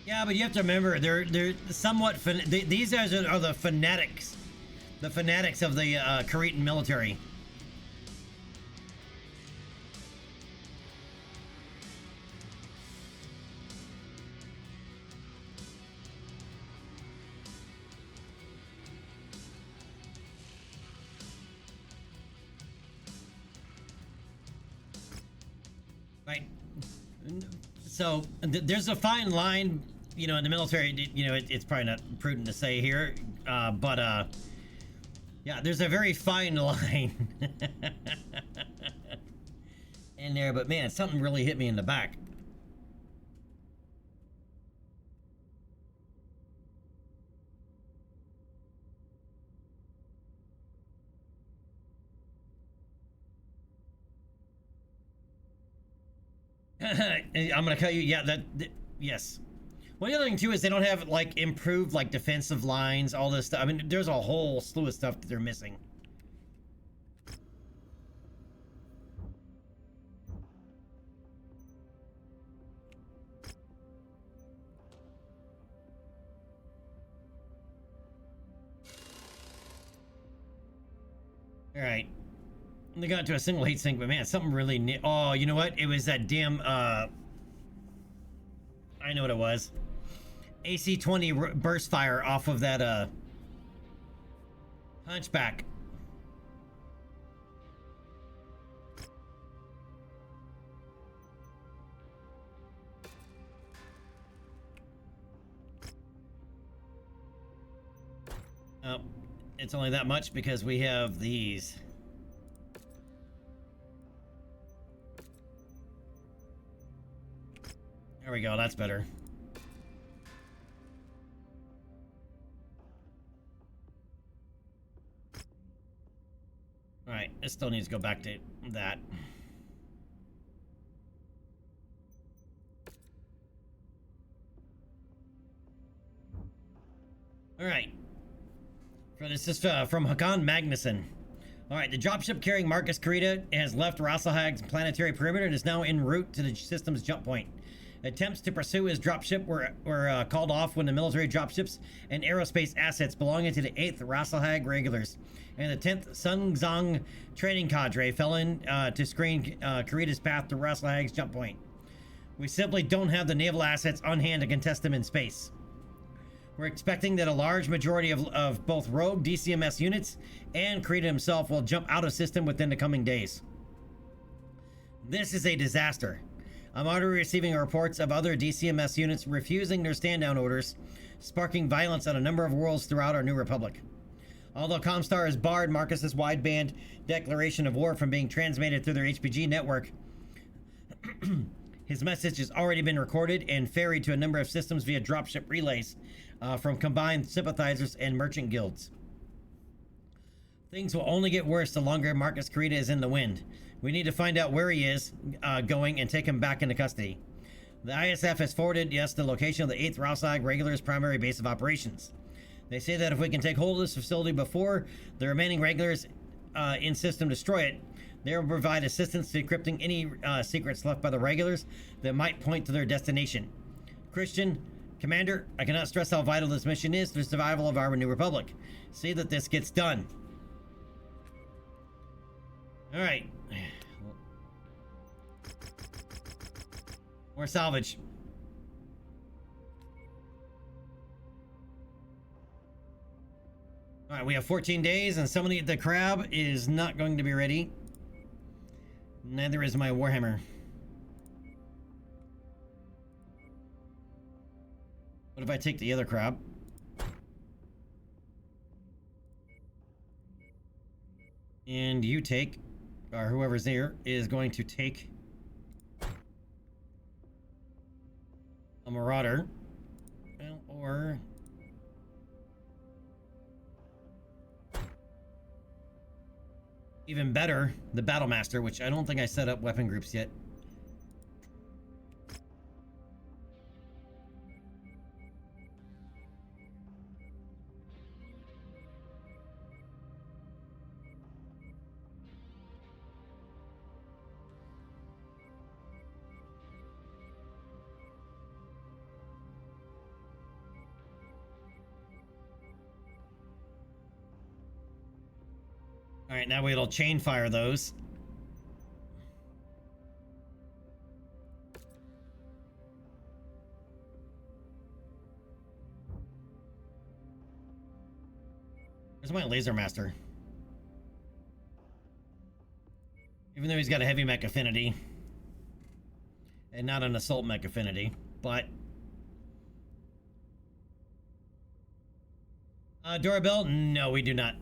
Yeah, but you have to remember, they're somewhat these guys are the fanatics of the Cretan military. Right. So there's a fine line, in the military. It's probably not prudent to say here, but yeah, there's a very fine line in there, but man, something really hit me in the back. I'm gonna cut you. Yeah, yes. Well, the other thing too is they don't have like improved like defensive lines, all this stuff. I mean, there's a whole slew of stuff that they're missing. All right. They got to a single heat sink, but man, something really. Oh, you know what? It was that damn. I know what it was. AC-20 burst fire off of that Hunchback. Oh, it's only that much because we have these. There we go, that's better. Alright, it still needs to go back to that. Alright. This is from Hakan Magnuson. Alright, the dropship carrying Marcus Carita has left Rasselhag's planetary perimeter and is now en route to the system's jump point. Attempts to pursue his dropship were called off when the military dropships and aerospace assets belonging to the 8th Rasselhag regulars and the 10th Sungzong training cadre fell in to screen Karita's path to Rasselhag's jump point. We simply don't have the naval assets on hand to contest them in space. We're expecting that a large majority of both rogue DCMS units and Karita himself will jump out of system within the coming days. This is a disaster. I'm already receiving reports of other DCMS units refusing their stand-down orders, sparking violence on a number of worlds throughout our new republic. Although Comstar has barred Marcus's wideband declaration of war from being transmitted through their HPG network, his message has already been recorded and ferried to a number of systems via dropship relays from combined sympathizers and merchant guilds. Things will only get worse the longer Marcus Carita is in the wind. We need to find out where he is going and take him back into custody. The ISF has forwarded us the location of the 8th Rasselhag Regular's primary base of operations. They say that if we can take hold of this facility before the remaining regulars in system destroy it, they will provide assistance to decrypting any secrets left by the regulars that might point to their destination. Christian, Commander, I cannot stress how vital this mission is to the survival of our new republic. See that this gets done. All right. More salvage. All right, we have 14 days, and somebody, the crab is not going to be ready. Neither is my Warhammer. What if I take the other crab? And you take, or whoever's there, is going to take a Marauder. Well, or... even better, the Battlemaster, which I don't think I set up weapon groups yet. All right, now it'll chain fire those. Where's my laser master? Even though he's got a heavy mech affinity and not an assault mech affinity, but Durabel, no, we do not.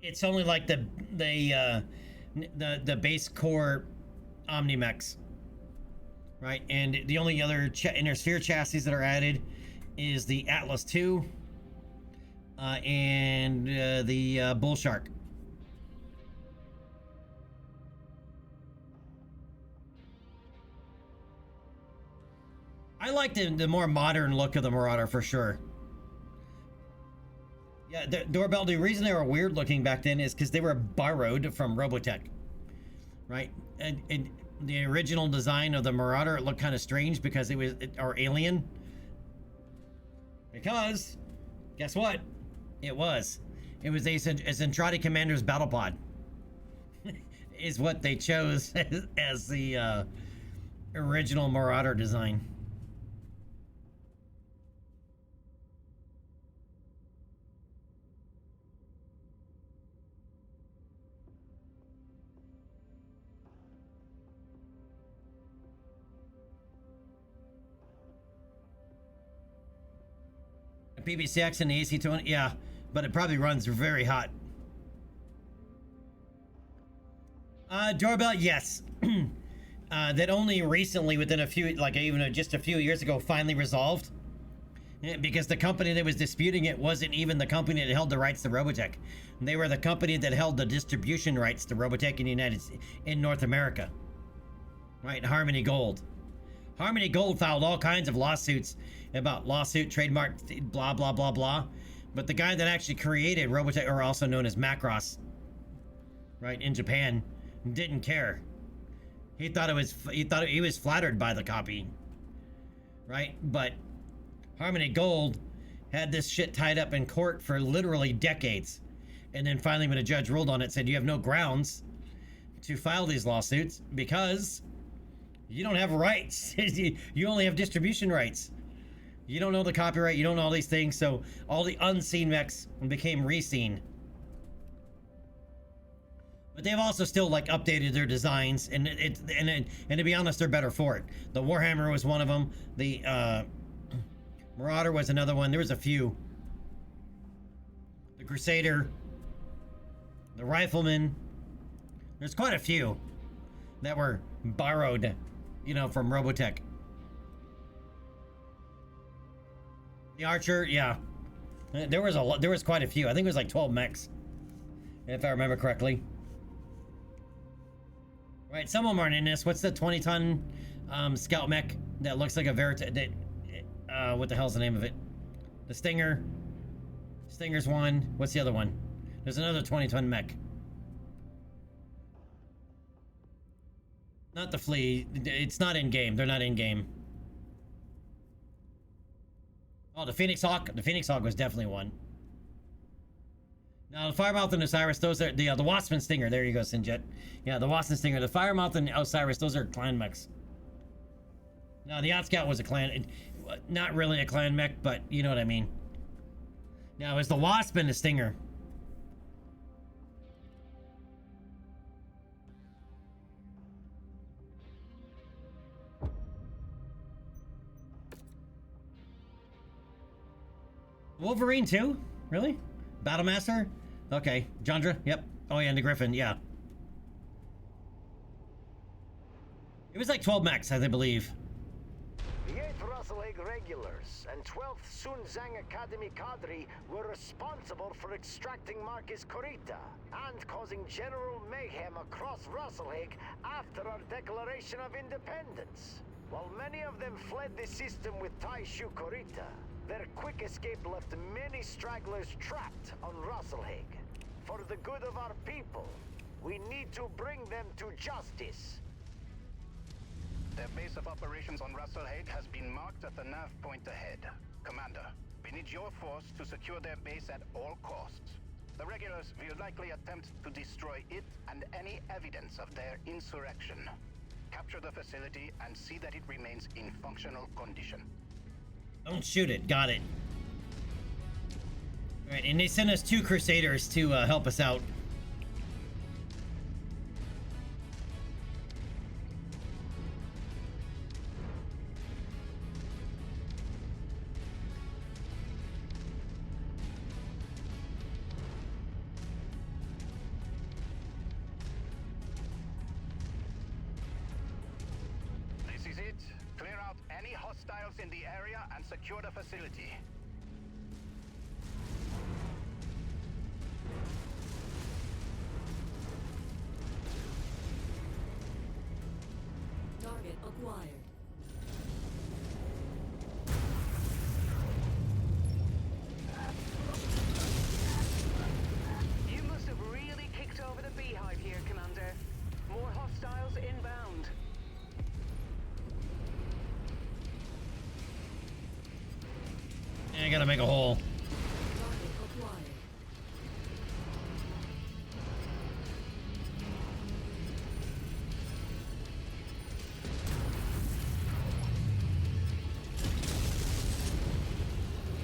It's only like the base core Omnimex, right? And the only other inner sphere chassis that are added is the Atlas 2 and the Bull Shark. I like the more modern look of the Marauder for sure. Yeah, the doorbell, the reason they were weird looking back then is because they were borrowed from Robotech, right? And the original design of the Marauder, it looked kind of strange because it was, or alien. Because, guess what? It was a Zentradi Commander's battle pod. Is what they chose as the original Marauder design. PBCX and the AC-20, yeah, but it probably runs very hot. Doorbell, yes. That only recently, within a few, like even just a few years ago, finally resolved. Yeah, because the company that was disputing it wasn't even the company that held the rights to Robotech. They were the company that held the distribution rights to Robotech in North America. Right, Harmony Gold. Harmony Gold filed all kinds of lawsuits about trademark, blah, blah, blah, blah. But the guy that actually created Robotech, or also known as Macross, right, in Japan, didn't care. He was flattered by the copy, right? But Harmony Gold had this shit tied up in court for literally decades. And then finally, when a judge ruled on it, said you have no grounds to file these lawsuits because you don't have rights. You only have distribution rights. You don't know the copyright. You don't know all these things. So all the unseen mechs became reseen. But they've also still like updated their designs, and to be honest, they're better for it. The Warhammer was one of them. The Marauder was another one. There was a few. The Crusader, the Rifleman. There's quite a few that were borrowed, you know, from Robotech. The Archer, yeah. There was quite a few. I think it was like 12 mechs, if I remember correctly. Right, some of them aren't in this. What's the 20-ton scout mech that looks like a Verita? What the hell's the name of it? The Stinger. Stinger's one. What's the other one? There's another 20-ton mech. Not the Flea. It's not in game. They're not in game. Oh, the Phoenix Hawk. The Phoenix Hawk was definitely one. Now, the Firemouth and Osiris, those are the Wasp and Stinger. There you go, Sinjet. Yeah, the Wasp and Stinger. The Firemouth and Osiris, those are clan mechs. Now, the Outscout was a clan. Not really a clan mech, but you know what I mean. Now, it was the Wasp and the Stinger. Wolverine too? Really? Battlemaster? Okay. Jandra? Yep. Oh yeah, and the Griffin, yeah. It was like 12 mechs, I believe. The 8th Russell Hague Regulars and 12th Sunzang Academy Cadre were responsible for extracting Marcus Corita and causing general mayhem across Russell Hague after our declaration of independence. While many of them fled the system with Taishu Corita, their quick escape left many stragglers trapped on Russell Hague. For the good of our people, we need to bring them to justice. Their base of operations on Russell Hague has been marked at the nav point ahead. Commander, we need your force to secure their base at all costs. The regulars will likely attempt to destroy it and any evidence of their insurrection. Capture the facility and see that it remains in functional condition. Don't shoot it. Got it. All right, and they sent us 2 Crusaders to help us out. hostiles in the area and secure the facility. Target acquired. You must have really kicked over the beehive here, Commander. More hostiles inbound. I gotta make a hole. Target acquired.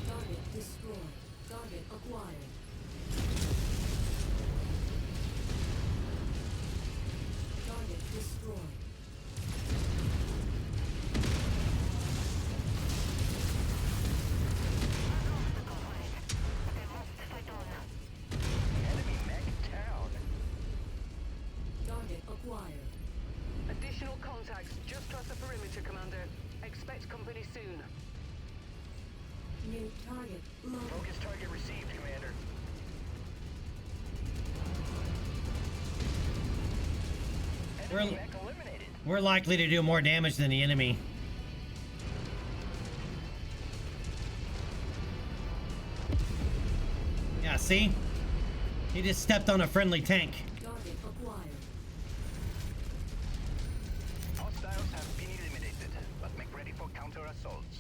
Target destroyed. Target acquired. Target destroyed. Enemy mech down. Target acquired. Additional contacts just across the perimeter, Commander. Expect company soon. New target located. Focus target received, Commander. We're, Mech eliminated. we're likely to do more damage than the enemy. Yeah, see? He just stepped on a friendly tank. Target acquired. Hostiles have been eliminated, but make ready for counter-assaults.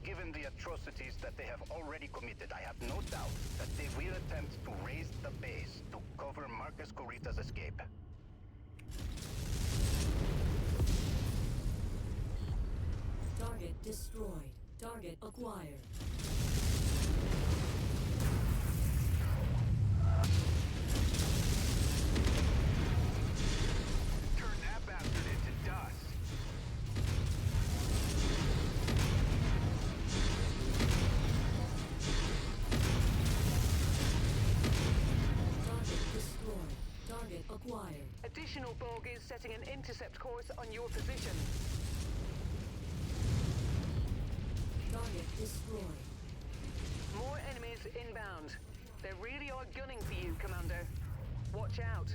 Given the atrocities that they have already committed, I have no doubt that they will attempt to raise the base to cover Marcus Corita's escape. Target destroyed. Target acquired. Turn that bastard into dust. Target destroyed. Target acquired. Additional bogies setting an intercept course on your position. Target destroyed. More enemies inbound. They really are gunning for you, Commander. Watch out.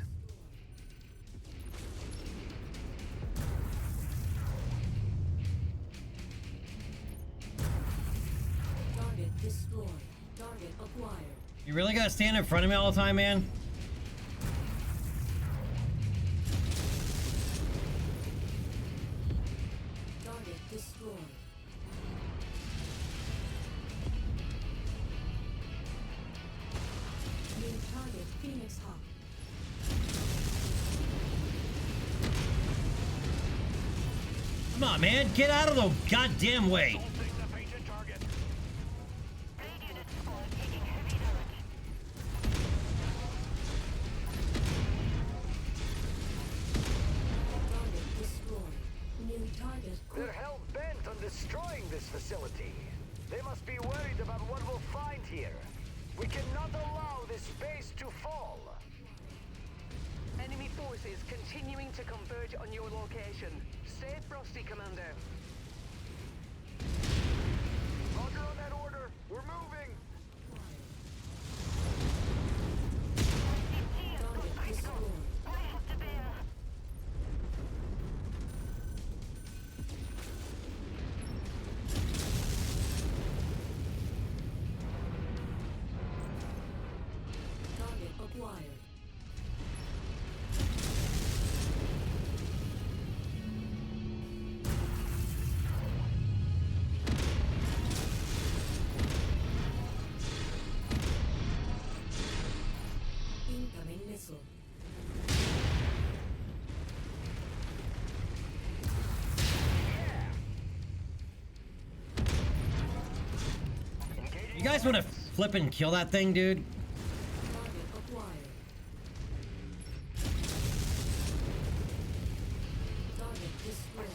Target destroyed. Target acquired. You really gotta stand in front of me all the time, man? Target destroyed. New target Phoenix Hawk. Come on, man. Get out of the goddamn way. Target destroyed. New target They're hell-bent on destroying this facility. They must be worried about what we'll find here. We cannot allow this base to fall. Enemy forces continuing to converge on your location. Stay frosty, Commander. Roger on that order. We're moving. target destroyed. Target acquired. Incoming missile. You guys wanna flip and kill that thing, dude? Target acquired. Target destroyed.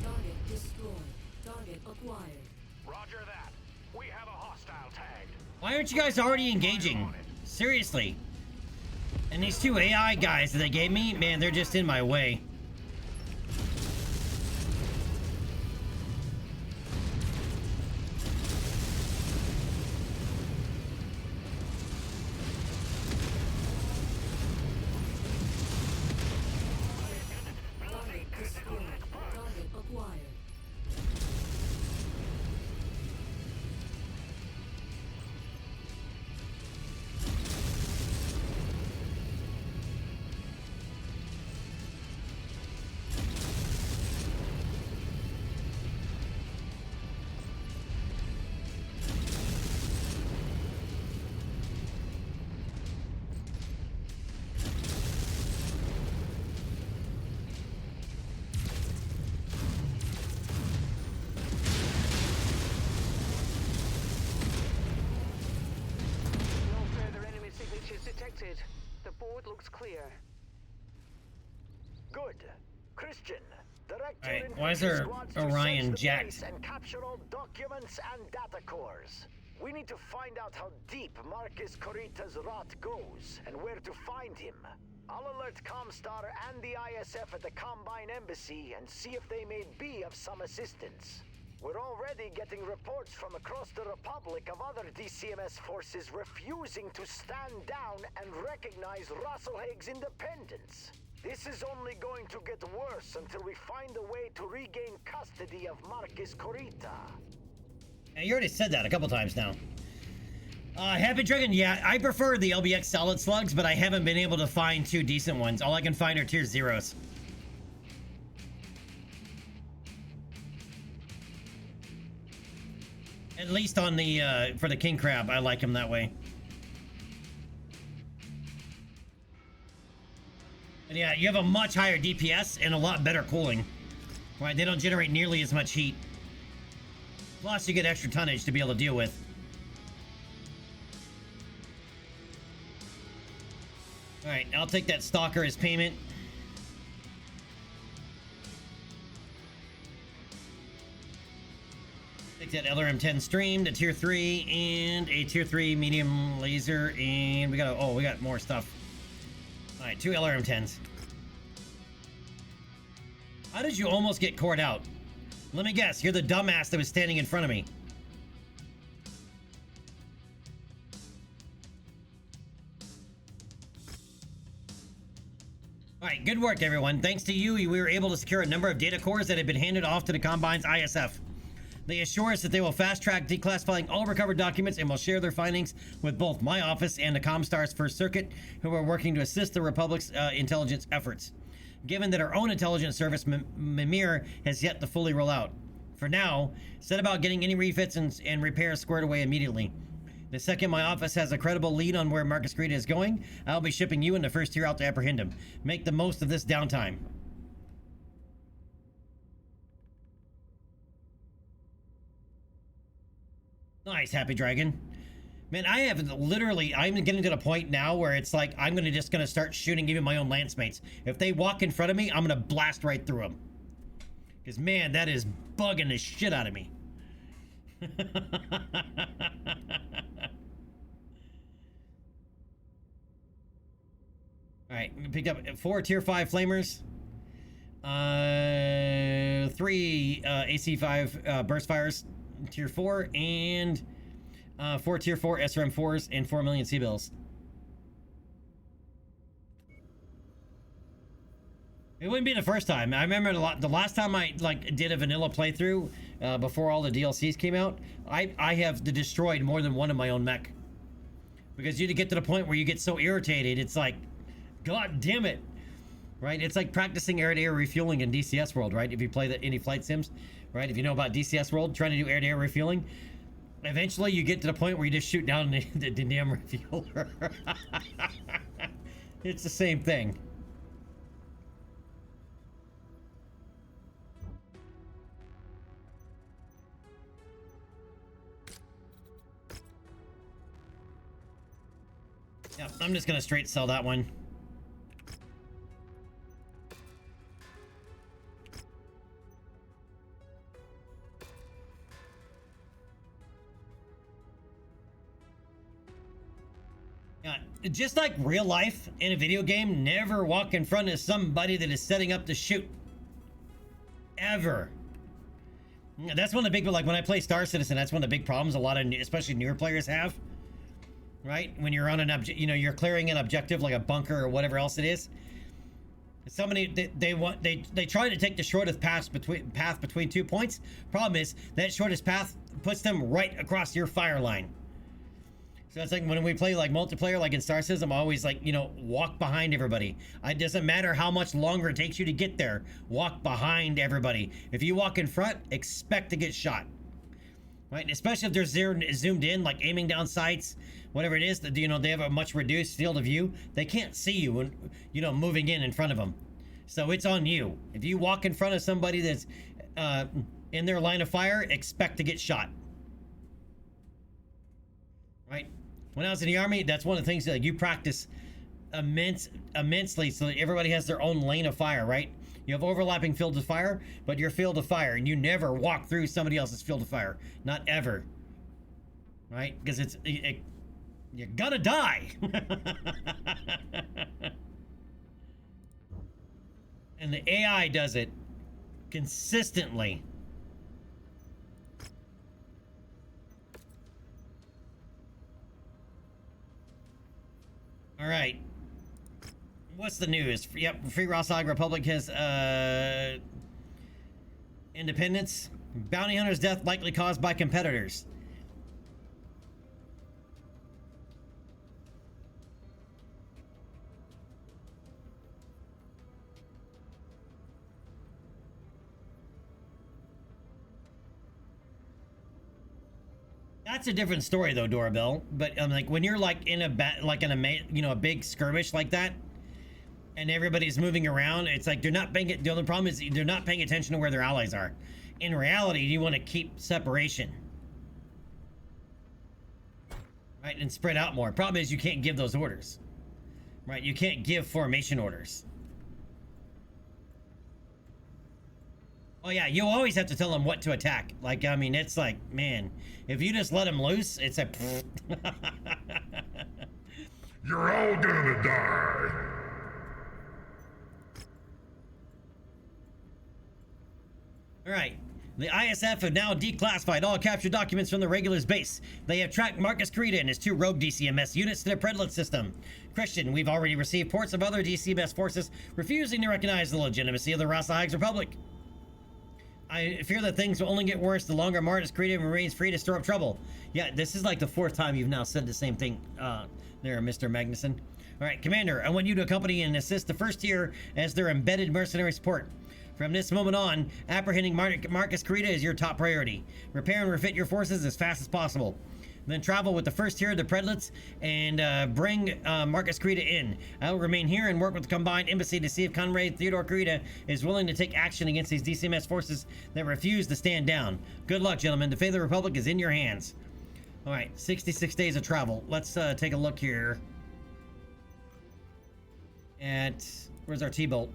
Target destroyed. Target acquired. Roger that. We have a hostile tagged. Why aren't you guys already engaging? Seriously. And these two AI guys that they gave me, man, they're just in my way. Target destroyed. Target acquired. No further enemy signatures detected. The board looks clear. Good. Christian, direct Alright, your why is infantry there squads to Orion search the jacked? place and capture all documents and data cores. We need to find out how deep Marcus Corita's rot goes and where to find him. I'll alert Comstar and the ISF at the Combine Embassy and see if they may be of some assistance. We're already getting reports from across the Republic of other DCMS forces refusing to stand down and recognize Rasselhaig's independence. This is only going to get worse until we find a way to regain custody of Marcus Corita. And you already said that a couple times now. Happy Dragon, yeah, I prefer the LBX solid slugs, but I haven't been able to find two decent ones. All I can find are tier 0s. At least on the, for the King Crab, I like him that way. And yeah, you have a much higher DPS and a lot better cooling. Right, they don't generate nearly as much heat. Plus, you get extra tonnage to be able to deal with. Alright, I'll take that Stalker as payment. Take that LRM-10 stream to tier 3 and a tier 3 medium laser, and we got more stuff. Alright, 2 LRM-10s. How did you almost get cored out? Let me guess, you're the dumbass that was standing in front of me. Alright, good work everyone. Thanks to you, we were able to secure a number of data cores that had been handed off to the Combine's ISF. They assure us that they will fast-track declassifying all recovered documents and will share their findings with both my office and the Comstar's First Circuit, who are working to assist the Republic's intelligence efforts. Given that our own intelligence service, Mimir, has yet to fully roll out. For now, set about getting any refits and repairs squared away immediately. The second my office has a credible lead on where Marcus Corita is going, I'll be shipping you and the first tier out to apprehend him. Make the most of this downtime. Nice, Happy Dragon. Man, I'm getting to the point now where it's like, I'm just gonna start shooting even my own lance mates. If they walk in front of me, I'm gonna blast right through them. Because, man, that is bugging the shit out of me. Alright, we picked up 4 tier 5 flamers. 3 AC5 burst fires, tier 4, and 4 tier 4 SRM4s and 4 million C-bills. It wouldn't be the first time. I remember the last time I did a vanilla playthrough before all the DLCs came out. I have destroyed more than one of my own mech, because you get to the point where you get so irritated. It's like, God damn it, right? It's like practicing air-to-air refueling in DCS World, right? If you play any flight sims, right? If you know about DCS World, trying to do air-to-air refueling, eventually you get to the point where you just shoot down the damn refueler. It's the same thing. Yep, I'm just gonna straight sell that one. Just like real life in a video game, never walk in front of somebody that is setting up to shoot. Ever. That's one of the big, like when I play Star Citizen, that's one of the big problems a lot of, especially newer players have. Right? When you're on an you're clearing an objective like a bunker or whatever else it is. Somebody, they try to take the shortest path between 2 points. Problem is, that shortest path puts them right across your fire line. So it's like when we play like multiplayer, like in Star Citizen, I'm always like, you know, walk behind everybody. It doesn't matter how much longer it takes you to get there. Walk behind everybody. If you walk in front, expect to get shot. Right? Especially if they're zoomed in, like aiming down sights, whatever it is, that, you know, they have a much reduced field of view. They can't see you when, you know, moving in front of them. So it's on you. If you walk in front of somebody that's in their line of fire, expect to get shot. Right? When I was in the Army, that's one of the things that, like, you practice immensely so that everybody has their own lane of fire, right? You have overlapping fields of fire, but your field of fire, and you never walk through somebody else's field of fire. Not ever. Right? Because you're gonna die. And the AI does it consistently. All right. What's the news? Yep, Free Rossag Republic has independence. Bounty hunter's death likely caused by competitors. That's a different story though, Doorbell. But like when you're like in a a big skirmish like that, and everybody's moving around, it's like they're not paying it. The other problem is they're not paying attention to where their allies are. In reality, you want to keep separation, right, and spread out more. Problem is you can't give those orders, right? You can't give formation orders. Oh yeah, you always have to tell them what to attack. Like, I mean, it's like, man, if you just let them loose, it's a. You're all gonna die. All right. The ISF have now declassified all captured documents from the Regulars base. They have tracked Marcus Carita and his 2 rogue DCMS units to the Predlet system. Christian, we've already received reports of other DCMS forces refusing to recognize the legitimacy of the Rasa Republic. I fear that things will only get worse the longer Marcus Carita remains free to stir up trouble. Yeah, this is like the 4th time you've now said the same thing there, Mr. Magnuson. All right, Commander, I want you to accompany and assist the 1st tier as their embedded mercenary support. From this moment on, apprehending Marcus Carita is your top priority. Repair and refit your forces as fast as possible. Then travel with the 1st tier of the Predlets and bring Marcus Carita in. I will remain here and work with the Combined Embassy to see if Conrad Theodore Carita is willing to take action against these DCMS forces that refuse to stand down. Good luck, gentlemen. The fate of the Republic is in your hands. All right, 66 days of travel. Let's take a look here at... Where's our T-Bolt?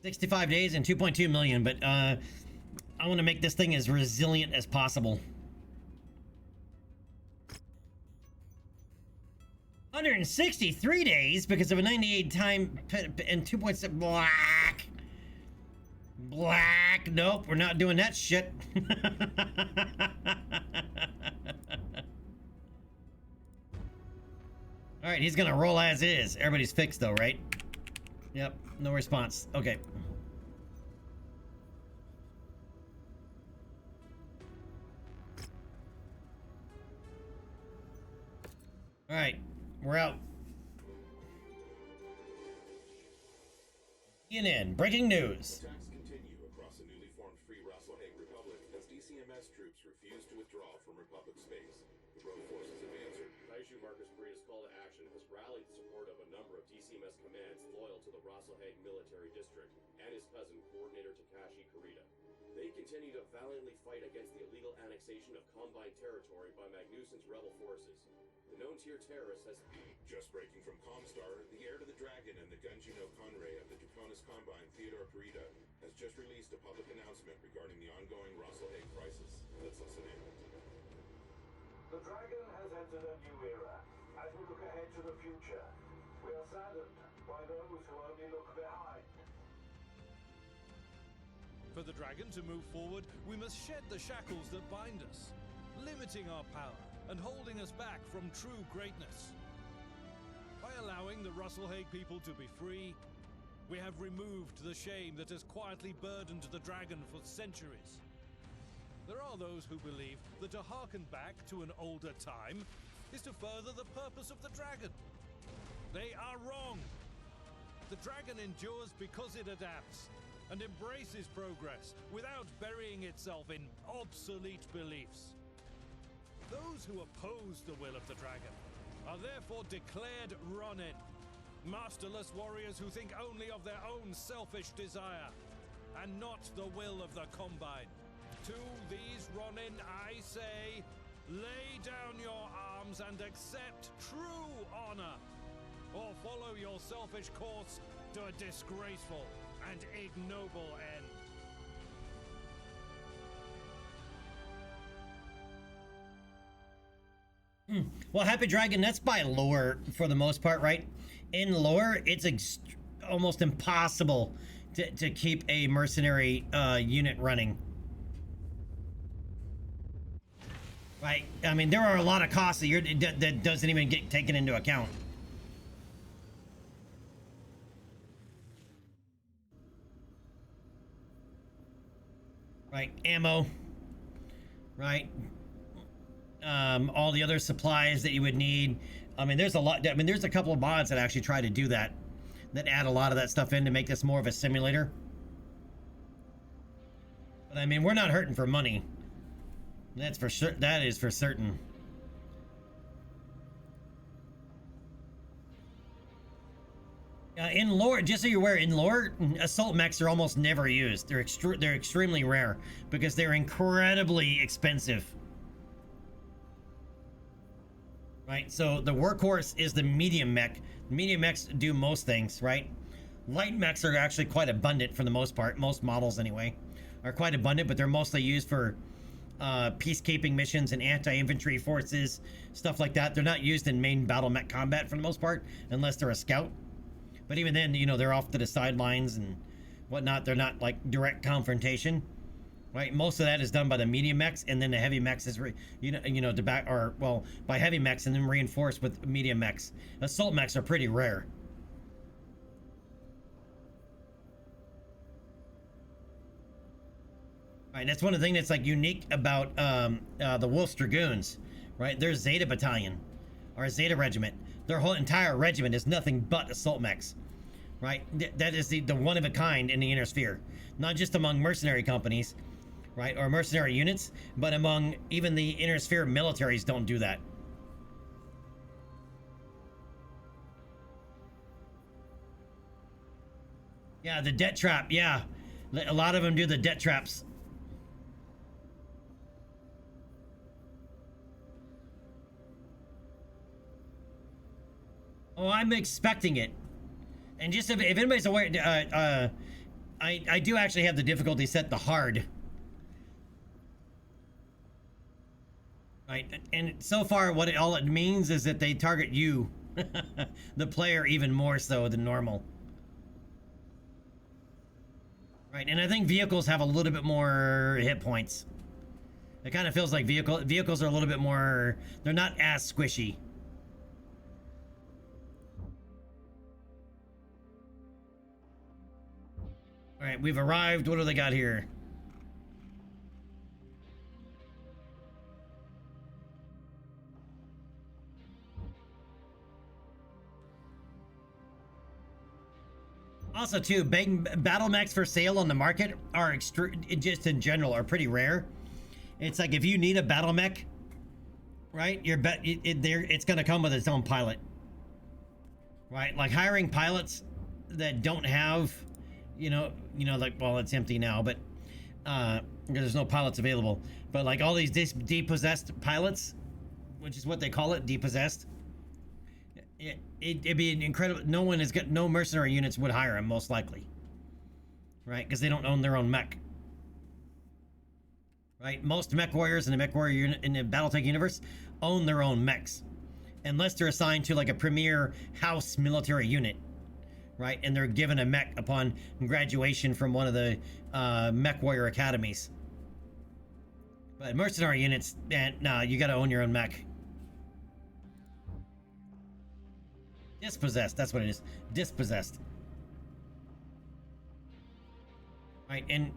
$65 days and 2.2 million, but I want to make this thing as resilient as possible. 163 days because of a 98 time and 2.7 black. Nope, we're not doing that shit. All right, he's gonna roll as is. Everybody's fixed though, right? Yep, no response. Okay. All right, we're out. CNN, breaking news. Attacks continue across the newly formed Free Rasselhague Republic as DCMS troops refuse to withdraw from Republic space. The rogue forces have answered. I issue Marcus Carita's call to action as rallied the support of a number of DCMS commands loyal to the Rasalhague Military District and his cousin, Coordinator Takashi Kurita. They continue to valiantly fight against the illegal annexation of Combine territory by Magnuson's rebel forces. The known tier terrorist has... Just breaking from Comstar, the heir to the Dragon and the Gunji no Conrei of the Draconis Combine, Theodore Kurita, has just released a public announcement regarding the ongoing Rasalhague crisis. Let's listen in. The Dragon has entered a new era. As we look ahead to the future, we are saddened by those who only look behind. For the Dragon to move forward, we must shed the shackles that bind us, limiting our power and holding us back from true greatness. By allowing the Rasalhague people to be free, we have removed the shame that has quietly burdened the Dragon for centuries. There are those who believe that to harken back to an older time is to further the purpose of the Dragon. They are wrong. The Dragon endures because it adapts and embraces progress without burying itself in obsolete beliefs. Those who oppose the will of the Dragon are therefore declared Ronin, masterless warriors who think only of their own selfish desire and not the will of the Combine. To these Ronin I say, lay down your arms and accept true honor, or follow your selfish course to a disgraceful and ignoble end. Well, Happy Dragon, that's by lore for the most part, right? In lore, it's almost impossible to keep a mercenary unit running. Right? I mean, there are a lot of costs that doesn't even get taken into account. Right? Ammo. Right? All the other supplies that you would need. I mean, there's a lot. I mean, there's a couple of mods that actually try to do that, that add a lot of that stuff in to make this more of a simulator. But I mean, we're not hurting for money. That's for sure. That is for certain. In lore, just so you're aware, in lore, assault mechs are almost never used. They're extremely rare because they're incredibly expensive. Right, so the workhorse is the medium mech. Medium mechs do most things, right? Light mechs are actually quite abundant for the most part. Most models, anyway, are quite abundant, but they're mostly used for peacekeeping missions and anti-infantry forces, stuff like that. They're not used in main battle mech combat for the most part, unless they're a scout. But even then, you know, they're off to the sidelines and whatnot. They're not like direct confrontation. Right, most of that is done by the medium mechs, and then the heavy mechs is, the back, or well, by heavy mechs and then reinforced with medium mechs. Assault mechs are pretty rare. Right, that's one of the things that's like unique about the Wolf's Dragoons. Right, their Zeta Battalion, or Zeta Regiment. Their whole entire regiment is nothing but assault mechs. Right, that is the one of a kind in the Inner Sphere, not just among mercenary companies. Right, or mercenary units, but among even the Inner Sphere militaries don't do that. Yeah, the debt trap, yeah. A lot of them do the debt traps. Oh, I'm expecting it. And just if anybody's aware, I do actually have the difficulty set to hard. Right, and so far all it means is that they target you, the player, even more so than normal. Right, and I think vehicles have a little bit more hit points. It kind of feels like vehicles are a little bit more, they're not as squishy. All right, we've arrived. What do they got here? Also, too, battle mechs for sale on the market are just in general are pretty rare. It's like if you need a battle mech, right? It's gonna come with its own pilot. right? Like hiring pilots that don't have, like, well, it's empty now, but because there's no pilots available. But like all these depossessed pilots, which is what they call it, depossessed. It'd be an incredible. No mercenary units would hire them, most likely, right? Because they don't own their own mech. Right, most mech warriors in the mech warrior unit in the BattleTech universe own their own mechs, unless they're assigned to like a premier house military unit, right? And they're given a mech upon graduation from one of the mech warrior academies. But mercenary units, man, no, you gotta own your own mech. Dispossessed, that's what it is. Dispossessed. Right, and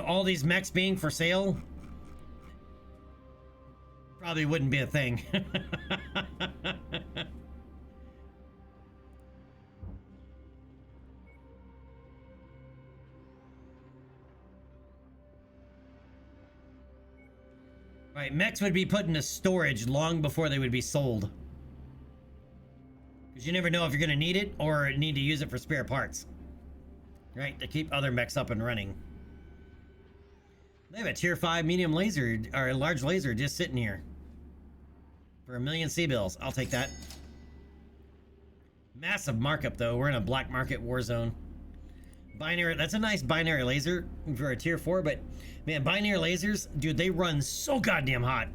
all these mechs being for sale probably wouldn't be a thing. Right, mechs would be put into storage long before they would be sold. Because you never know if you're going to need it or need to use it for spare parts. Right, to keep other mechs up and running. They have a tier 5 medium laser, or a large laser just sitting here. For 1 million C-bills. I'll take that. Massive markup, though. We're in a black market war zone. Binary, that's a nice binary laser for a tier 4, but man, binary lasers, dude, they run so goddamn hot.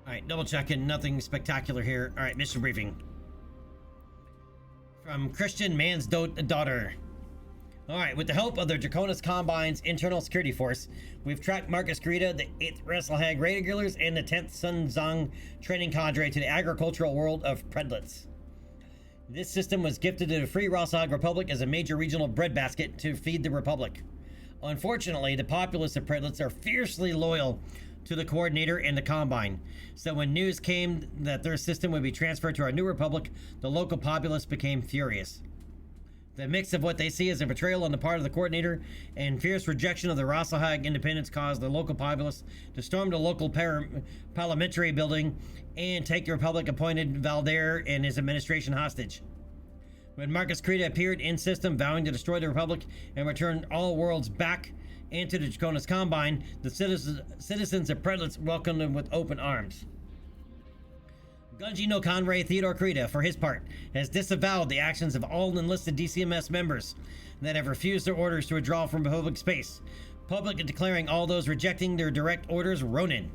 All right, double checking. Nothing spectacular here. All right, mission briefing. From Christian Man's daughter. All right, with the help of the Draconis Combine's internal security force, we've tracked Marcus Garita, the 8th Rasselhag Regulars, and the 10th Sun Zong training cadre to the agricultural world of Predlitz. This system was gifted to the Free Rasselhag Republic as a major regional breadbasket to feed the Republic. Unfortunately, the populace of Predlitz are fiercely loyal to the Coordinator and the Combine. So when news came that their system would be transferred to our new Republic, the local populace became furious. The mix of what they see as a betrayal on the part of the Coordinator and fierce rejection of the Rasselhag independence caused the local populace to storm the local parliamentary building and take the Republic-appointed Valdair and his administration hostage. When Marcus Creta appeared in system vowing to destroy the Republic and return all worlds back into the Draconis Combine, the citizens of Predlitz welcomed him with open arms. Gunji no Conray Theodore Creta, for his part, has disavowed the actions of all enlisted DCMS members that have refused their orders to withdraw from public space, publicly declaring all those rejecting their direct orders Ronin.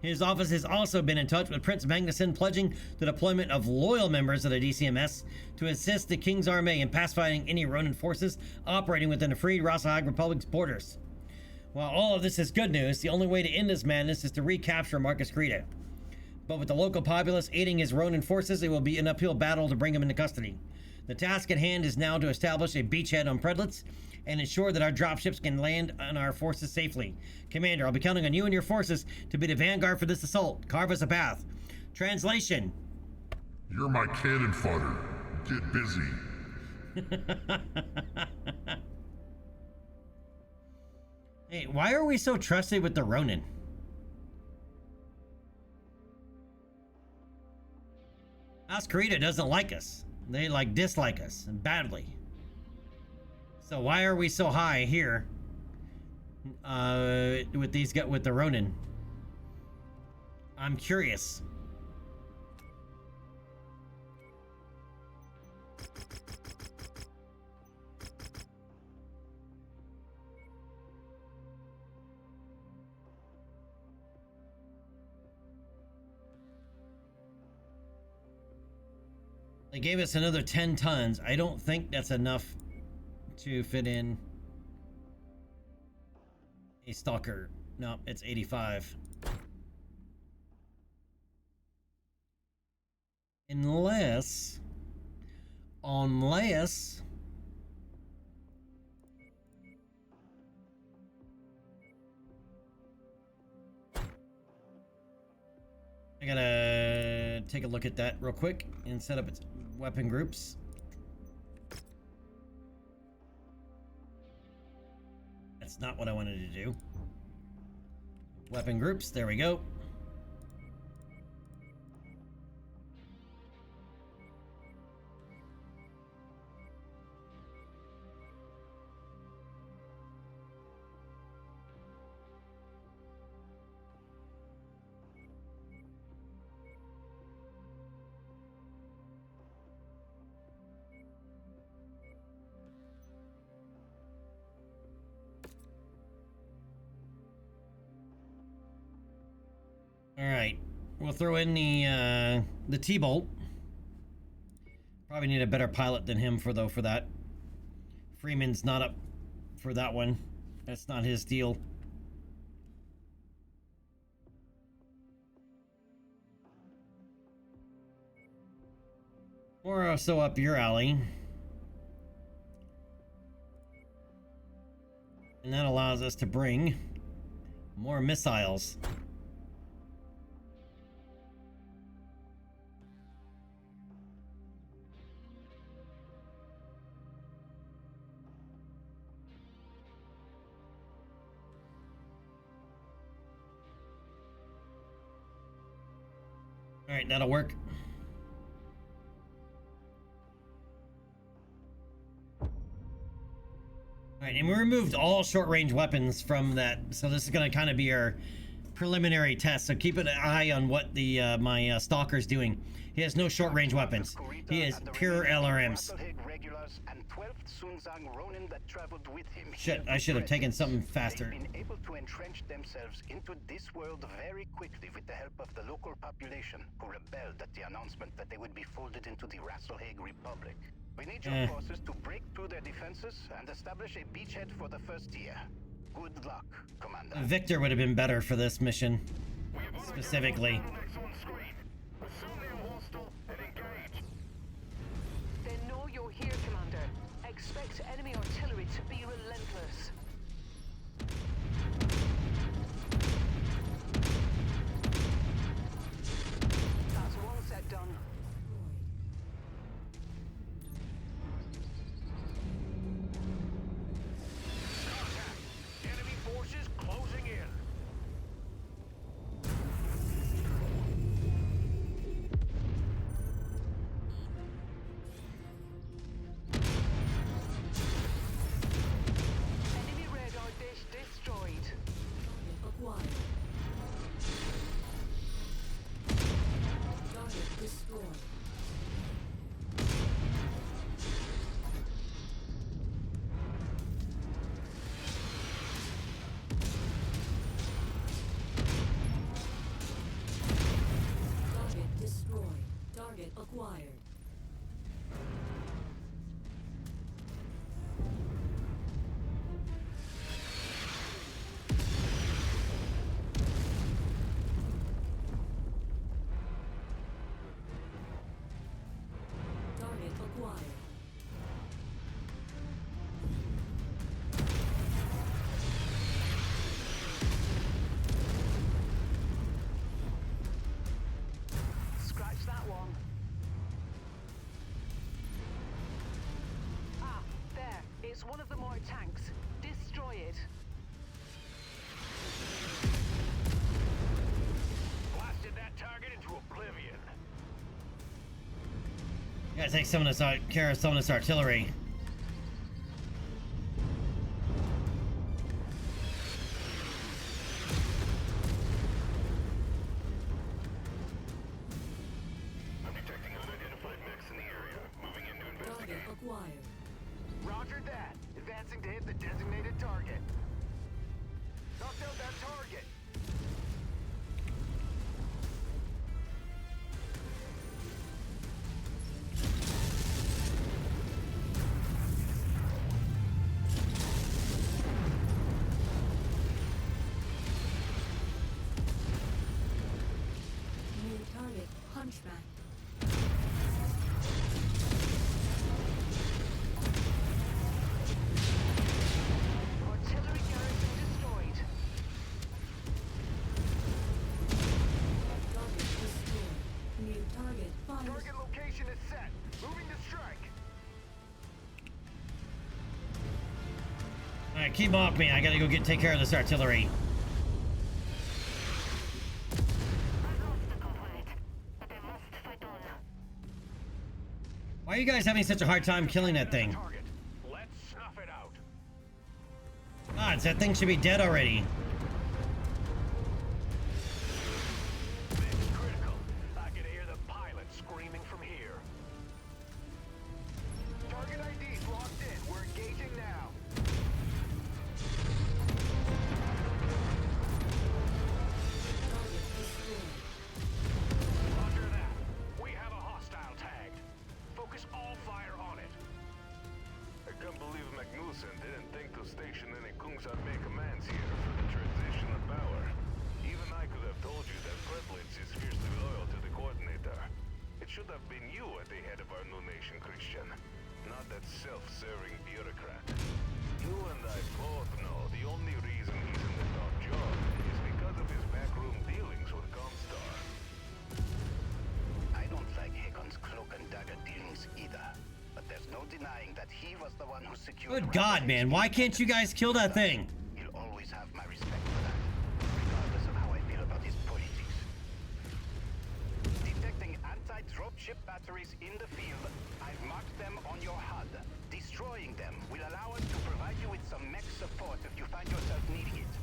His office has also been in touch with Prince Magnuson, pledging the deployment of loyal members of the DCMS to assist the King's Army in pacifying any Ronin forces operating within the Free Rasselhag Republic's borders. While all of this is good news, the only way to end this madness is to recapture Marcus Creta. But with the local populace aiding his Ronin forces, it will be an uphill battle to bring him into custody. The task at hand is now to establish a beachhead on Predlitz and ensure that our dropships can land on our forces safely. Commander, I'll be counting on you and your forces to be the vanguard for this assault. Carve us a path. Translation. You're my cannon fodder. Get busy. Hey, why are we so trusted with the Ronin? Oscarita doesn't like us. They dislike us badly. So why are we so high here with the Ronin? I'm curious. They gave us another 10 tons. I don't think that's enough to fit in a stalker. No, it's 85. Unless I gotta take a look at that real quick and set up its weapon groups. That's not what I wanted to do. Weapon groups, there we go. Alright, we'll throw in the T-bolt. Probably need a better pilot than him for that. Freeman's not up for that one. That's not his deal. Or so up your alley. And that allows us to bring more missiles. All right, that'll work. All right, and we removed all short-range weapons from that, so this is going to kind of be our preliminary test. So keep an eye on what the my stalker's doing. He has no short-range weapons. He has pure LRMs. Shit, I should have taken something faster. They've been able to entrench themselves into this world very quickly with the help of the local population, who rebelled at the announcement that they would be folded into the Rasselhague Republic. We need your forces to break through their defenses and establish a beachhead for the first tier. Good luck, Commander. Victor would have been better for this mission, specifically. They know you're here, Commander. Expect enemy artillery to be relentless. That's one set done. Enemy forces closing in. Enemy radar dish destroyed. Acquired. Target destroyed. Target destroyed. Target acquired. Target acquired. Scratch that one. Ah, there. It's one of the more tanks. Destroy it. Blasted that target into oblivion. You gotta take some of this care of some of this artillery. I'm detecting unidentified mechs in the area. Moving in to Target investigate. acquired. Roger that. Advancing to hit the designated target. Knocked out that target. New target Hunchback. Artillery garrison destroyed. Alright, keep off me. I gotta go take care of this artillery. Why are you guys having such a hard time killing that thing? Let's snuff it out. Odds, that thing should be dead already. This is critical. I can hear the pilot screaming from here. Target ID's locked in. We're engaging now. Roger that. We have a hostile tagged. Focus all fire on it. I can't believe Magnussen didn't think to station any Kungsarmé commands here for the transition of power. Even I could have told you that Kreplitz is fiercely loyal to the coordinator. It should have been you at the head of our new nation, Christian, not that self-serving bureaucrat. You and I both know the only reason he's in the top job is because of his backroom dealings with Comstar. I don't like Hakon's cloak and dagger dealings either. But there's no denying that he was the one who secured... Good God, man. Why can't you guys kill that thing? He'll always have my respect for that, regardless of how I feel about his politics. Detecting anti-dropship batteries in the field, I've marked them on your HUD. Destroying them will allow us to provide you with some mech support if you find yourself needing it.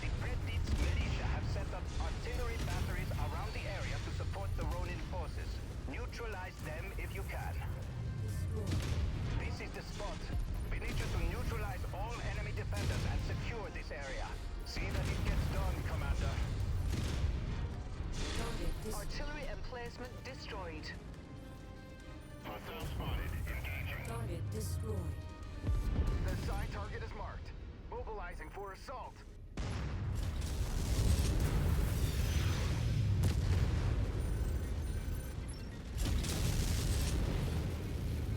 The Predits militia have set up artillery batteries around the area to support the Ronin forces. Neutralize them if you can. This is the spot. We need you to neutralize all enemy defenders and secure this area. See that it gets done, Commander. Artillery emplacement destroyed. Hostile spotted. Engaging. Target destroyed. The side target is marked. Mobilizing for assault.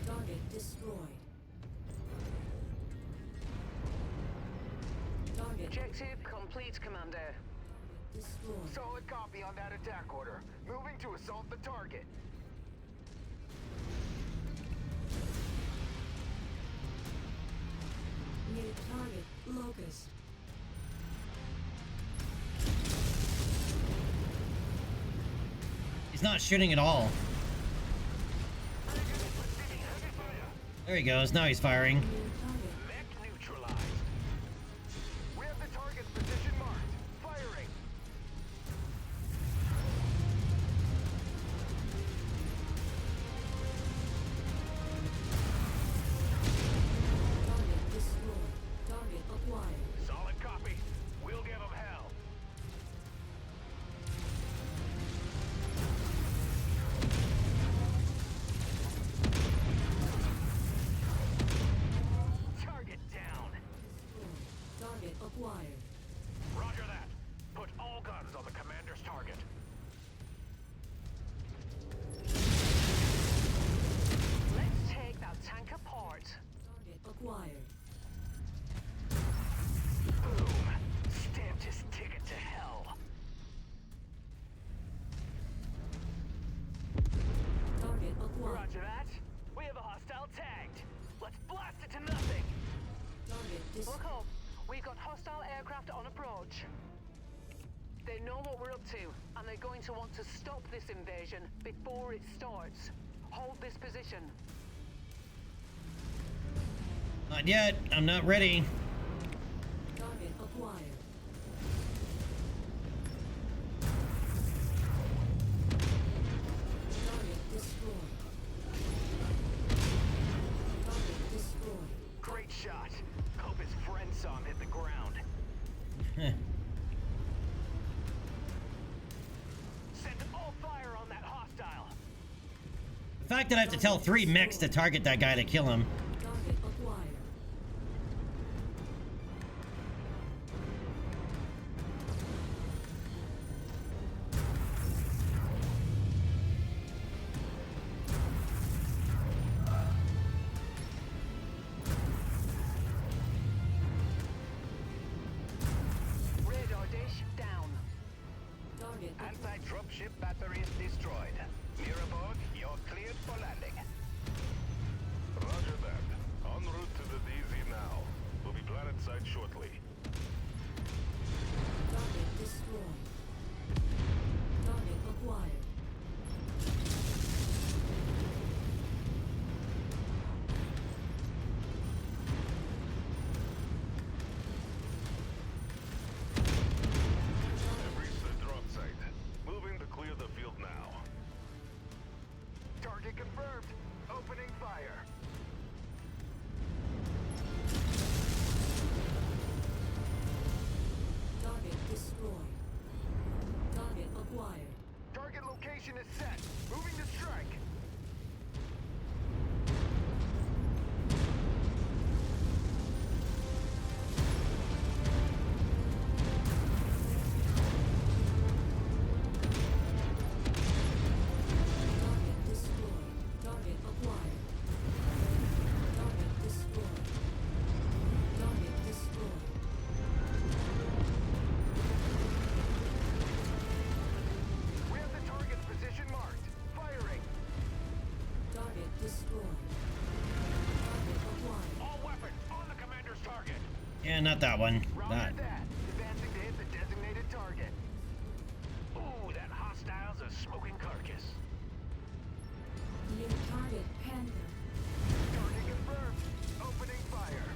Target destroyed. Target Objective complete, Commander. destroyed. Solid copy on that attack order. Moving to assault the target. New target locust. He's not shooting at all. There he goes. Now he's firing. Mech neutralized. We have the target's position marked. Firing. Target destroyed. Target acquired. Solid copy. We'll give them hell. Target down. Target acquired. Roger that. Put all guns on the commander's target. Let's take that tank apart. Target acquired. Boom. Stamped his ticket to hell. Target acquired. Roger that. We have a hostile tagged. Let's blast it to nothing. Target Look up. We've got hostile aircraft on approach. They know what we're up to, and they're going to want to stop this invasion before it starts. Hold this position. Not yet. I'm not ready. Target acquired. Target destroyed. Target destroyed. Great shot. Hope his friend saw him hit the ground. Send all fire on that hostile. The fact that I have to tell 3 mechs to target that guy to kill him. Target acquired. Radar dish down. Target Anti-dropship batteries destroyed. Miraborg, you're cleared for landing. Roger that. En route to the DZ now. We'll be planetside Yeah, not that one. That. Advancing to hit the designated target. Ooh, that hostile's a smoking carcass. New target Panther. Target confirmed. Opening fire.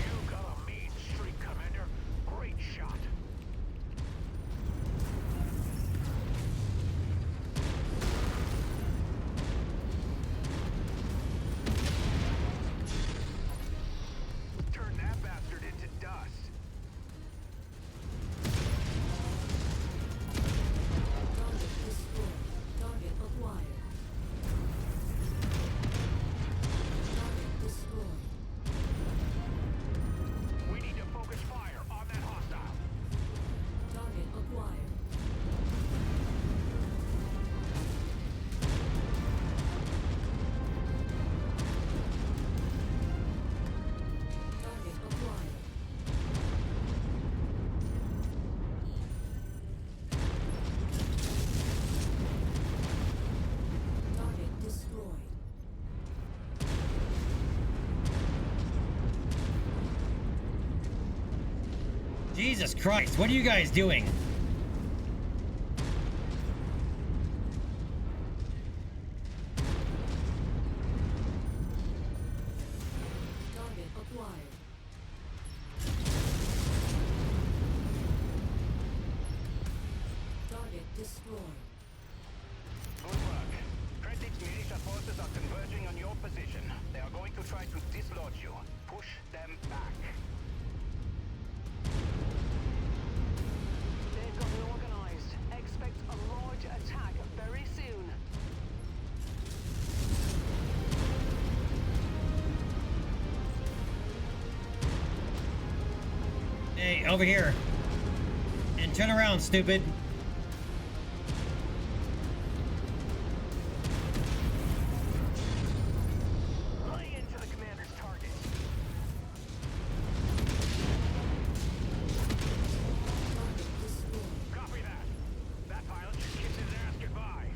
You got a mean streak, Commander. Great shot. Turn that bastard into dust. Target destroyed. Target acquired. Target destroyed. We need to focus fire on that hostile. Target acquired. Target acquired. Target destroyed. Jesus Christ, what are you guys doing? Target acquired. Target destroyed. Good work. Krennic's militia forces are converging on your position. They are going to try to dislodge you. Push them back. They've gotten organized. Expect a large attack very soon. Hey, over here. And turn around, stupid. Lay into the commander's target. Target destroyed. Copy that. That pilot should kiss his ass goodbye.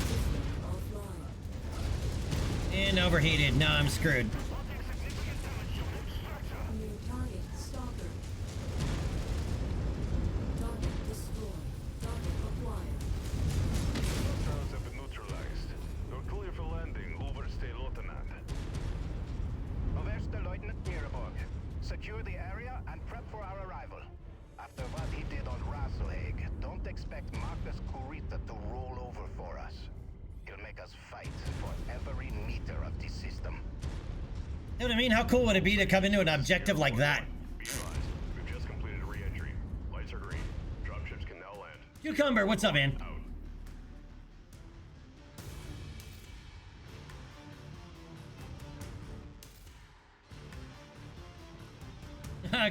System offline. And overheated. Now I'm screwed. New target Stalker. Target destroyed. Target acquired. Hostiles have been neutralized. You're clear for landing, Overstay Lieutenant. Overste Lieutenant Miraborg. Secure the area and prep for our arrival. After what he did on Rasoeg, don't expect Marcus Kurita to roll over for us. He'll make us fight for every meter of the system. You know what I mean? How cool would it be to come into an objective like that? Be advised, we've just completed a re-entry. Lights are green. Dropships can now land. Cucumber, what's up, man?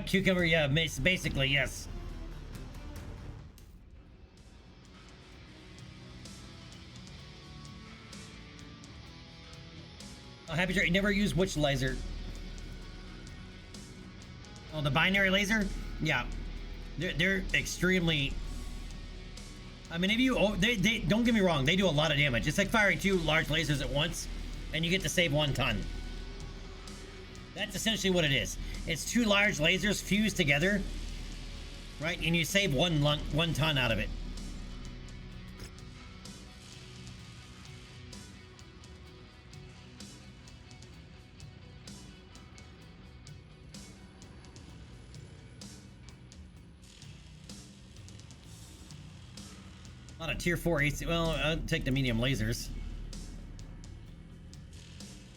Cucumber, yeah, basically, yes. Oh, Happy Jerk, you never use which laser? Oh, the binary laser? Yeah. They're extremely... I mean, if you... Oh, they don't get me wrong, they do a lot of damage. It's like firing 2 large lasers at once, and you get to save 1 ton. That's essentially what it is. It's 2 large lasers fused together, right? And you save 1 ton out of it. A lot of tier 4 AC. Well, I'll take the medium lasers.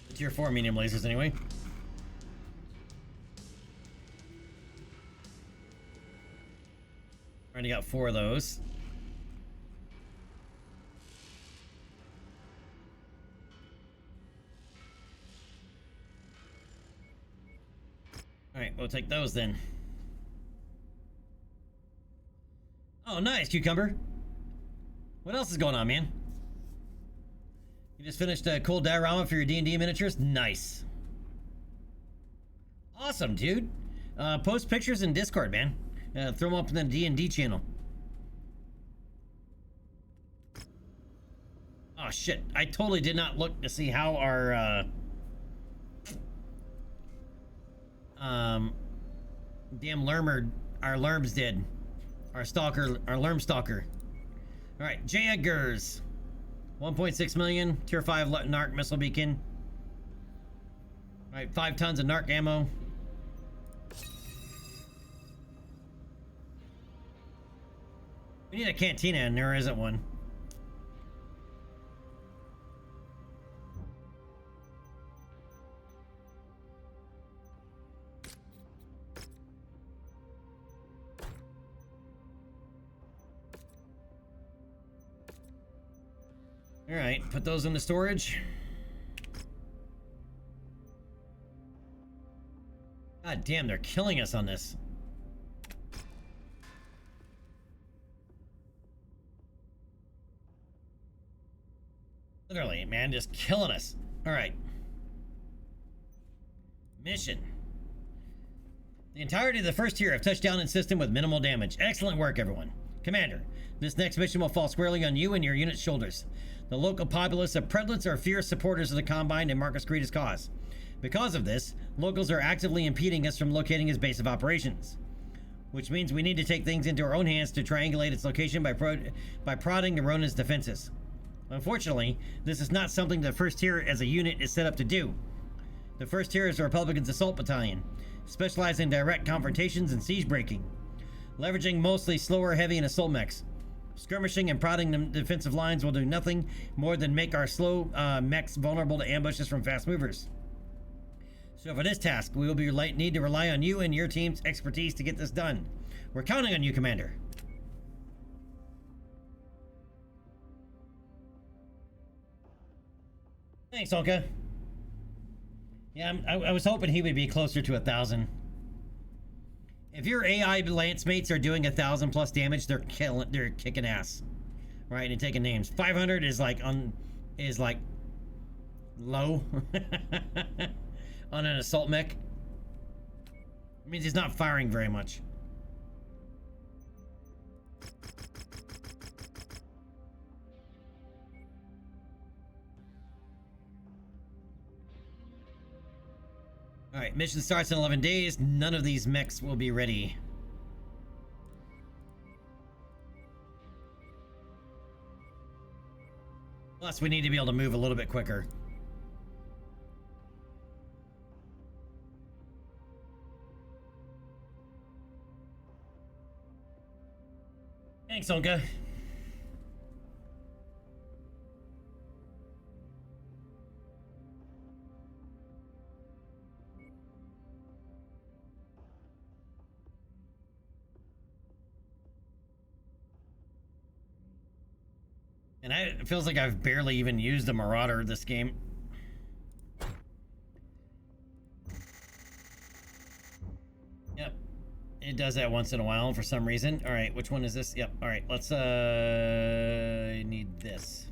The tier 4 medium lasers, anyway. Already got 4 of those. Alright, we'll take those then. Oh, nice, Cucumber. What else is going on, man? You just finished a cool diorama for your D&D miniatures? Nice. Awesome, dude. Post pictures in Discord, man. Throw them up in the D&D channel. Oh shit! I totally did not look to see how our damn our Lerms did. Our Lerm stalker. All right, J. Edgar's 1.6 million tier 5 narc missile beacon. All right, 5 tons of narc ammo. We need a cantina, and there isn't one. All right, put those into storage. God damn, they're killing us on this. Literally, man, just killing us. All right. Mission. The entirety of the first tier have touched down in system with minimal damage. Excellent work, everyone. Commander, this next mission will fall squarely on you and your unit's shoulders. The local populace of Predlets are fierce supporters of the Combine and Marcus Creed's cause. Because of this, locals are actively impeding us from locating his base of operations. Which means we need to take things into our own hands to triangulate its location by prodding the Ronin's defenses. Unfortunately, this is not something the first tier as a unit is set up to do. The first tier is the Republicans' Assault Battalion, specializing in direct confrontations and siege breaking, leveraging mostly slower, heavy, and assault mechs. Skirmishing and prodding the defensive lines will do nothing more than make our slow mechs vulnerable to ambushes from fast movers. So for this task, we will need to rely on you and your team's expertise to get this done. We're counting on you, Commander. Thanks, Olka. Yeah, I was hoping he would be closer to 1,000. If your AI lance mates are doing 1,000 plus damage, they're kicking ass, right? And taking names. 500 is like low on an assault mech. It means he's not firing very much. All right, mission starts in 11 days. None of these mechs will be ready. Plus, we need to be able to move a little bit quicker. Thanks, Olga. And it feels like I've barely even used a Marauder this game. Yep. It does that once in a while for some reason. All right, which one is this? Yep. All right, let's need this.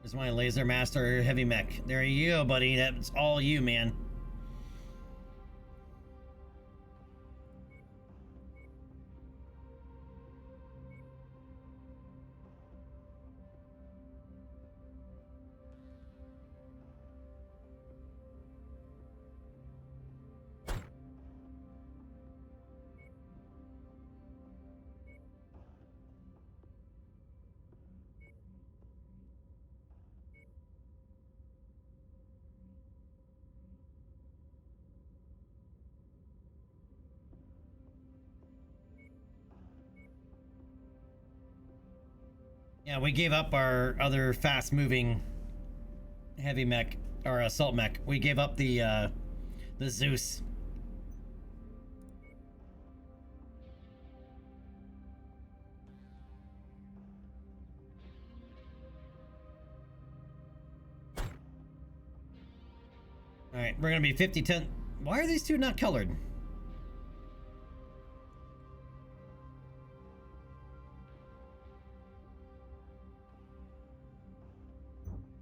This is my Laser Master Heavy Mech. There you go, buddy. That's all you, man. Yeah, we gave up our other fast-moving heavy mech, or assault mech. We gave up the Zeus. Alright, we're gonna be 50-10. Why are these two not colored?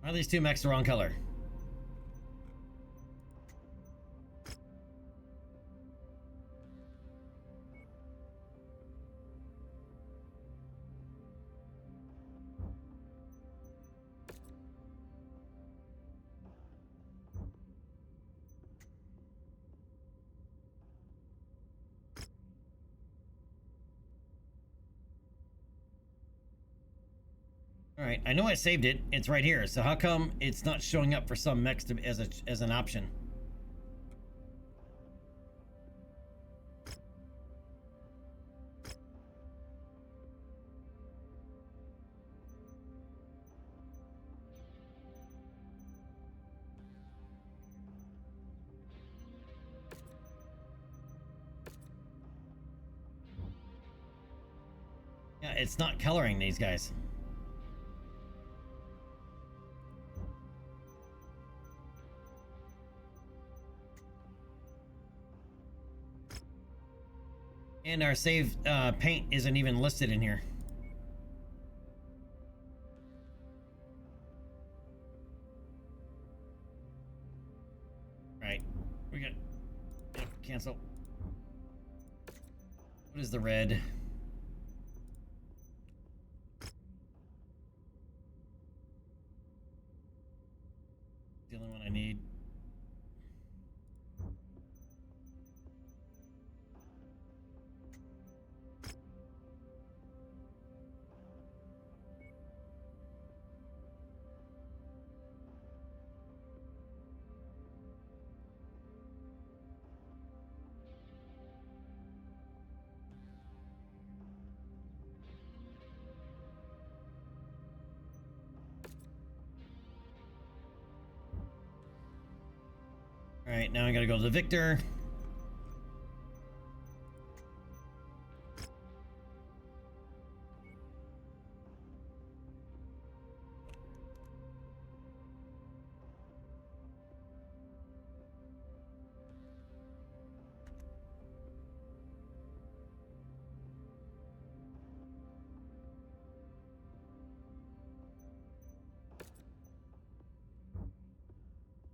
Why are these two mechs the wrong color? Alright, I know I saved it. It's right here. So how come it's not showing up for some mechs to, as an option? Yeah, it's not coloring these guys. And our save paint isn't even listed in here. Right. We got... Yep, cancel. What is the red? The only one I need. Alright, now I gotta go to the Victor.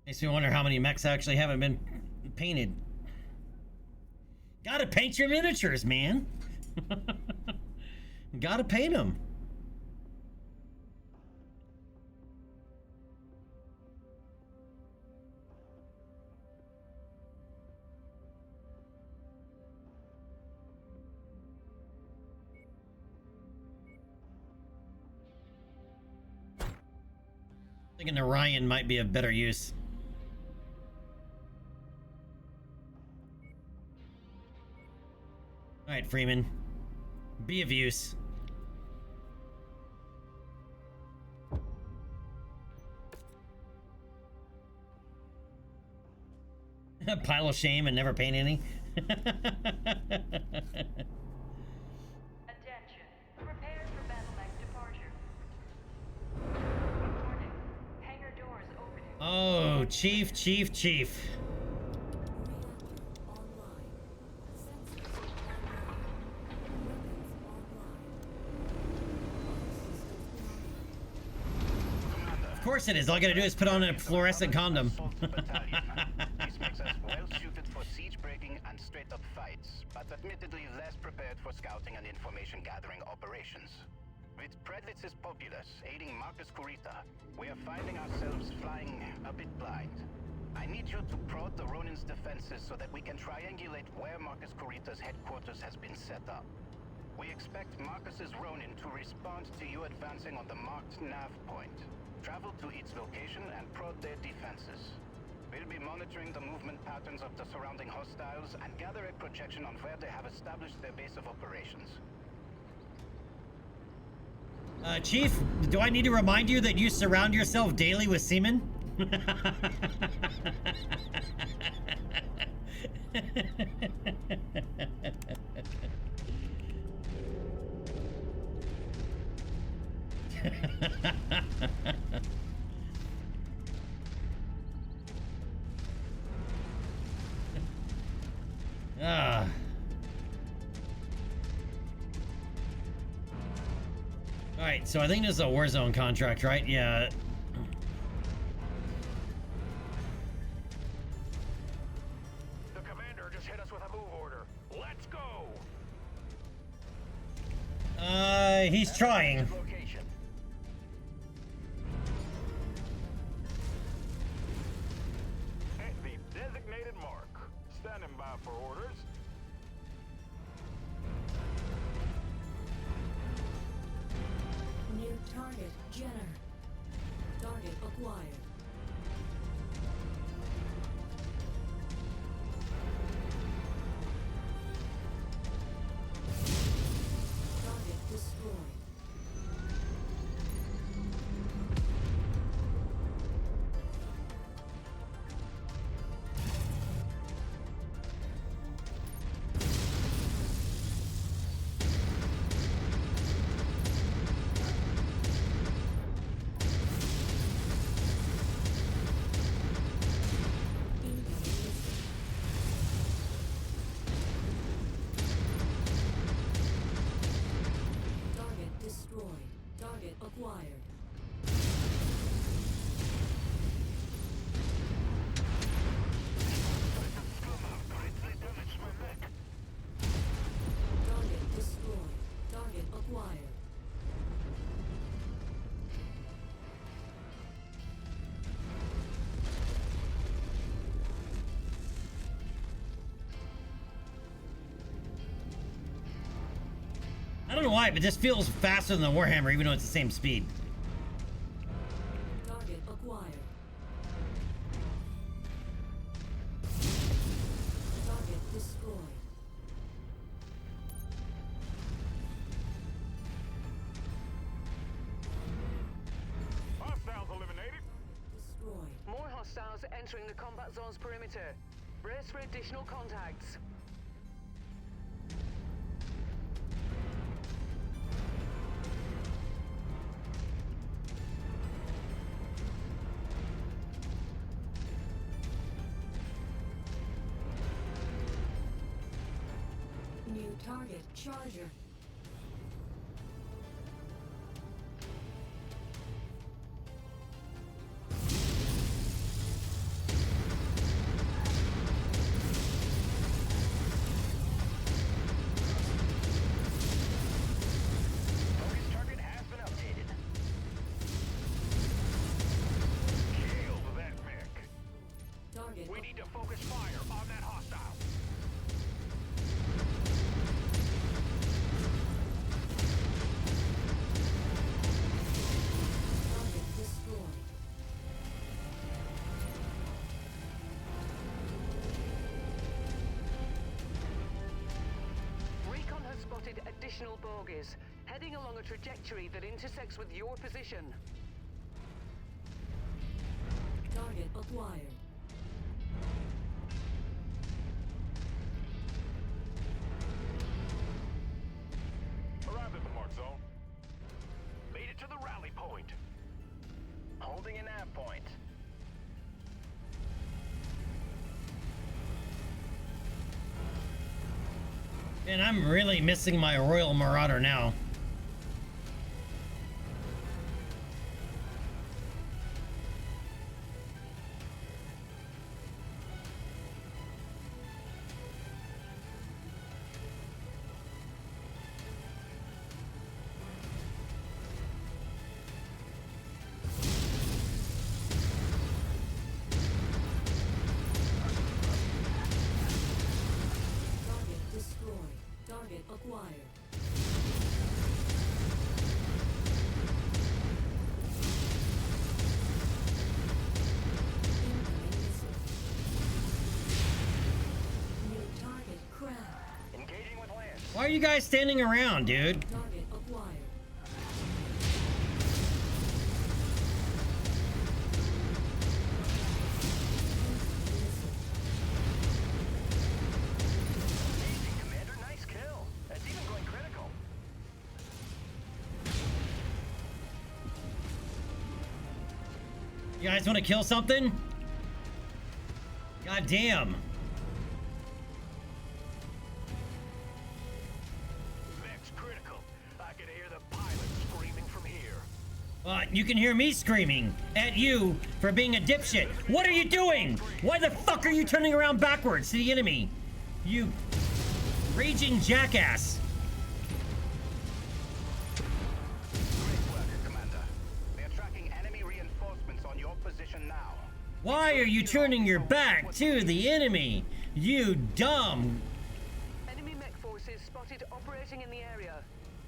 Makes me wonder how many mechs actually haven't been painted. Gotta paint your miniatures, man. Gotta paint them. Thinking Orion might be of better use. Alright, Freeman. Be of use. Pile of shame and never paint any. Attention. Prepare for battle mech departure. Warning. Hangar doors opening. Oh, Chief. Of course it is. All I gotta do is put on a fluorescent condom. This makes us well suited for siege breaking and straight up fights, but admittedly less prepared for scouting and information gathering operations. With Predlitz's populace aiding Marcus Kurita, we are finding ourselves flying a bit blind. I need you to prod the Ronin's defenses so that we can triangulate where Marcus Kurita's headquarters has been set up. We expect Marcus's Ronin to respond to you advancing on the marked nav point. Travel to its location and prod their defenses. We'll be monitoring the movement patterns of the surrounding hostiles and gather a projection on where they have established their base of operations. Chief, do I need to remind you that you surround yourself daily with semen? Ah. Alright, so I think this is a Warzone contract, right? Yeah. The commander just hit us with a move order. Let's go! He's trying. Location. At the designated mark. Standing by for orders. New target, Jenner. Target acquired. Target destroyed. Target destroyed. Target acquired. Target destroyed. Target acquired. I don't know why, but this feels faster than the Warhammer, even though it's the same speed. Target acquired. Target destroyed. Hostiles eliminated. Destroyed. More hostiles entering the combat zone's perimeter. Brace for additional contacts. New target, Charger. Focus target has been updated. Killed that mech. Target. We need to focus fire on that hostile. Target destroyed. Recon has spotted additional bogies, heading along a trajectory that intersects with your position. Target acquired. Arrived at the mark zone. Made it to the rally point. Holding an nav point. And I'm really missing my Royal Marauder now. Target destroyed. Target acquired. Incoming missile. New target, Crab. Engaging with land. Why are you guys standing around, dude? Target acquired. Amazing, Commander. Nice kill. That's even going critical. You guys want to kill something? God damn. You can hear me screaming at you for being a dipshit. What are you doing? Why the fuck are you turning around backwards to the enemy? You raging jackass. Great work, Commander. They're tracking enemy reinforcements on your position now. Why are you turning your back to the enemy? You dumb. Enemy mech forces spotted operating in the area.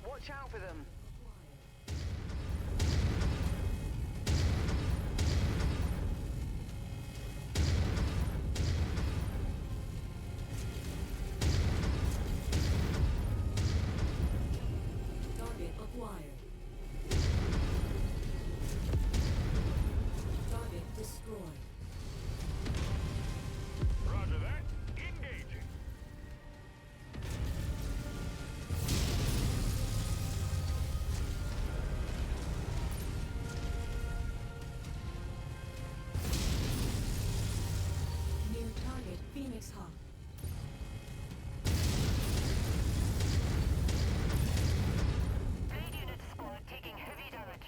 Watch out for them. Target acquired. Target destroyed. Roger that. Engaging. New target Phoenix Hawk. Blade unit squad taking heavy damage.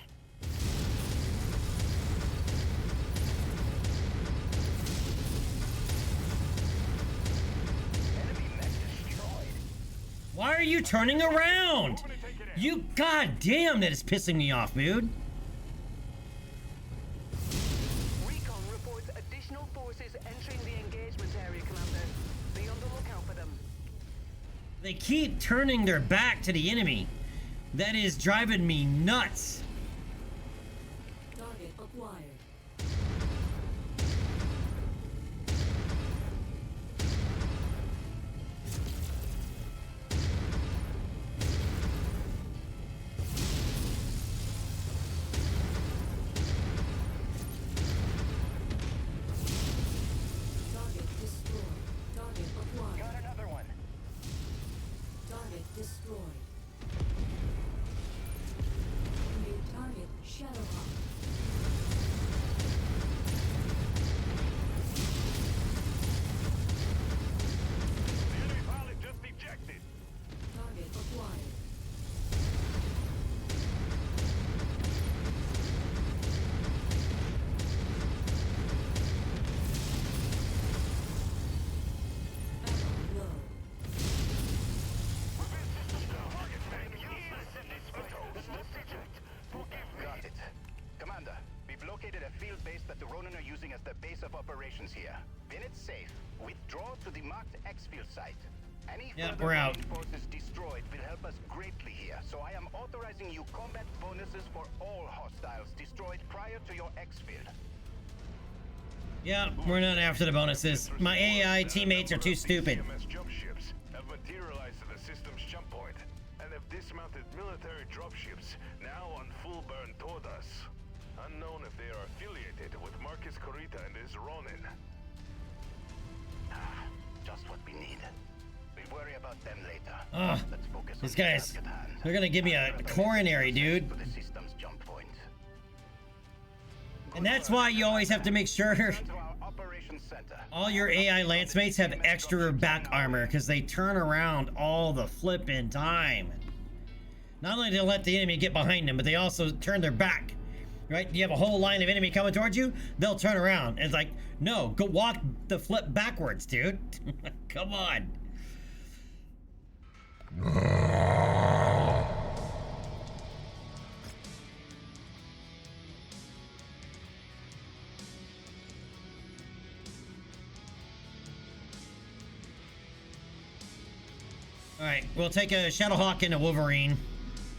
Why are you turning around? You goddamn, that is pissing me off, dude. Recon reports additional forces entering the engagement area, Commander. Be on the lookout for them. They keep turning their back to the enemy. That is driving me nuts. Target acquired. Target destroyed. Target acquired. Got another one. Target destroyed. New target Shadowhawk. The enemy pilot just ejected. Target acquired. Ammo low. Got it. Commander, we've located a field base that the Ronin are using as their base of operations here. When it's safe, withdraw to the marked X-Field site. Any Yep, further we're out. Ronin forces destroyed will help us greatly here, so I am authorizing you combat bonuses for all hostiles destroyed prior to your X-Field. Yeah, we're not after the bonuses. My AI teammates are too stupid. DCMS jump ships have materialized at the system's jump point and have dismounted military dropships now on full burn toward us. Unknown if they are affiliated with Marcus Corita and his Ronin. Just what we need. We'll worry about them later. Ugh, Let's focus these on the guys, task at hand. they're gonna give me a coronary, dude. For the system's jump point. And that's why you always have to make sure Return to our operations center. all your AI lance mates have extra back armor, because they turn around all the flippin' time. Not only do they let the enemy get behind them, but they also turn their back. Right? You have a whole line of enemy coming towards you, they'll turn around. And it's like, no, go walk the flip backwards, dude. Come on. Alright, we'll take a Shadowhawk and a Wolverine.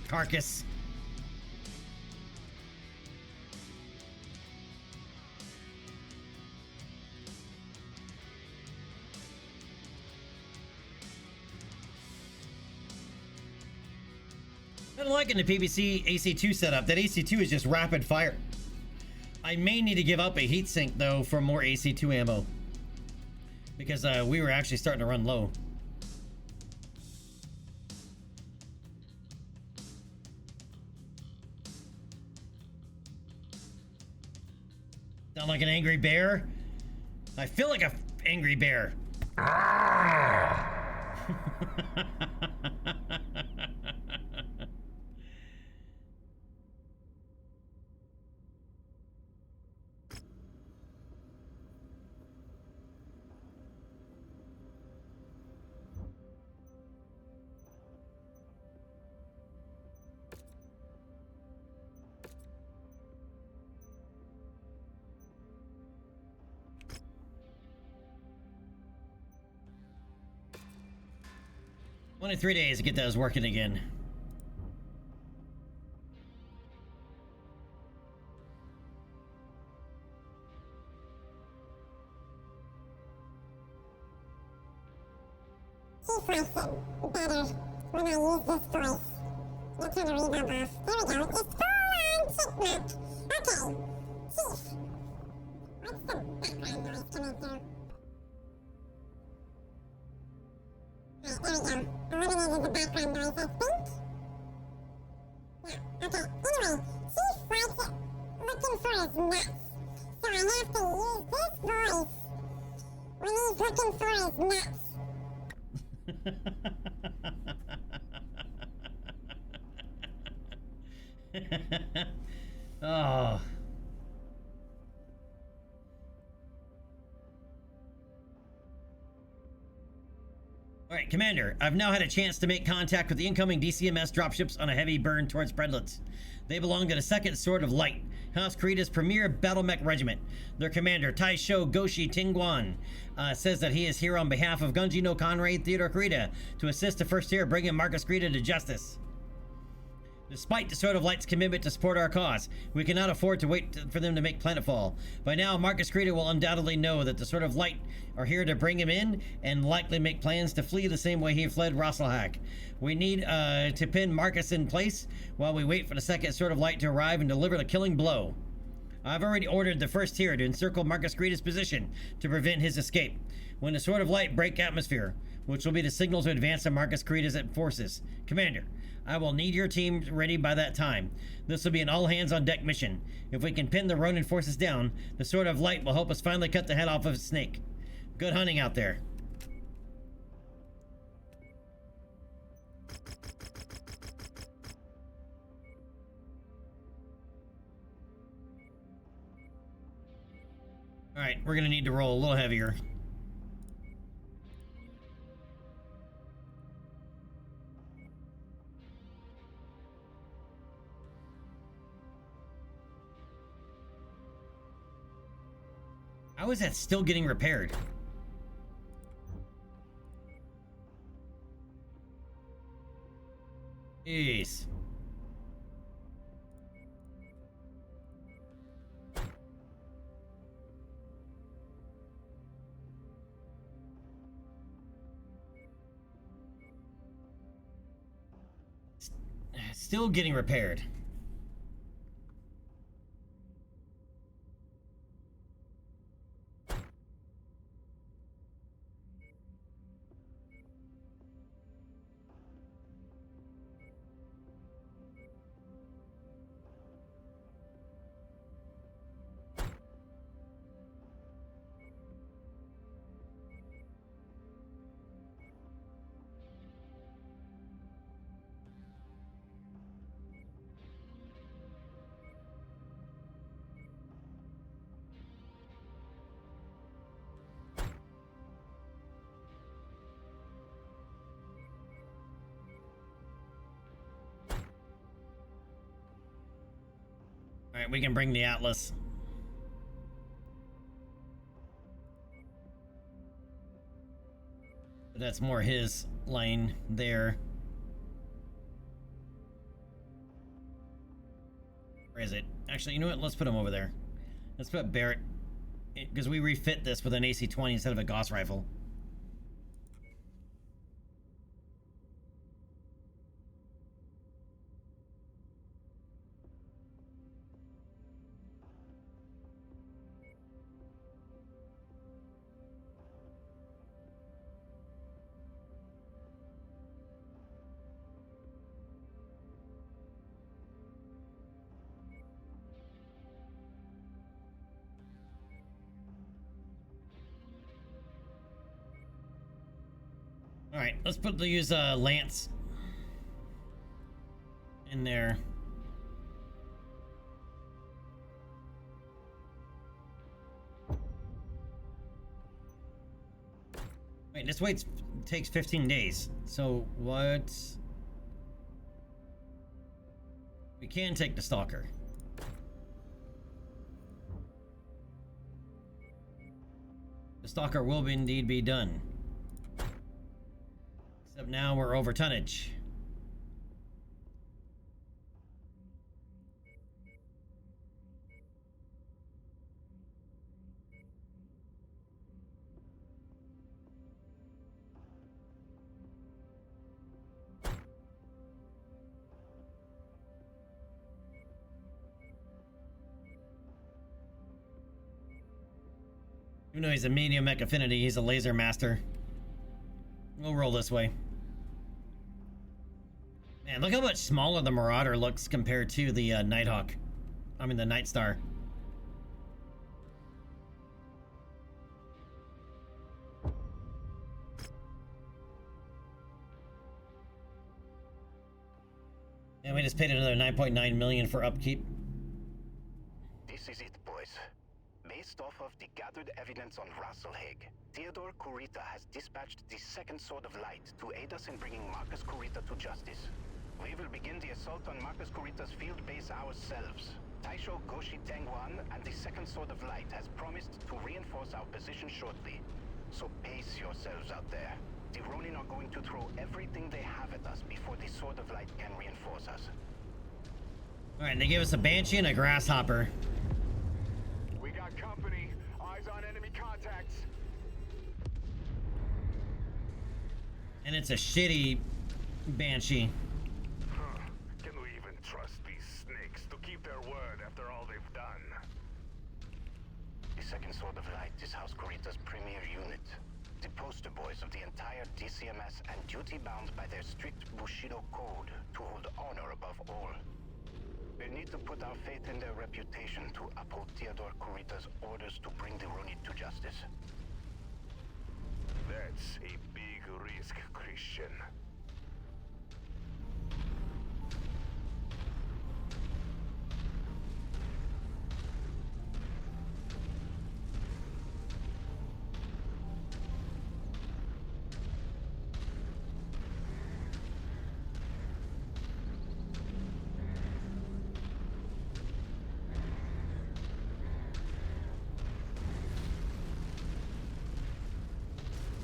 Carcass. I don't like in the PBC AC2 setup. That AC2 is just rapid fire. I may need to give up a heatsink though for more AC2 ammo. Because we were actually starting to run low. Sound like an angry bear? I feel like an angry bear. Only 3 days to get those working again. Chief likes it better when I use this voice. You're trying to read my boss. There we go. It's full-on chipmunk. Okay. Chief. What's the background noise coming through? Right, there we go. Eliminated the background noise, I think. Yeah, okay. Anyway, Chief likes it looking for his nuts. So I have to use this voice when he's looking for his nuts. Oh. Alright, Commander, I've now had a chance to make contact with the incoming DCMS dropships on a heavy burn towards Spreadlets. They belong to the 2nd Sword of Light, House Kurita's premier battle mech regiment. Their commander, Taisho Goshi Tingguan, says that he is here on behalf of Gunji no Conrad Theodore Kurita to assist the first tier bringing Marcus Kurita to justice. Despite the Sword of Light's commitment to support our cause, we cannot afford to wait for them to make planetfall. By now, Marcus Kurita will undoubtedly know that the Sword of Light are here to bring him in and likely make plans to flee the same way he fled Rosselhack. We need to pin Marcus in place while we wait for the 2nd Sword of Light to arrive and deliver the killing blow. I've already ordered the first tier to encircle Marcus Kurita's position to prevent his escape. When the Sword of Light break atmosphere, which will be the signal to advance on Marcus Kurita's forces. Commander, I will need your team ready by that time. This will be an all-hands-on-deck mission. If we can pin the Ronin forces down, the Sword of Light will help us finally cut the head off of a snake. Good hunting out there. Alright, we're gonna need to roll a little heavier. How is that still getting repaired? Jeez. Still getting repaired. Alright, we can bring the Atlas. But that's more his lane there. Where is it? Actually, you know what? Let's put him over there. Let's put Barrett, because we refit this with an AC-20 instead of a Gauss rifle. Alright, let's use Lance in there. Wait, this takes 15 days. So what? We can take the Stalker. The Stalker will indeed be done. Except But now we're over tonnage. Even though he's a medium mech affinity, he's a laser master. We'll roll this way. Man, look how much smaller the Marauder looks compared to the Nighthawk. I mean, the Night Star. And we just paid another 9.9 million for upkeep. This is it, boys. Based off of the gathered evidence on Rasselhaig, Theodore Kurita has dispatched the Second Sword of Light to aid us in bringing Marcus Kurita to justice. We will begin the assault on Marcus Kurita's field base ourselves. Taisho Goshi Tengwan and the Second Sword of Light has promised to reinforce our position shortly. So pace yourselves out there. The Ronin are going to throw everything they have at us before the Sword of Light can reinforce us. Alright, they gave us a Banshee and a Grasshopper. We got company. Eyes on enemy contacts. And it's a shitty Banshee. Can we even trust these snakes to keep their word after all they've done? The Second Sword of Light is House Kurita's premier unit. The poster boys of the entire DCMS and duty-bound by their strict Bushido code to hold honor above all. We need to put our faith in their reputation to uphold Theodore Kurita's orders to bring the Ronin to justice. That's a big risk, Christian.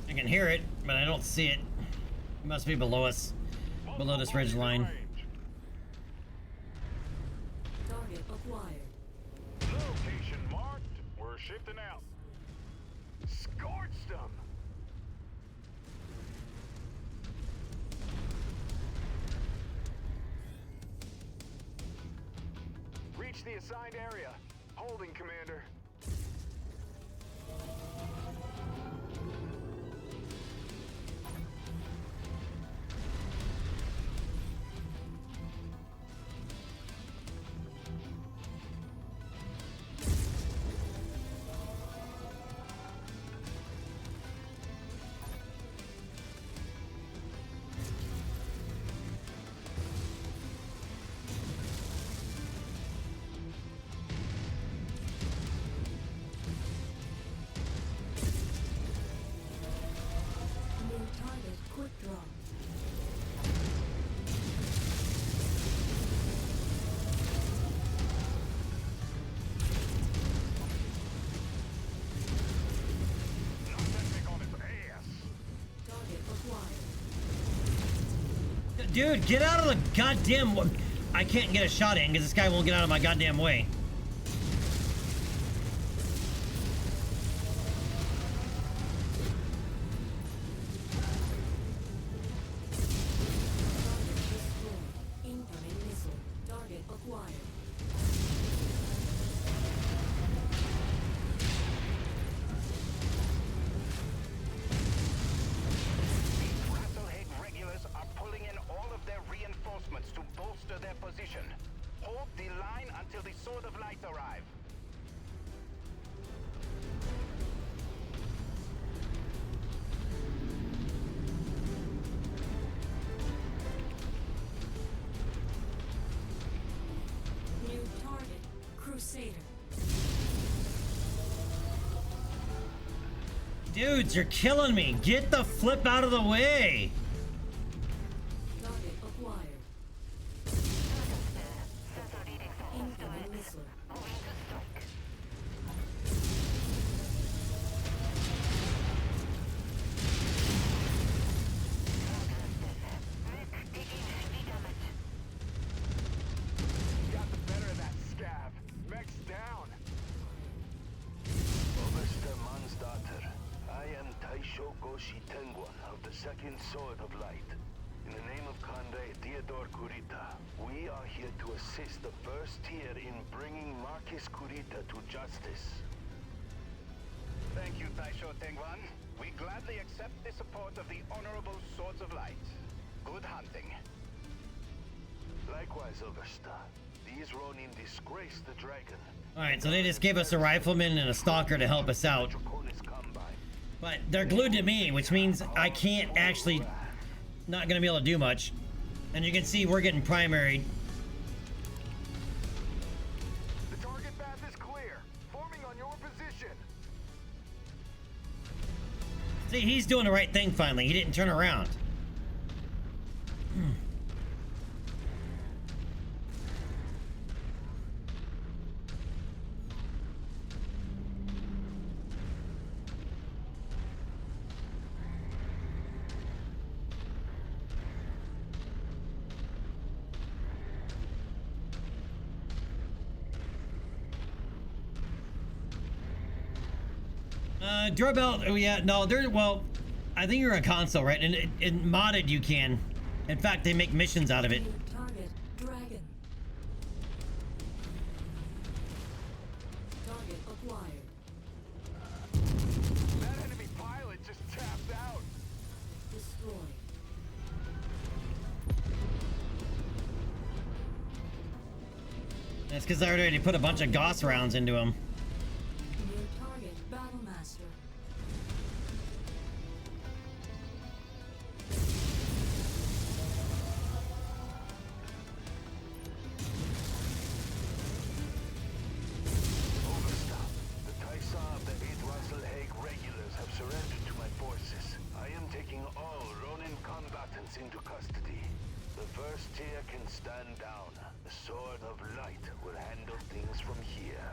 I can hear it, but I don't see it. It must be below us. Below this ridge line. Target acquired. Location marked. We're shifting out. Scorched them. Reach the assigned area. Holding, Commander. New target quick draw. Target acquired. Dude, get out of the goddamn... I can't get a shot in because this guy won't get out of my goddamn way. Incoming missile. Target acquired. Rasselhaig regulars are pulling in all of their reinforcements to bolster their position. Hold the line until the Sword of Light arrive. New target. Crusader. Dudes, you're killing me. Get the flip out of the way. Target acquired. Incoming missile. Goshi Tenguan of the Second Sword of Light. In the name of Conde Theodore Kurita, we are here to assist the First Tier in bringing Marcus Kurita to justice. Thank you, Taisho Tengwan. We gladly accept the support of the Honorable Swords of Light. Good hunting. Likewise, Oversta. These Ronin disgraced the dragon. Alright, so they just gave us a rifleman and a stalker to help us out. But they're glued to me, which means I can't actually... Not gonna be able to do much. And you can see we're getting primaried. The target path is clear. Forming on your position. See, he's doing the right thing finally. He didn't turn around. Doorbell, oh yeah, no, there, well, I think you're a console, right? And in modded you can. In fact, they make missions out of it. Target dragon. Target acquired. That enemy pilot just tapped out. Destroyed. That's because I already put a bunch of Gauss rounds into him. New target Battlemaster. Oversta, the Taisa of the 8th Russell Hague regulars have surrendered to my forces. I am taking all Ronin combatants into custody. The First Tier can stand down. The Sword of Light will handle things from here.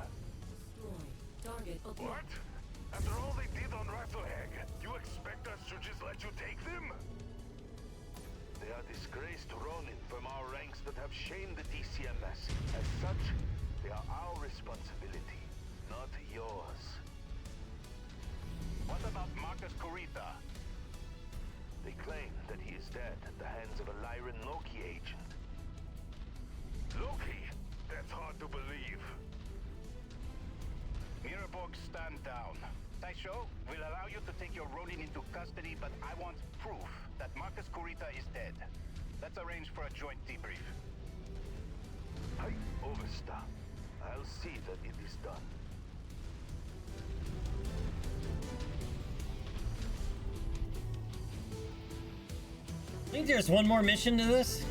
Destroyed. Target acquired. What? After all they did on Rasselhag, you expect us to just let you take them? They are disgraced Ronin from our ranks that have shamed the DCMS. As such, they are our responsibility, not yours. What about Marcus Kurita? They claim that he is dead at the hands of a Lyran Loki agent. Loki? That's hard to believe. Miraborg, stand down. Taisho, we'll allow you to take your Ronin into custody, but I want proof that Marcus Kurita is dead. Let's arrange for a joint debrief. Hey, Oversta. I'll see that it is done. I think there's one more mission to this.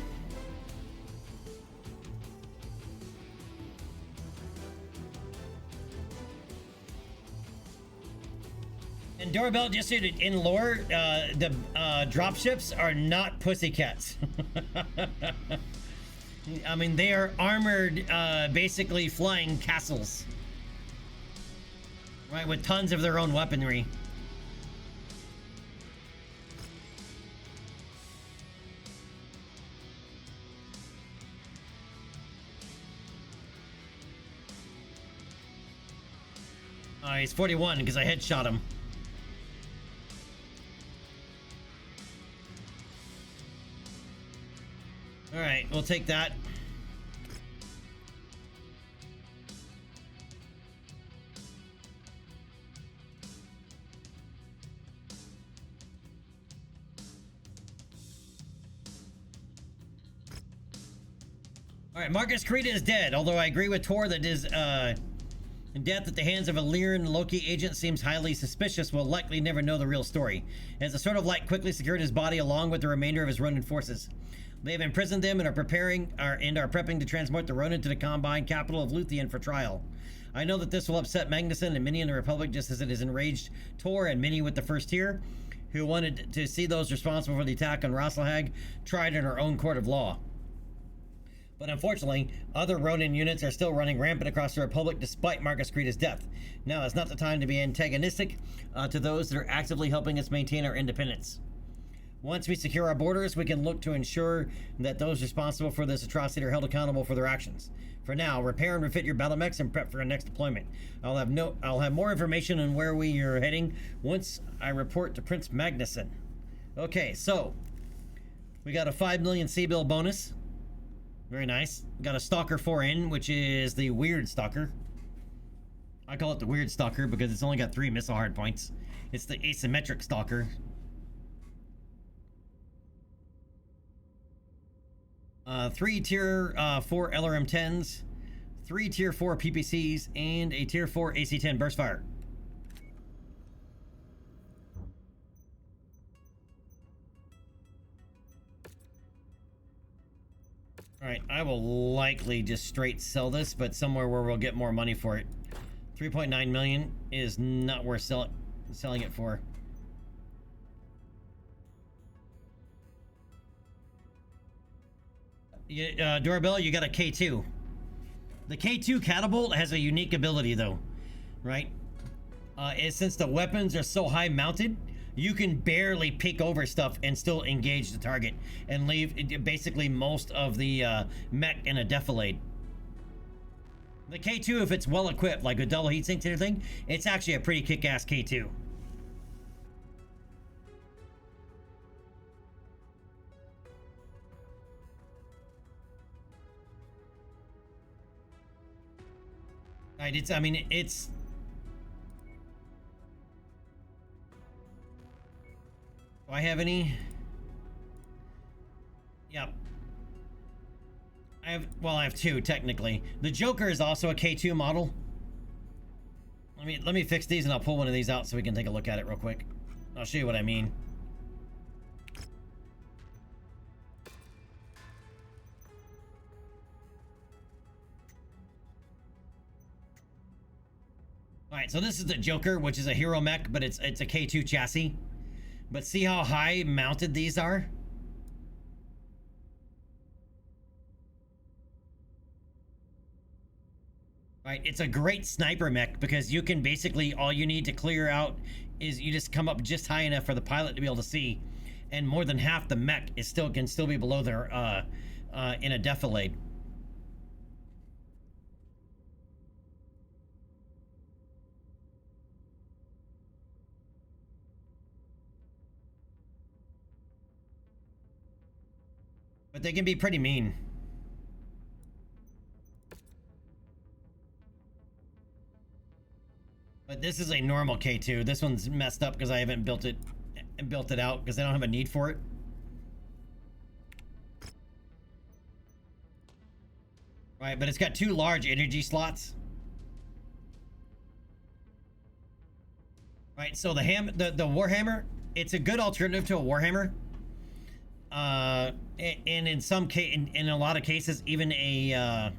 And Doorbell, just so you know, in lore, the dropships are not pussycats. I mean, they are armored, basically flying castles. Right, with tons of their own weaponry. He's 41 because I headshot him. All right, we'll take that. All right, Marcus Kurita is dead, although I agree with Tor that his death at the hands of a Lyran Loki agent seems highly suspicious. We'll likely never know the real story, as the Sword of Light quickly secured his body along with the remainder of his Ronin forces. They have imprisoned them and are prepping to transport the Ronin to the Combine capital of Luthien for trial. I know that this will upset Magnuson and many in the Republic, just as it has enraged Tor and many with the First Tier, who wanted to see those responsible for the attack on Rasselhag tried in our own court of law. But unfortunately, other Ronin units are still running rampant across the Republic despite Marcus Kurita's death. Now is not the time to be antagonistic to those that are actively helping us maintain our independence. Once we secure our borders, we can look to ensure that those responsible for this atrocity are held accountable for their actions. For now, repair and refit your battle mechs and prep for our next deployment. I'll have more information on where we are heading once I report to Prince Magnuson. Okay, so we got a 5 million C-bill bonus. Very nice. Got a Stalker 4N, which is the weird Stalker. I call it the weird Stalker because it's only got 3 missile hard points. It's the asymmetric Stalker. 3 tier 4 LRM-10s, 3 tier 4 PPCs, and a tier 4 AC-10 burst fire. Alright, I will likely just straight sell this, but somewhere where we'll get more money for it. 3.9 million is not worth selling it for. Doorbell, you got a K2. The K2 catapult has a unique ability, though, right? Since the weapons are so high mounted, you can barely peek over stuff and still engage the target and leave basically most of the mech in a defilade. The K2, if it's well equipped, like a double heatsink and everything, it's actually a pretty kick-ass K2. Right, it's, I mean, it's... Do I have any? Yep. I have 2, technically. The Joker is also a K2 model. Let me fix these and I'll pull one of these out so we can take a look at it real quick. I'll show you what I mean. Alright, so this is the Joker, which is a hero mech, but it's a K2 chassis. But see how high mounted these are? Right, it's a great sniper mech because you can basically, all you need to clear out is you just come up just high enough for the pilot to be able to see. And more than half the mech can still be below their, in a defilade. But they can be pretty mean. But this is a normal K2. This one's messed up because I haven't built it out because I don't have a need for it. Right, but it's got 2 large energy slots. Right, so the Warhammer, it's a good alternative to a Warhammer. And in in a lot of cases, even a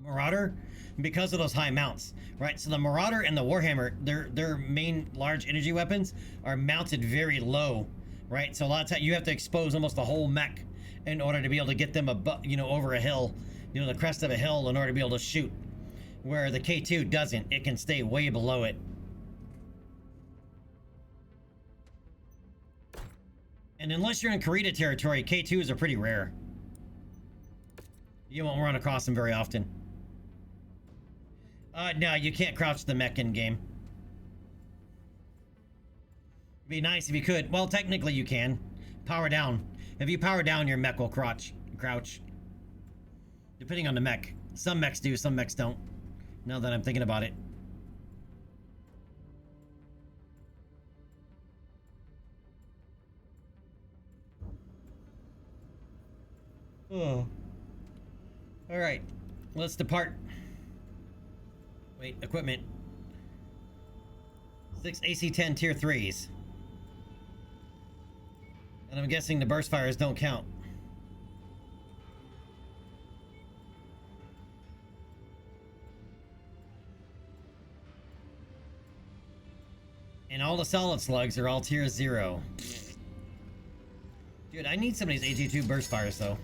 Marauder, because of those high mounts, right? So the Marauder and the Warhammer, their main large energy weapons are mounted very low, right? So a lot of times you have to expose almost the whole mech in order to be able to get them above, over a hill, the crest of a hill, in order to be able to shoot. Where the K2 doesn't, it can stay way below it. And unless you're in Kurita territory, K2s are pretty rare. You won't run across them very often. No, you can't crouch the mech in game. Be nice if you could. Well, technically you can. Power down. If you power down, your mech will crouch. Depending on the mech. Some mechs do, some mechs don't. Now that I'm thinking about it. Oh. Alright. Let's depart. Wait, equipment. 6 AC-10 tier 3s. And I'm guessing the burst fires don't count. And all the solid slugs are all tier 0. Dude, I need some of these AG2 burst fires though.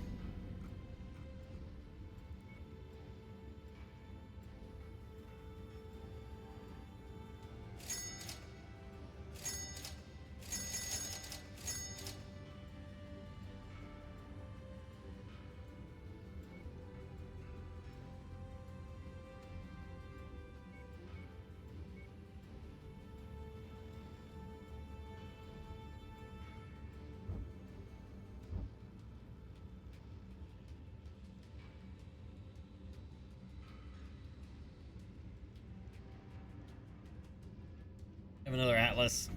Have another Atlas.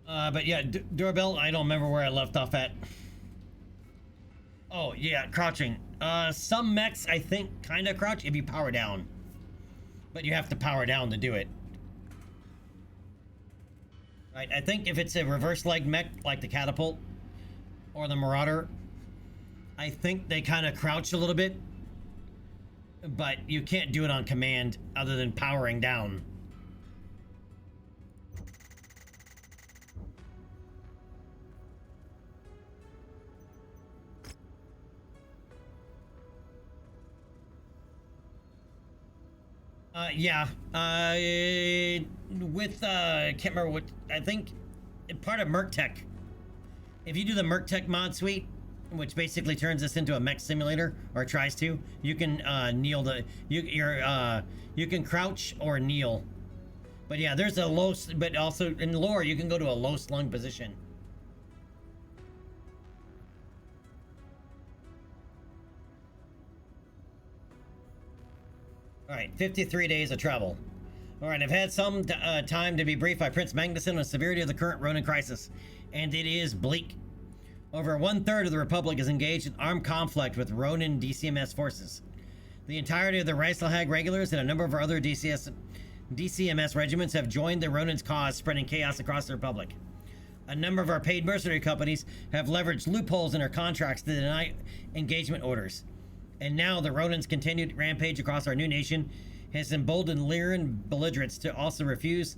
But yeah, doorbell, I don't remember where I left off at. Oh, yeah, crouching. Some mechs, I think, kind of crouch if you power down. But you have to power down to do it. Right, I think if it's a reverse-legged mech, like the Catapult or the Marauder, I think they kind of crouch a little bit. But you can't do it on command other than powering down. Yeah. Can't remember what, I think part of Merc Tech. If you do the Merc Tech mod suite, which basically turns this into a mech simulator, or tries to, you can kneel you can crouch or kneel. But yeah, there's a low, but also in lore you can go to a low slung position. All right, 53 days of travel. All right, I've had some time to be briefed by Prince Magnuson on the severity of the current Ronin crisis, and it is bleak. Over 1/3 of the Republic is engaged in armed conflict with Ronin DCMS forces. The entirety of the Reiselhag regulars and a number of our other DCMS regiments have joined the Ronin's cause, spreading chaos across the Republic. A number of our paid mercenary companies have leveraged loopholes in their contracts to deny engagement orders. And now the Ronin's continued rampage across our new nation has emboldened Lyran belligerents to also refuse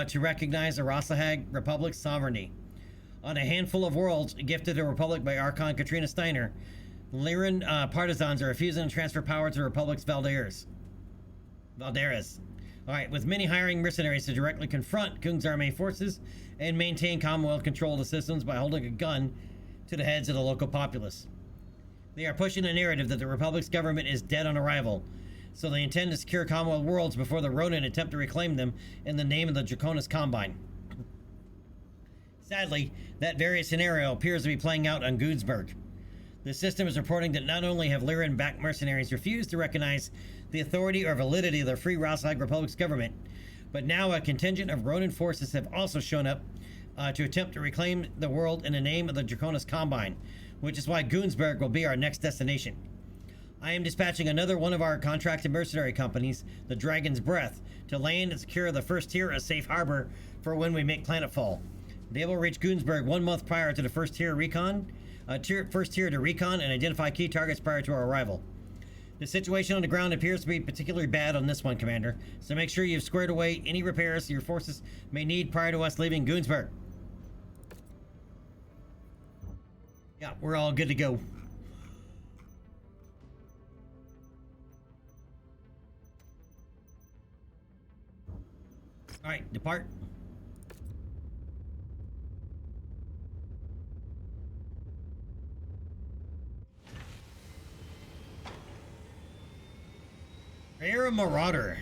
to recognize the Rasahag Republic's sovereignty. On a handful of worlds gifted to the Republic by Archon Katrina Steiner, Lyran partisans are refusing to transfer power to the Republic's Valderas. Alright, with many hiring mercenaries to directly confront Kung's army forces and maintain Commonwealth control of the systems by holding a gun to the heads of the local populace. They are pushing a narrative that the Republic's government is dead on arrival, so they intend to secure Commonwealth worlds before the Ronin attempt to reclaim them in the name of the Draconis Combine. Sadly, that very scenario appears to be playing out on Goonsburg. The system is reporting that not only have Lyran-backed mercenaries refused to recognize the authority or validity of the Free Rasahag Republic's government, but now a contingent of Ronin forces have also shown up to attempt to reclaim the world in the name of the Draconis Combine, which is why Goonsburg will be our next destination. I am dispatching another one of our contracted mercenary companies, the Dragon's Breath, to land and secure the first tier as safe harbor for when we make planetfall. They will reach Goonsburg 1 month prior to the first tier to recon and identify key targets prior to our arrival. The situation on the ground appears to be particularly bad on this one, Commander, so make sure you've squared away any repairs your forces may need prior to us leaving Goonsburg. Yeah, we're all good to go. All right, depart. Rare Marauder.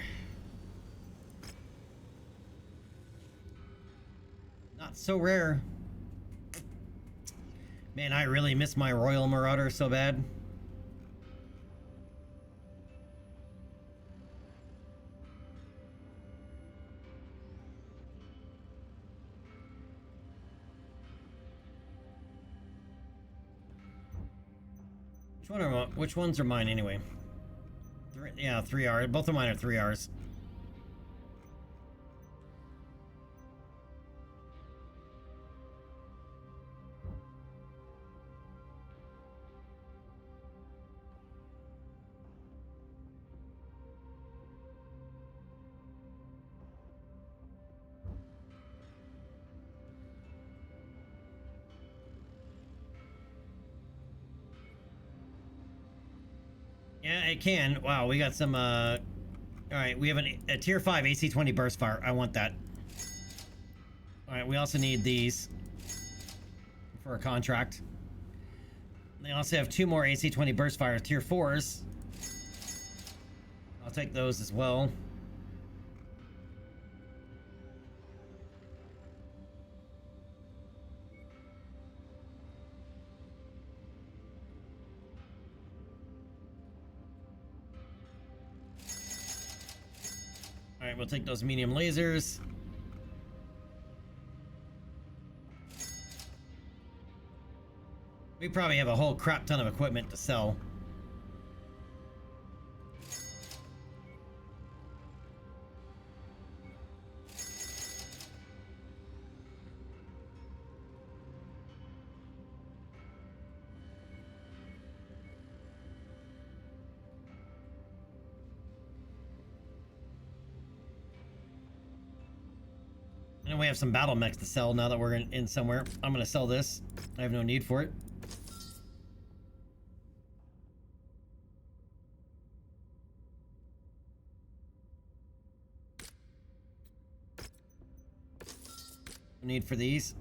Not so rare. Man, I really miss my Royal Marauder so bad. Which ones are mine anyway? Yeah, 3R. Both of mine are 3Rs. Yeah, it can. Wow, we got some, all right, we have a tier 5 AC-20 burst fire. I want that. All right, we also need these for a contract. They also have 2 more AC-20 burst fire tier 4s. I'll take those as well. Alright, we'll take those medium lasers. We probably have a whole crap ton of equipment to sell. And we have some battle mechs to sell now that we're in somewhere. I'm gonna sell this. I have no need for it. No need for these.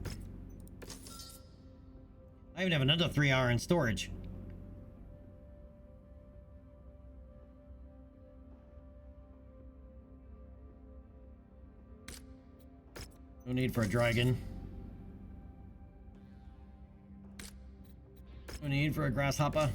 I even have another 3-hour in storage. No need for a dragon. No need for a grasshopper.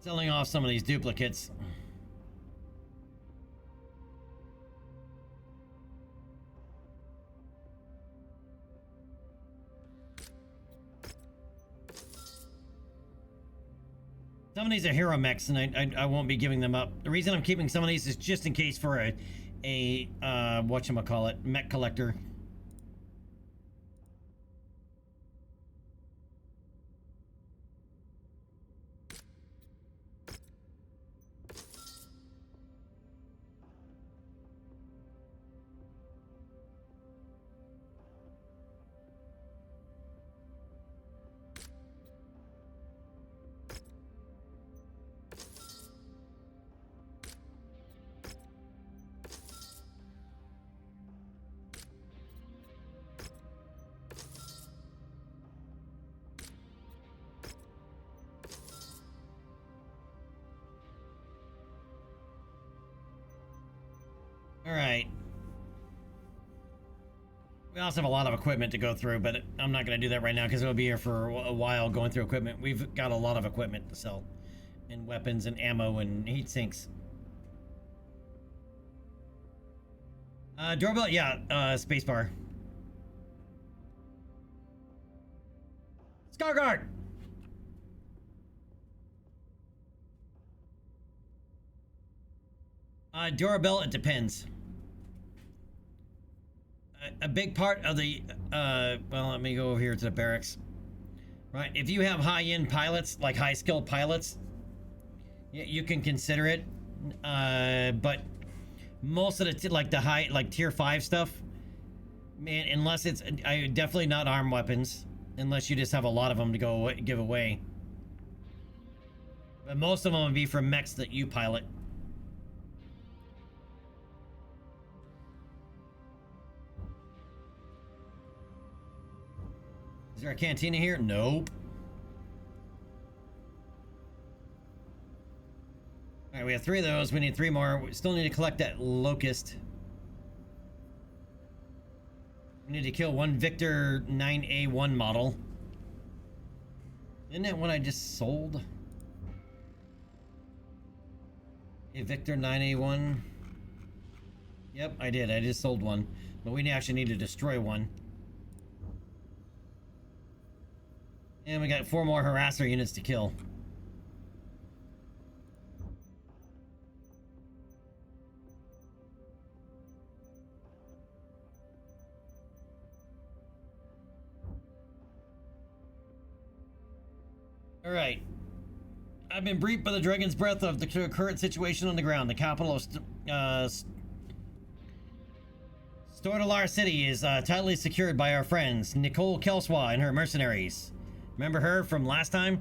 Selling off some of these duplicates. Some of these are hero mechs, and I won't be giving them up. The reason I'm keeping some of these is just in case for a whatchamacallit, mech collector. All right. We also have a lot of equipment to go through, but I'm not going to do that right now because we'll be here for a while going through equipment. We've got a lot of equipment to sell, and weapons and ammo and heat sinks. Doorbell, yeah, spacebar. Scarguard! Durable, it depends. A big part of the, well, let me go over here to the barracks. Right, if you have high-end pilots, like high-skilled pilots, you can consider it. But most of the, like the high, like tier 5 stuff, man, unless it's, definitely not armed weapons, unless you just have a lot of them to go give away. But most of them would be for mechs that you pilot. Is there a cantina here? Nope. Alright, we have 3 of those. We need 3 more. We still need to collect that locust. We need to kill one Victor 9A1 model. Isn't that what I just sold? Okay, Victor 9A1. Yep, I did. I just sold one. But we actually need to destroy one. And we got 4 more harasser units to kill. Alright. I've been briefed by the Dragon's Breath of the current situation on the ground. The capital of Stordalar City is tightly secured by our friends, Nicole Kelswa and her mercenaries. Remember her from last time?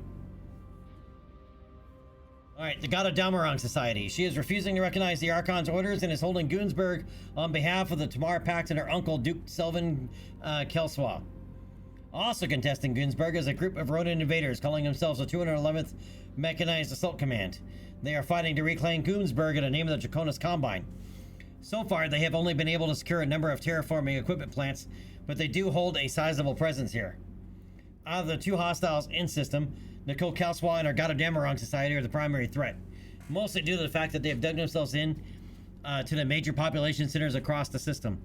Alright, the God of Damarang Society. She is refusing to recognize the Archon's orders and is holding Goonsburg on behalf of the Tamar Pact and her uncle, Duke Selvin Kelswa. Also contesting Goonsburg is a group of rodent invaders calling themselves the 211th Mechanized Assault Command. They are fighting to reclaim Goonsburg in the name of the Draconis Combine. So far, they have only been able to secure a number of terraforming equipment plants, but they do hold a sizable presence here. Out of the 2 hostiles in system, Nicole Kelswa and her God of Damarang Society are the primary threat, mostly due to the fact that they have dug themselves in to the major population centers across the system.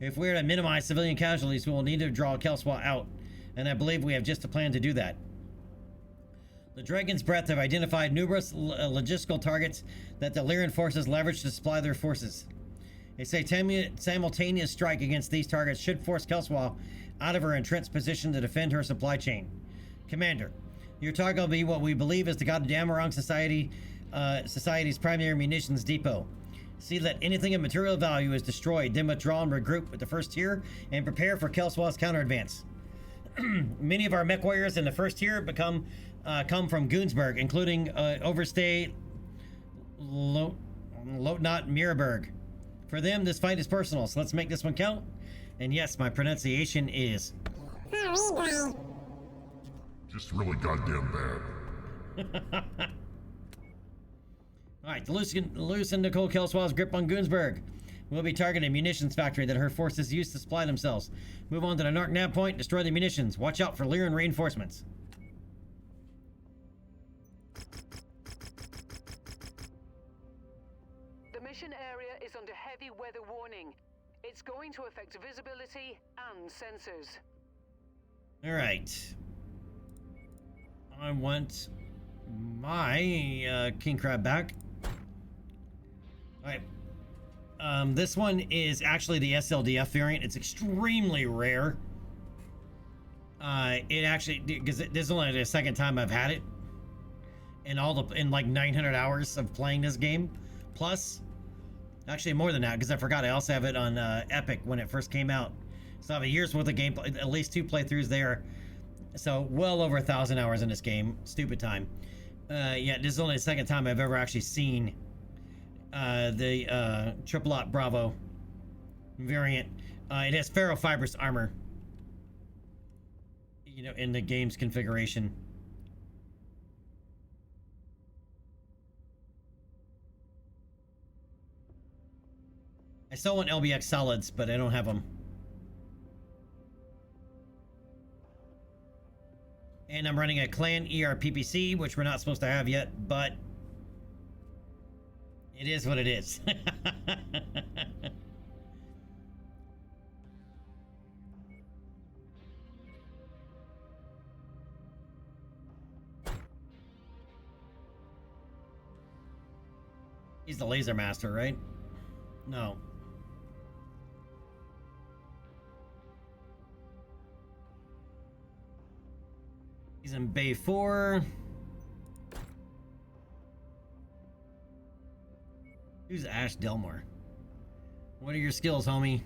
If we are to minimize civilian casualties, we will need to draw Kelswa out, and I believe we have just a plan to do that. The Dragon's Breath have identified numerous logistical targets that the Lyran forces leverage to supply their forces. A simultaneous strike against these targets should force Kelswa out of her entrenched position to defend her supply chain. Commander, your target will be what we believe is the God of Damarang Society's primary munitions depot. See that anything of material value is destroyed, then withdraw and regroup with the first tier and prepare for Kelswa's counter advance. Many of our mech warriors in the first tier come from Goonsburg, including Overstay Lotnot Miraberg. For them, this fight is personal, so let's make this one count. And yes, my pronunciation is... Just really goddamn bad. Alright, to loosen Nicole Kelswa's grip on Goonsburg. We'll be targeting a munitions factory that her forces use to supply themselves. Move on to the Narc nav point, destroy the munitions. Watch out for Lyran reinforcements. The mission area is under heavy weather warning. It's going to affect visibility and sensors. Alright. I want my king crab back. Alright. This one is actually the SLDF variant. It's extremely rare. It actually, because this is only the second time I've had it in like 900 hours of playing this game. Plus, actually more than that, because I forgot I also have it on Epic when it first came out. So I have a year's worth of gameplay, at least 2 playthroughs there. So well over 1,000 hours in this game. Stupid time. Yeah, this is only the second time I've ever actually seen the Triple-Op Bravo variant. It has ferrofibrous armor, you know, in the game's configuration. I still want LBX solids, but I don't have them. And I'm running a clan ERPPC, which we're not supposed to have yet, but it is what it is. He's the laser master, right? No. He's in Bay 4. Who's Ash Delmore? What are your skills, homie?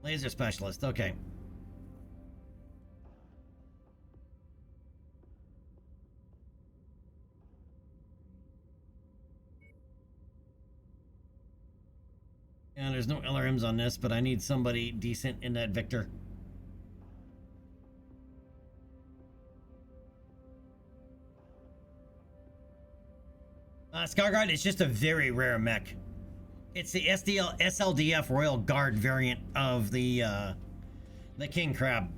Laser specialist, okay. And there's no LRMs on this, but I need somebody decent in that Victor. Scarguard is just a very rare mech. It's the SLDF Royal Guard variant of the King Crab.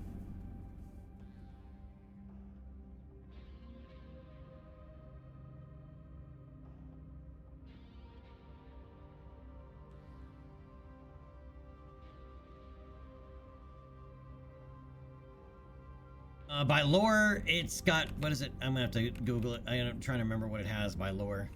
By lore, it's got, what is it? I'm gonna have to Google it. I'm trying to remember what it has by lore.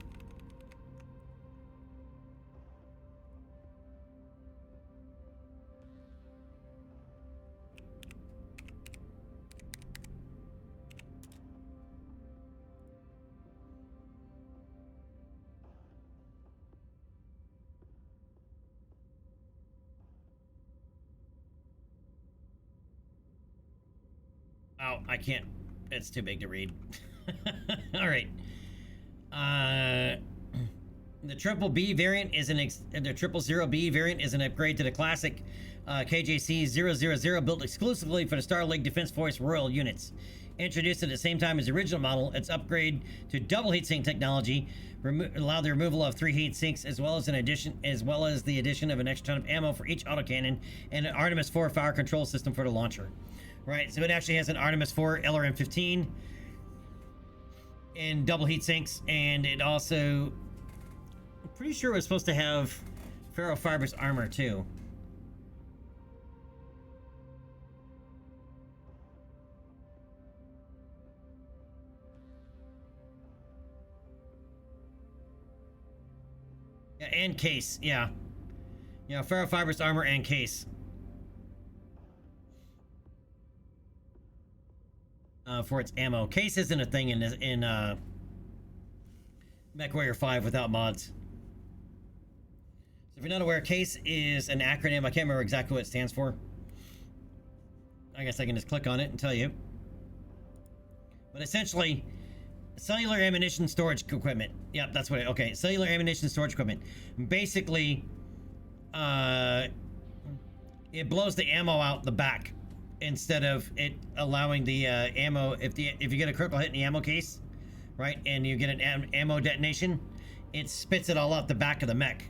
Oh, I can't. It's too big to read. All right. The triple B variant is the 000B variant is an upgrade to the classic KJC 000 built exclusively for the Starlink Defense Force Royal units. Introduced at the same time as the original model, its upgrade to double heatsink technology allowed the removal of 3 heat sinks as well as the addition of an extra ton of ammo for each autocannon and an Artemis 4 fire control system for the launcher. Right, so it actually has an Artemis 4 LRM-15 and double heat sinks, and it also, I'm pretty sure it was supposed to have ferrofibrous armor too. Yeah, and case, yeah. Yeah, ferrofibrous armor and case. For its ammo. Case isn't a thing in MechWarrior 5 without mods. So if you're not aware, case is an acronym. I can't remember exactly what it stands for. I guess I can just click on it and tell you. But essentially, cellular ammunition storage equipment. Yep, that's what it, okay. Cellular ammunition storage equipment. Basically, it blows the ammo out the back instead of it allowing the ammo. If you get a critical hit in the ammo case, right, and you get an ammo detonation, it spits it all out the back of the mech,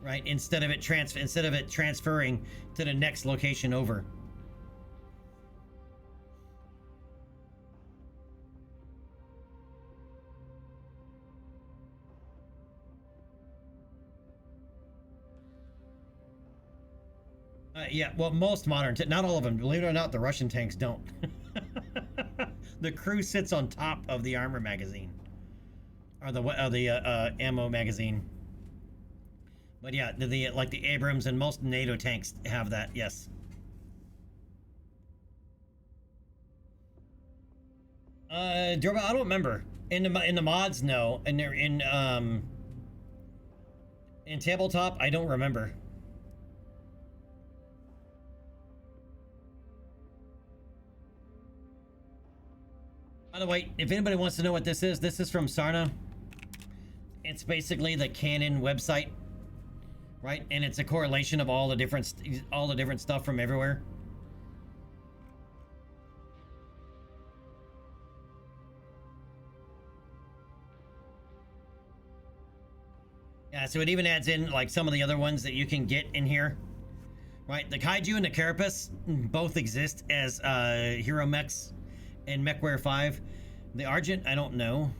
right, instead of it transferring to the next location over. Yeah, well, most modern, not all of them. Believe it or not, the Russian tanks don't. The crew sits on top of the armor magazine, or the ammo magazine. But yeah, like the Abrams and most NATO tanks have that. Yes. Durba, I don't remember. In the mods, no, and they're in tabletop, I don't remember. By the way, if anybody wants to know what this is from Sarna. It's basically the Canon website, right? And it's a correlation of all the different stuff from everywhere. Yeah, so it even adds in like some of the other ones that you can get in here, right? The Kaiju and the Carapace both exist as hero mechs in MechWarrior 5. The Argent, I don't know.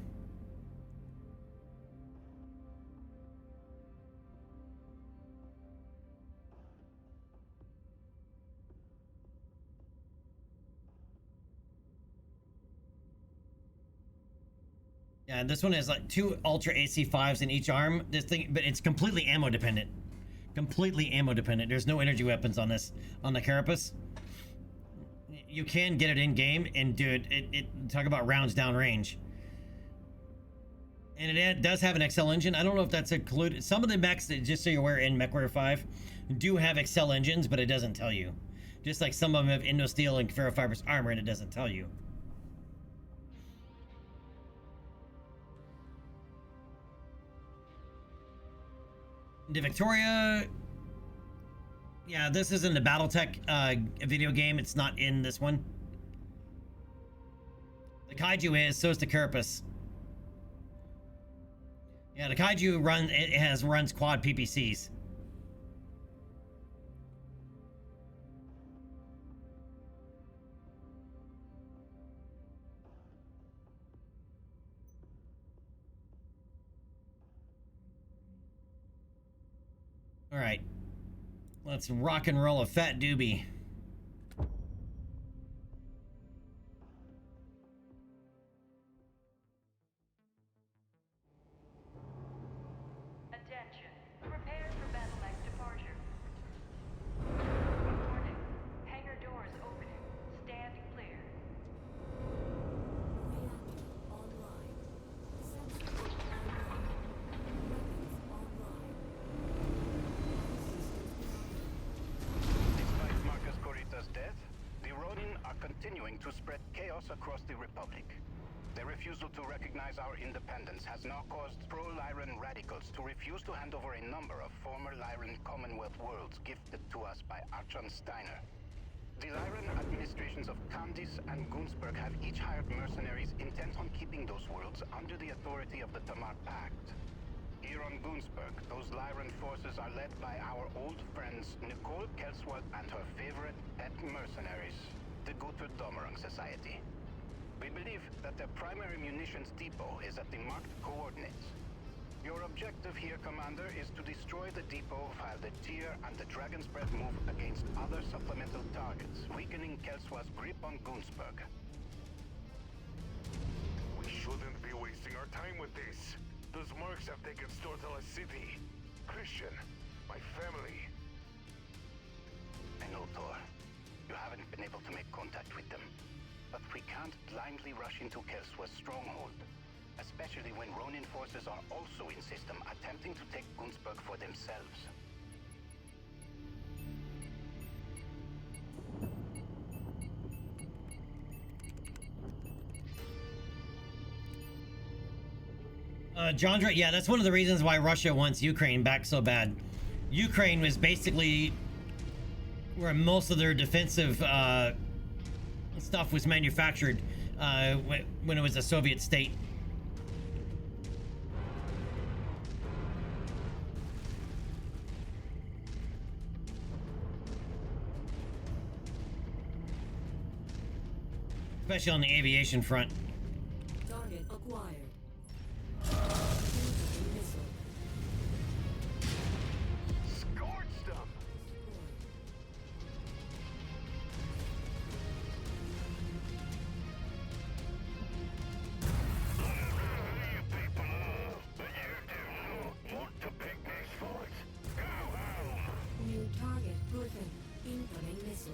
Yeah, this one has like 2 Ultra AC5s in each arm. This thing, but it's completely ammo dependent. Completely ammo dependent. There's no energy weapons on this, on the Carapace. You can get it in game and do it. Talk about rounds down range. And it does have an Excel engine. I don't know if that's included. Some of the mechs, just so you're aware, in MechWarrior 5 do have Excel engines, but it doesn't tell you. Just like some of them have Indosteel and ferrofibrous armor, and it doesn't tell you. The Victoria, yeah, this is in the BattleTech video game. It's not in this one. The Kaiju is, so is the Carapace. Yeah, the Kaiju runs quad PPCs. All right, let's rock and roll a fat doobie. continuing to spread chaos across the Republic. Their refusal to recognize our independence has now caused pro-Lyran radicals to refuse to hand over a number of former Lyran Commonwealth worlds gifted to us by Archon Steiner. The Lyran administrations of Candice and Goonsburg have each hired mercenaries intent on keeping those worlds under the authority of the Tamar Pact. Here on Goonsburg, those Lyran forces are led by our old friends Nicole Kelswald and her favorite pet mercenaries, the Götterdammerung Society. We believe that their primary munitions depot is at the marked coordinates. Your objective here, Commander, is to destroy the depot while the Tyr and the Dragon's Breath move against other supplemental targets, weakening Kelswa's grip on Goonsburg. We shouldn't be wasting our time with this. Those marks have taken Stortala City. Christian, my family. I know, Thor. You haven't been able to make contact with them. But we can't blindly rush into Kelswa's stronghold, especially when Ronin forces are also in system attempting to take Goonsburg for themselves. Jandra, yeah, that's one of the reasons why Russia wants Ukraine back so bad. Ukraine was basically where most of their defensive stuff was manufactured when it was a Soviet state. Especially on the aviation front. Target acquired. Scorched them! New target Griffin. Incoming missile.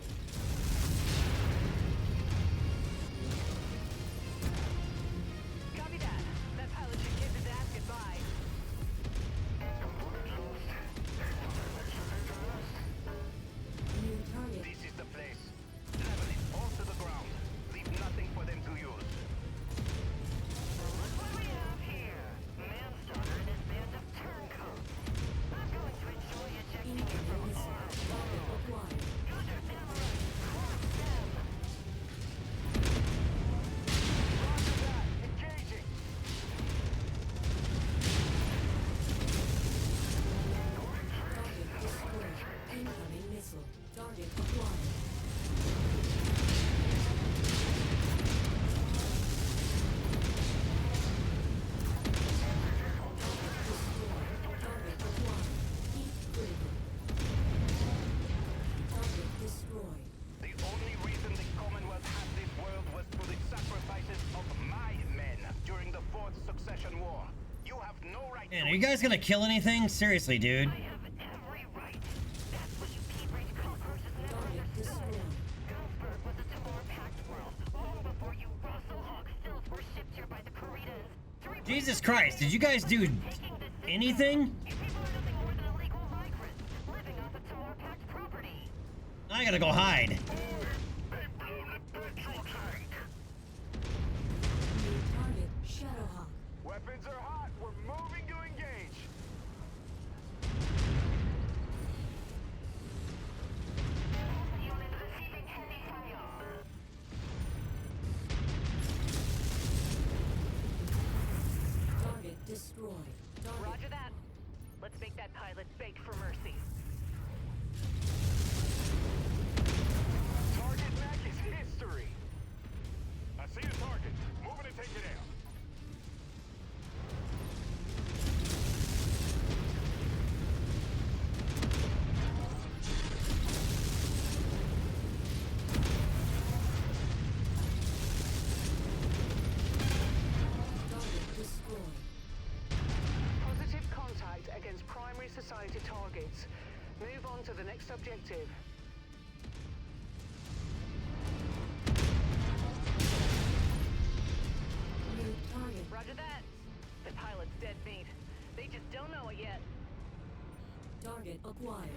Copy that. That pilot should get his ass goodbye. New target. This is the place. Level it all to the ground. Leave nothing for them to use. Look what we have here. Manstarter and his band of turncoats. I'm going to enjoy ejecting you from arms. Target acquired. Engaging! Target destroyed. Incoming missile. Target acquired. Target acquired. Heat critical. Target destroyed. The only reason the Commonwealth had this world was through the sacrifices of my men during the Fourth Succession War. You have no right Man, to are you guys gonna kill anything? Seriously, dude. I have every right. That's what you P-Range conquerors have never Target understood. destroyed. Goonsburg was a Tamar Pact world, long before you Russelhawk filth were shipped here by the Karitas. Jesus Christ, did you guys do anything? You people are nothing more than illegal migrants, living off of Tamar Pact property. I gotta go hide. New target Shadowhawk. Weapons are hot. We're moving to engage. Unit receiving heavy fire. Target destroyed. Target Roger that. Let's make that pilot beg for mercy. Target Mac is history. I see the target. Moving to take it out. target destroyed. Positive contact against primary society targets. Move on to the next objective. New target. Roger that. The pilot's dead meat. They just don't know it yet. Target acquired.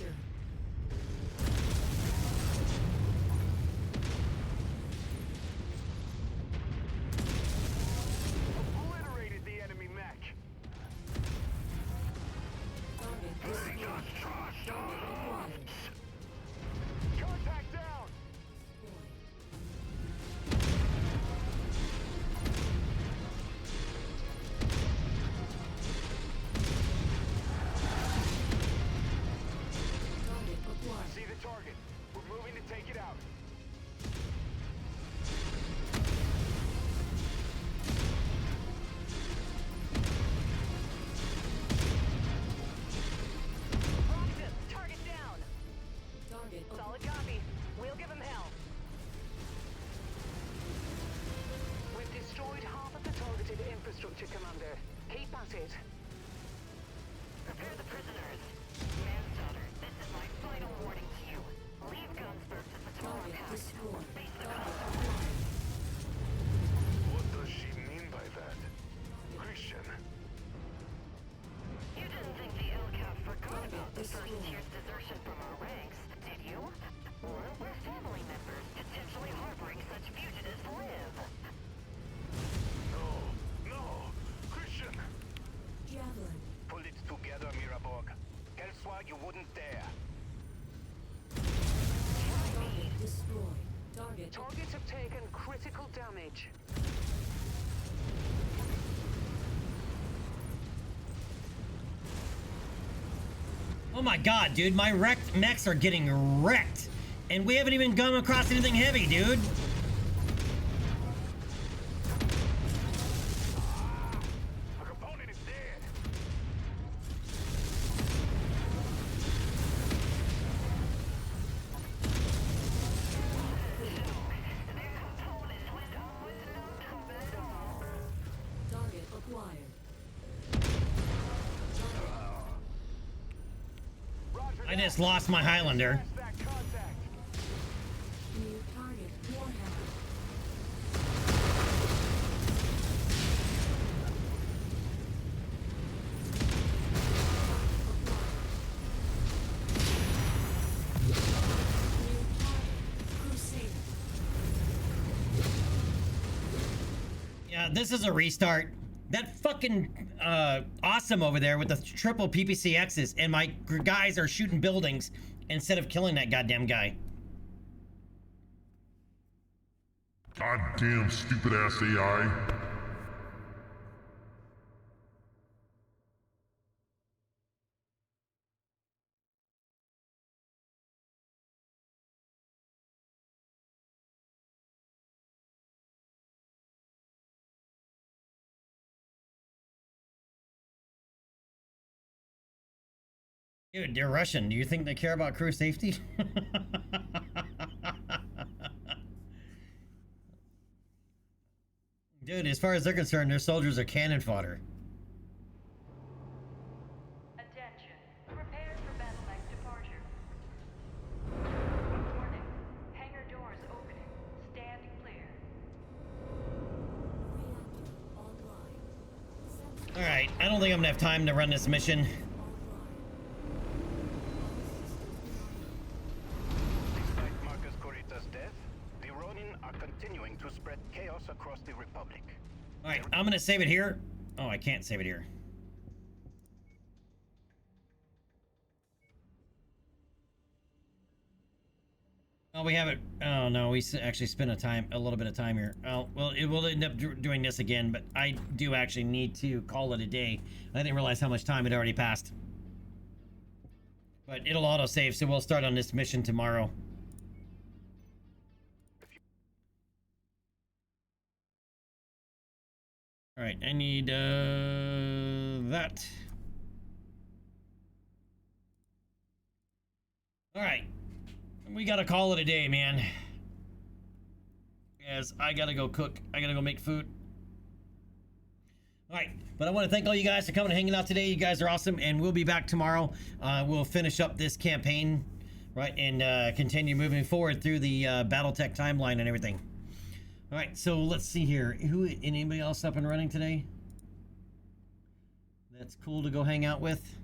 Capture. Obliterated the enemy mech. Target destroyed. Target acquired. Contact down. Target acquired. See the target. We're moving to take it out. Roger. Target down. Target Solid copy. We'll give him hell. We've destroyed half of the targeted infrastructure, Commander. Keep at it. Prepare the prisoners. Manslaughter, this is my final warning to you. Leave Gunsburg at the Target Tower destroyed. Face the Target coast. acquired. What does she mean by that? Christian, You didn't think the LCAP forgot Target about the first destroyed. tier's desertion from our ranks, did you? Or where family members potentially harboring such fugitives live? no, Christian! Javelin. Pull it together, Miraborg. Elsewhere you wouldn't dare. Target destroyed. Target. Targets have taken critical damage. Oh my god, dude, my wrecked mechs are getting wrecked. And we haven't even come across anything heavy, dude. Our opponent is dead. Target acquired. Roger I that. just lost my Highlander. That contact. New target. Warhammer. New target. Crusader. Yeah, this is a restart. That fucking awesome over there with the triple PPCXs, and my guys are shooting buildings instead of killing that goddamn guy. Goddamn stupid ass AI. Dude, they're Russian. Do you think they care about crew safety? Dude, as far as they're concerned, their soldiers are cannon fodder. Attention. Prepare for battle mech departure. Warning. Hangar doors opening. Stand clear. Reactor online. Alright, I don't think I'm gonna have time to run this mission. Despite Marcus Corita's death, the Ronin are continuing to spread chaos across the Republic. Alright, I'm gonna save it here. Oh, I can't save it here. Oh, we have it. Oh no, we actually spent a little bit of time here. Oh, well, it will end up doing this again, but I do actually need to call it a day. I didn't realize how much time had already passed. But it'll auto-save, so we'll start on this mission tomorrow. Alright, I need, that. Alright. We gotta call it a day, man. Yes, I gotta go cook. I gotta go make food. Alright, but I want to thank all you guys for coming and hanging out today. You guys are awesome, and we'll be back tomorrow. We'll finish up this campaign, right, and continue moving forward through the Battletech timeline and everything. Alright, so let's see here. Anybody else up and running today? That's cool to go hang out with.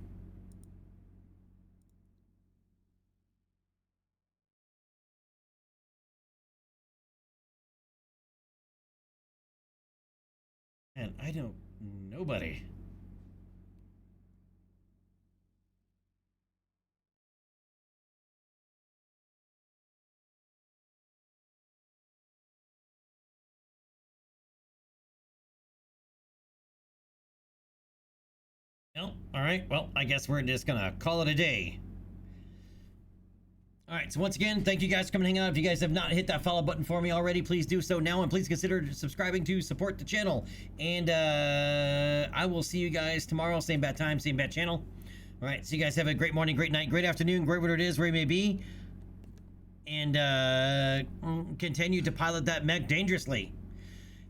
and I know nobody. No? Alright, well, I guess we're just gonna call it a day. Alright, so once again, thank you guys for coming and hanging out. If you guys have not hit that follow button for me already, please do so now, and please consider subscribing to support the channel. And I will see you guys tomorrow, same bad time, same bad channel. Alright, so you guys have a great morning, great night, great afternoon, great whatever it is, where you may be. And continue to pilot that mech dangerously.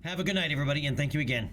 Have a good night, everybody, and thank you again.